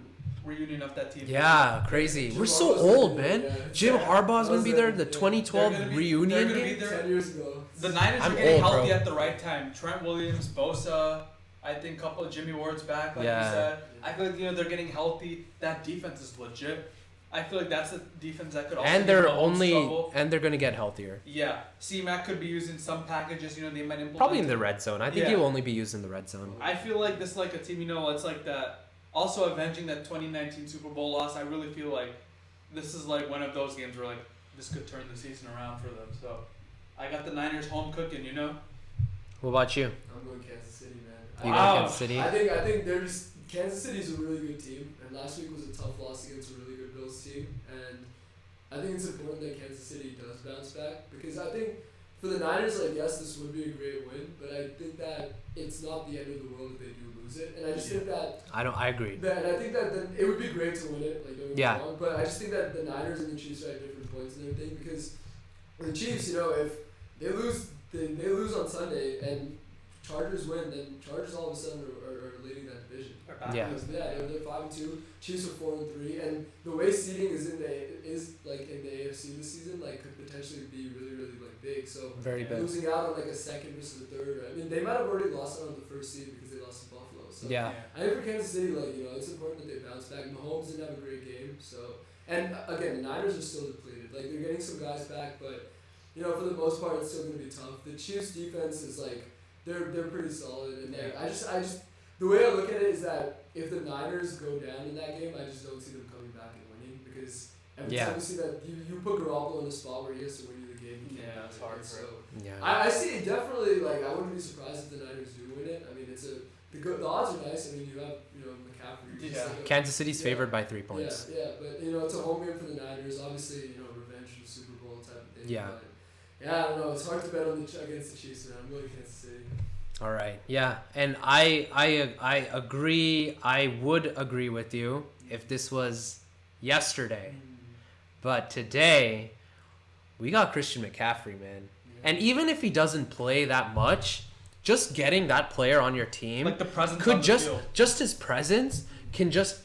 reunion of that team.
Yeah, crazy. We're so
Harbaugh's
old,
gonna be
man.
there, yeah.
Jim Harbaugh's gonna be there. The
Yeah.
2012
They're
reunion
gonna be
game.
there.
10 years ago.
The Niners
I'm
are getting
old,
healthy
bro.
at the right time. Trent Williams, Bosa, I think a couple of Jimmy Ward's back, like
Yeah.
you said. I feel like they're getting healthy. That defense is legit. I feel like that's a defense that could also
And
give
they're
Mahomes trouble.
they're gonna get healthier.
Yeah, C-Mac could be using some packages. They might implement.
Probably in the red zone. I think
Yeah.
he'll only be used in the red zone.
I feel like this is like a team. It's like that. Also avenging that 2019 Super Bowl loss. I really feel like this is like one of those games where like this could turn the season around for them. So I got the Niners home cooking.
What about you?
I'm going Kansas City, man.
You
Wow.
got Kansas City.
I think Kansas City's a really good team, and last week was a tough loss against a really good Bills team, and I think it's important that Kansas City does bounce back because I think for the Niners, yes, this would be a great win, but I think that it's not the end of the world if they do lose it, and I just think that.
I agree.
And I think that it would be great to win it, don't get me
Yeah.
wrong, but I just think that the Niners and the Chiefs are at different points and everything because the Chiefs, if they lose on Sunday and Chargers win, then Chargers all of a sudden are leading that division.
Yeah.
Because, they're 5-2. Chiefs are 4-3, and the way seeding is in the AFC this season, could potentially be really big. So
Very big.
losing out on a second versus a third. I mean, they might have already lost out on the first seed because they lost to Buffalo. So
Yeah.
I think for Kansas City, it's important that they bounce back. Mahomes didn't have a great game, so and again, the Niners are still depleted. They're getting some guys back, but for the most part, it's still going to be tough. The Chiefs' defense is they're pretty solid, and I just the way I look at it is that if the Niners go down in that game, I just don't see them coming back and winning because every time you see that you put Garoppolo in a spot where he has to win you the game, he can't
it's
win
hard
it.
for
So
Yeah.
I see it definitely. I wouldn't be surprised if the Niners do win it. I mean, the odds are nice. I mean, you have McCaffrey. who's just
Yeah.
Kansas City's favored by 3 points.
Yeah, but it's a home game for the Niners. Obviously, revenge for the Super Bowl type of thing.
Yeah.
But, I don't know. It's hard to bet against the Chiefs, man. I'm going Kansas City.
All right. Yeah, and I agree. I would agree with you if this was yesterday, but today we got Christian McCaffrey, man. And even if he doesn't play that much, just getting that player on your team
Like the presence
could
on the field.
just his presence can just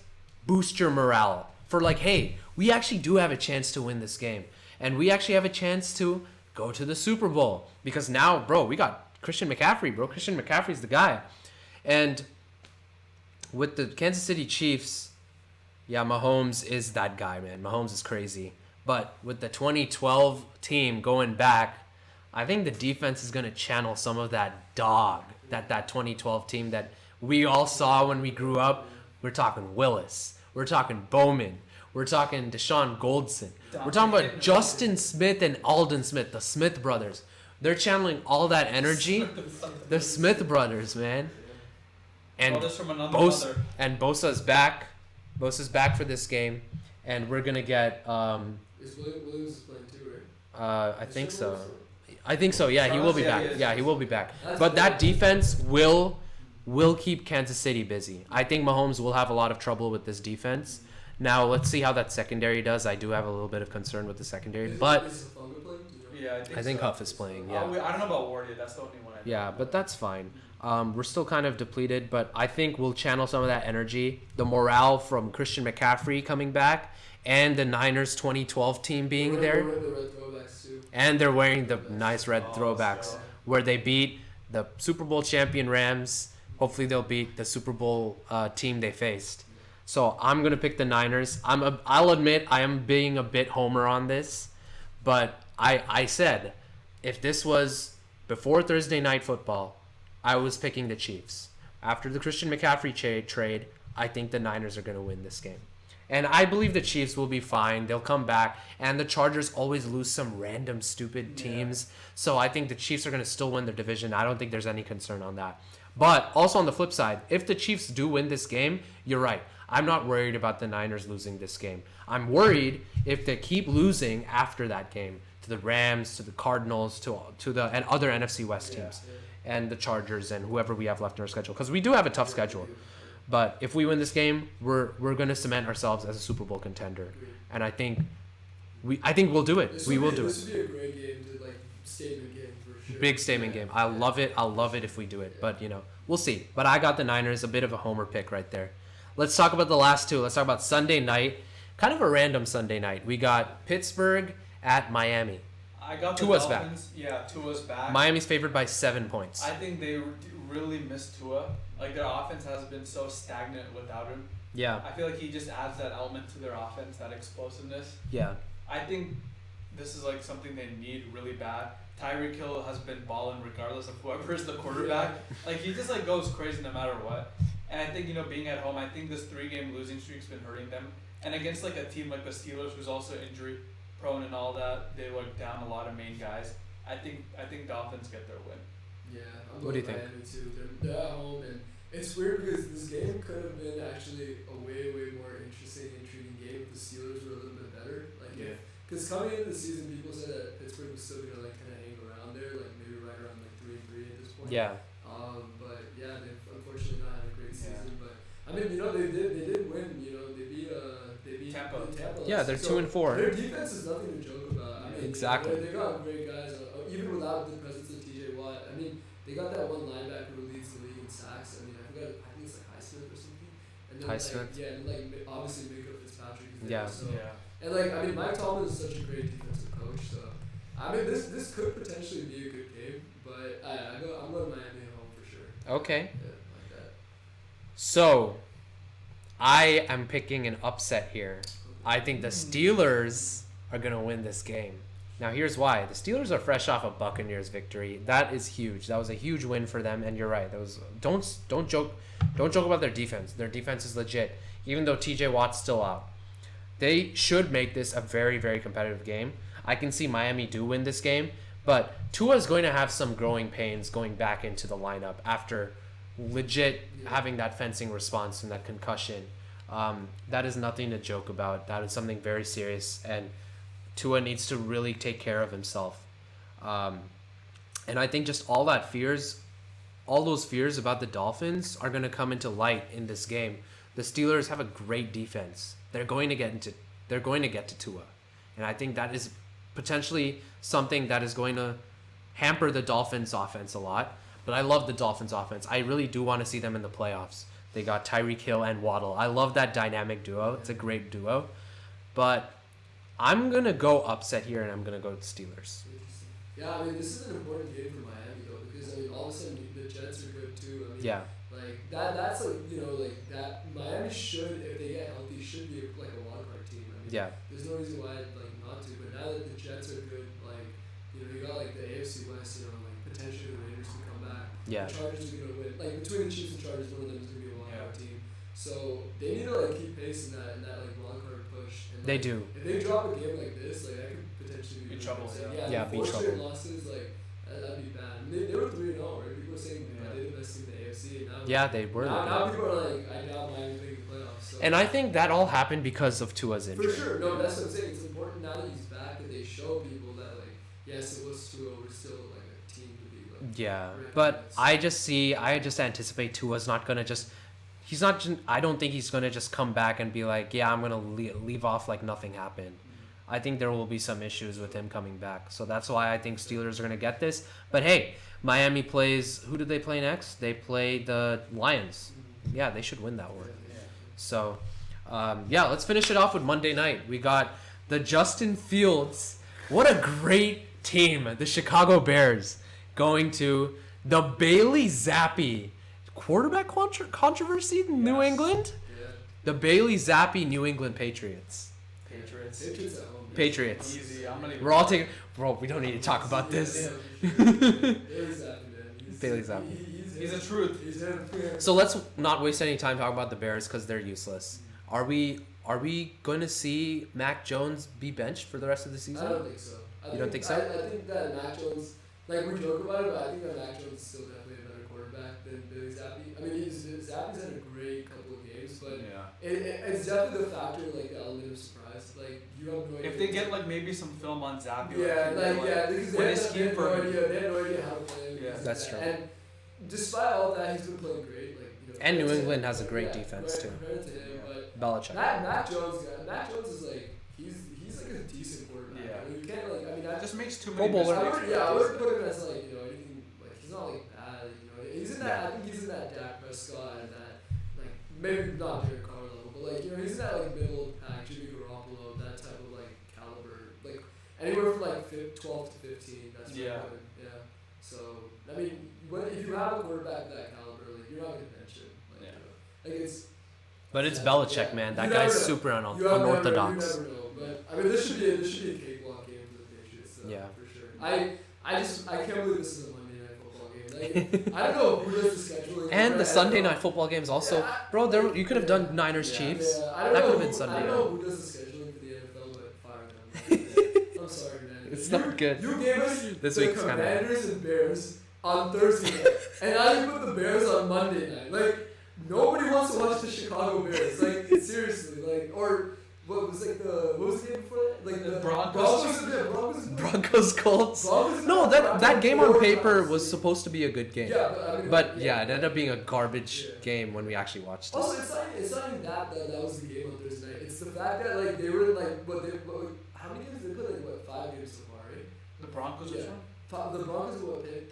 boost your morale for hey, we actually do have a chance to win this game, and we actually have a chance to go to the Super Bowl because now, bro, we got Christian McCaffrey, bro. Christian McCaffrey's the guy. And with the Kansas City Chiefs, yeah, Mahomes is that guy, man. Mahomes is crazy. But with the 2012 team going back, I think the defense is going to channel some of that dog that 2012 team that we all saw when we grew up. We're talking Willis. We're talking Bowman. We're talking Deshaun Goldson. We're talking about Justin Smith and Aldon Smith, the Smith brothers. They're channeling all that energy. The Smith brothers, man. And Bosa's back. Bosa's back for this game, and we're gonna get.
Is Williams playing too, right?
I think so. I think so. Yeah, he will be back. Yeah, he will be back. But that defense will keep Kansas City busy. I think Mahomes will have a lot of trouble with this defense. Now let's see how that secondary does. I do have a little bit of concern with the secondary, but
Yeah,
I think Huff is playing. Yeah.
I don't know about Wardy. That's the only one.
Yeah, but that's fine. We're still kind of depleted, but I think we'll channel some of that energy, the morale from Christian McCaffrey coming back, and the Niners 2012 team being there. And they're wearing the nice red throwbacks where they beat the Super Bowl champion Rams. Hopefully they'll beat the Super Bowl team they faced. So I'm going to pick the Niners. I'll admit I am being a bit homer on this, but I said if this was before Thursday Night Football, I was picking the Chiefs. After the Christian McCaffrey trade, I think the Niners are going to win this game. And I believe the Chiefs will be fine. They'll come back. And the Chargers always lose some random stupid teams. So I think the Chiefs are going to still win their division. I don't think there's any concern on that. But also on the flip side, if the Chiefs do win this game, you're right. I'm not worried about the Niners losing this game. I'm worried if they keep losing after that game to the Rams, to the Cardinals, to the and other NFC West teams, and the Chargers and whoever we have left in our schedule. Because we do have a tough schedule. But if we win this game, we're going to cement ourselves as a Super Bowl contender, and I think we'll do it. We will do it.
This would be a great game to statement game for sure.
Big statement game. I love it. I'll love it if we do it. But we'll see. But I got the Niners, a bit of a homer pick right there. Let's talk about the last two. Let's talk about Sunday night. Kind of a random Sunday night. We got Pittsburgh at Miami.
I got
Tua's
the Dolphins. Yeah, Tua's back.
Miami's favored by 7 points.
I think they really missed Tua. Their offense has been so stagnant without him.
Yeah.
I feel like he just adds that element to their offense, that explosiveness.
Yeah.
I think this is something they need really bad. Tyreek Hill has been balling regardless of whoever is the quarterback. He just goes crazy no matter what. And I think being at home, I think this 3-game losing streak's been hurting them. And against a team like the Steelers, who's also injury prone and all that, they down a lot of main guys. I think Dolphins get their win.
Yeah,
what do you think?
Miami too. They're at home, and it's weird because this game could have been actually a way more interesting, intriguing game if the Steelers were a little bit better. Because coming into the season, people said that Pittsburgh was still gonna kind of hang around there, maybe right around 3-3 at this point.
Yeah.
But yeah, they've unfortunately not had a great season. But I mean, they did win. They beat Tampa.
Yeah, they're 2-4.
Their defense is nothing to joke about. I mean,
exactly.
They got great guys, even without the presence of TJ Watt. I mean, they got that one linebacker who leads the league in sacks. I mean, I think it's Highsmith or something. And then
Highsmith.
And obviously Minka Fitzpatrick is there.
Yeah.
So, and I mean, Mike Tomlin is such a great defensive coach. So I mean, this could potentially be a good game, but I'm going Miami home for sure.
Okay.
Yeah, like that.
So, I am picking an upset here. I think the Steelers are going to win this game. Now, here's why. The Steelers are fresh off a Buccaneers victory. That is huge. That was a huge win for them, and you're right. That was don't joke about their defense. Their defense is legit, even though TJ Watt's still out. They should make this a very, very competitive game. I can see Miami do win this game, but Tua is going to have some growing pains going back into the lineup after legit having that fencing response and that concussion. That is nothing to joke about. That is something very serious, and Tua needs to really take care of himself. And I think just all those fears about the Dolphins are going to come into light in this game. The Steelers have a great defense. They're going to get to Tua. And I think that is potentially something that is going to hamper the Dolphins offense a lot. But I love the Dolphins offense. I really do want to see them in the playoffs. They got Tyreek Hill and Waddle. I love that dynamic duo. It's a great duo. But I'm going to go upset here, and I'm going to go with Steelers.
Yeah, I mean, this is an important game for Miami, though, because, all of a sudden, the Jets are good, too. I mean,
yeah.
That's that Miami should, if they get healthy, should be, a wildcard team. I mean,
yeah.
There's no reason why, not to. But now that the Jets are good, you got, the AFC West, potentially the Raiders can come back.
Yeah.
The Chargers are going to win. Between the Chiefs and Chargers, one of them is going to be a wildcard team. So they need to like keep pace in that like wild card push. And,
They
like,
do.
If they drop a game like this, like that could potentially
Be
really
trouble,
upset.
yeah.
Yeah,
like,
be
4
trouble.
straight losses, like that'd be bad. And they were 3-0, right? People were saying they're the best team in the AFC. And now,
Yeah, they were.
Now people are like, I doubt Miami's making the playoffs. So.
And I think that all happened because of Tua's
For
injury.
sure, no, that's what I'm saying. It's important now that he's back that they show people that like, yes, it was Tua, we're still like a team to be like.
Yeah, but I just anticipate Tua's not gonna just. He's not. I don't think he's gonna just come back and be like, yeah, I'm gonna leave off like nothing happened. I think there will be some issues with him coming back. So that's why I think Steelers are gonna get this. But hey, Miami plays. Who did they play next? They play the Lions. Yeah, they should win that one. So, let's finish it off with Monday night. We got the Justin Fields. What a great team, the Chicago Bears, going to the Bailey Zappi quarterback controversy in New England.
Yeah.
The Bailey Zappi New England Patriots.
Patriots.
Patriots at home.
Patriots.
Easy. I'm gonna.
We're all taking. Bro, we don't need to talk about this. Bailey Zappi.
He's a truth.
He's him.
So let's not waste any time talking about the Bears because they're useless. Are we going to see Mac Jones be benched for the rest of the season?
I don't think so.
You don't think so?
I think that Mac Jones, like we joke about it, but I think that Mac Jones is still definitely a better quarterback than Bailey Zappi. I mean, Zappi's had a great couple of games, but it's definitely the factor, like the element of surprise. Like you have no idea.
If they get like maybe some film on Zappi.
Because
when
they
his scheme
had
for
no idea. They had no idea how to play him.
Yeah,
that's true.
And despite all that, he's been playing great. Like
And New England has a great defense too.
Credit to him, but
Belichick.
Mac Jones is like he's like a decent quarterback.
Yeah.
I mean, you can't like I
It just makes too
Pro
many
Bowler.
mistakes.
I would put him as like anything like he's not like bad. He's in that. I think he's in that Dak Prescott and that like maybe not Derek Carr level, but like he's in that like middle pack Jimmy Garoppolo, that type of like caliber, like anywhere from like 12 to 15. That's where I put him. Yeah. So I mean, if you have a quarterback of that caliber, like you're not gonna bench him. Like it's.
But it's Belichick, man. That
You
guy's
never know.
super
You
unorthodox.
never know, but I mean, this should be a cakewalk game for the Patriots. So,
Yeah.
for sure. I can't believe this is a Monday night football game. Like, I don't know who does the scheduling.
And the Sunday night
NFL.
football games also.
Yeah,
Bro, you could have done Niners Chiefs.
Yeah, I don't
That
know
could have been
who-
Sunday
I don't
night.
know who does the scheduling for the NFL, but fire them. I'm sorry, man.
It's not good.
You gave us
This
the
week's kinda-
Commanders and Bears on Thursday night, and now you put the Bears on Monday night. Like nobody wants to watch the Chicago Bears. Like seriously, like or what was the game before that? Like the
Broncos.
Broncos Colts. No, that game on paper was supposed to be a good game.
Yeah, but I mean,
But yeah, it ended up being a garbage game when we actually watched it.
Also, it's not even that was the game on Thursday night. It's the fact that like they were like how many games they played? Like what 5 games so far, right?
The Broncos.
Yeah.
Which one?
The Broncos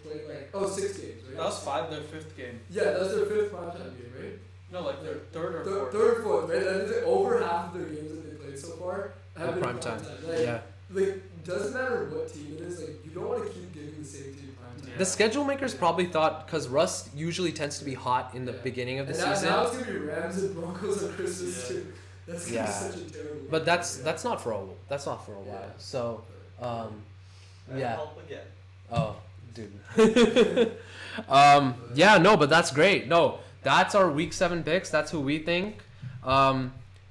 played like 6 games, right?
That was their fifth game.
Yeah, that was their 5th primetime game, right?
No, like their third or fourth.
Third, fourth, right? That is like over half of their games that they played so far have been
Primetime.
Like,
Yeah.
Like, doesn't matter what team it is, like, you don't want to keep giving the same team primetime.
Yeah.
The schedule makers probably thought because Russ usually tends to be hot in the beginning of the
And
season.
now it's going to be Rams and Broncos on Christmas,
Yeah.
too. That's gonna
Yeah.
be such a terrible
But
game.
that's not for a while.
Yeah.
So, yeah.
Help again.
Oh, dude. But that's great. No, that's our week 7 picks. That's who we think.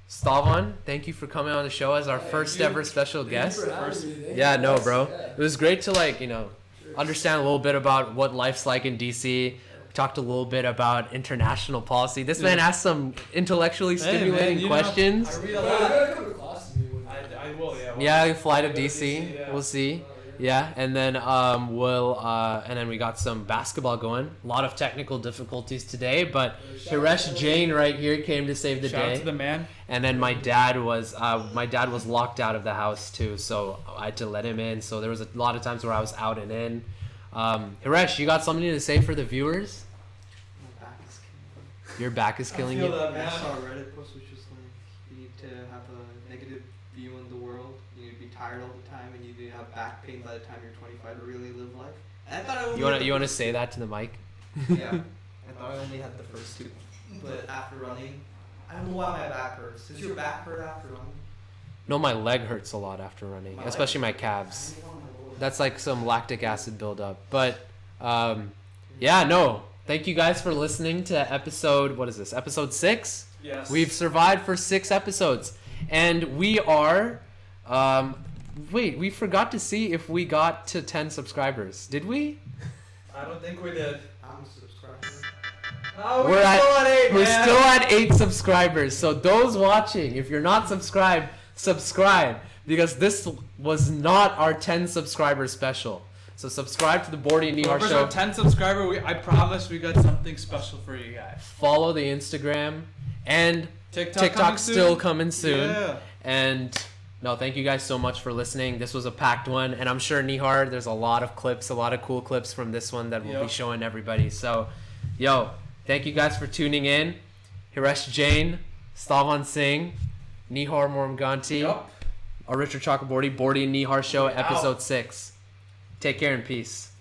Stavan, thank you for coming on the show as our first ever special
Thank you
guest.
for having me. Thank
Yeah,
you.
no, bro.
Yeah.
It was great to
Sure.
understand a little bit about what life's like in DC. We talked a little bit about international policy. This man asked some intellectually
Hey, man,
stimulating
you know,
questions.
I read a
Well, you
lot.
gotta come to class with me one day.
I will. Yeah.
Yeah, fly to
Go to
DC.
yeah.
We'll see. Yeah, and then and then we got some basketball going. A lot of technical difficulties today, but Hiresh Jain right here came to save the
Shout out
day.
to the man.
And then my dad was locked out of the house too, so I had to let him in. So there was a lot of times where I was out and in. Hiresh, you got something to say for the viewers? Your back is killing you.
that,
I
man.
saw a Reddit post which was like, you need to have a negative view on the world. You need to be tired all the time, and you need to have back pain by the time you're 25 to really live life. And I thought I only had
You wanna say that to the mic?
Yeah. I thought I only had the first 2, but after running, I don't know why my back hurts. Does your back hurt after running?
No, my leg hurts a lot after running, especially my calves. That's like some lactic acid buildup. But thank you guys for listening to episode, what is this? Episode 6?
Yes.
We've survived for 6 episodes. And we are... wait, we forgot to see if we got to 10 subscribers. Did we?
I don't think we did.
I'm a subscriber.
Oh,
We're
still at 8,
We're
man.
still at 8 subscribers. So those watching, if you're not subscribed, subscribe. Because this was not our 10 subscriber special. So subscribe to the Borty and Nihar
Whoever's
Show.
our 10 subscriber, I promise we got something special for you guys.
Follow the Instagram. And
TikTok
TikTok's still coming soon.
Yeah.
And no, thank you guys so much for listening. This was a packed one. And I'm sure, Nihar, there's a lot of clips, a lot of cool clips from this one that we'll be showing everybody. So, thank you guys for tuning in. Hiresh Jain, Stavan Singh, Nihar Moramganti, Aritra Chakraborty, Borty and Nihar Show, episode 6. Take care and peace.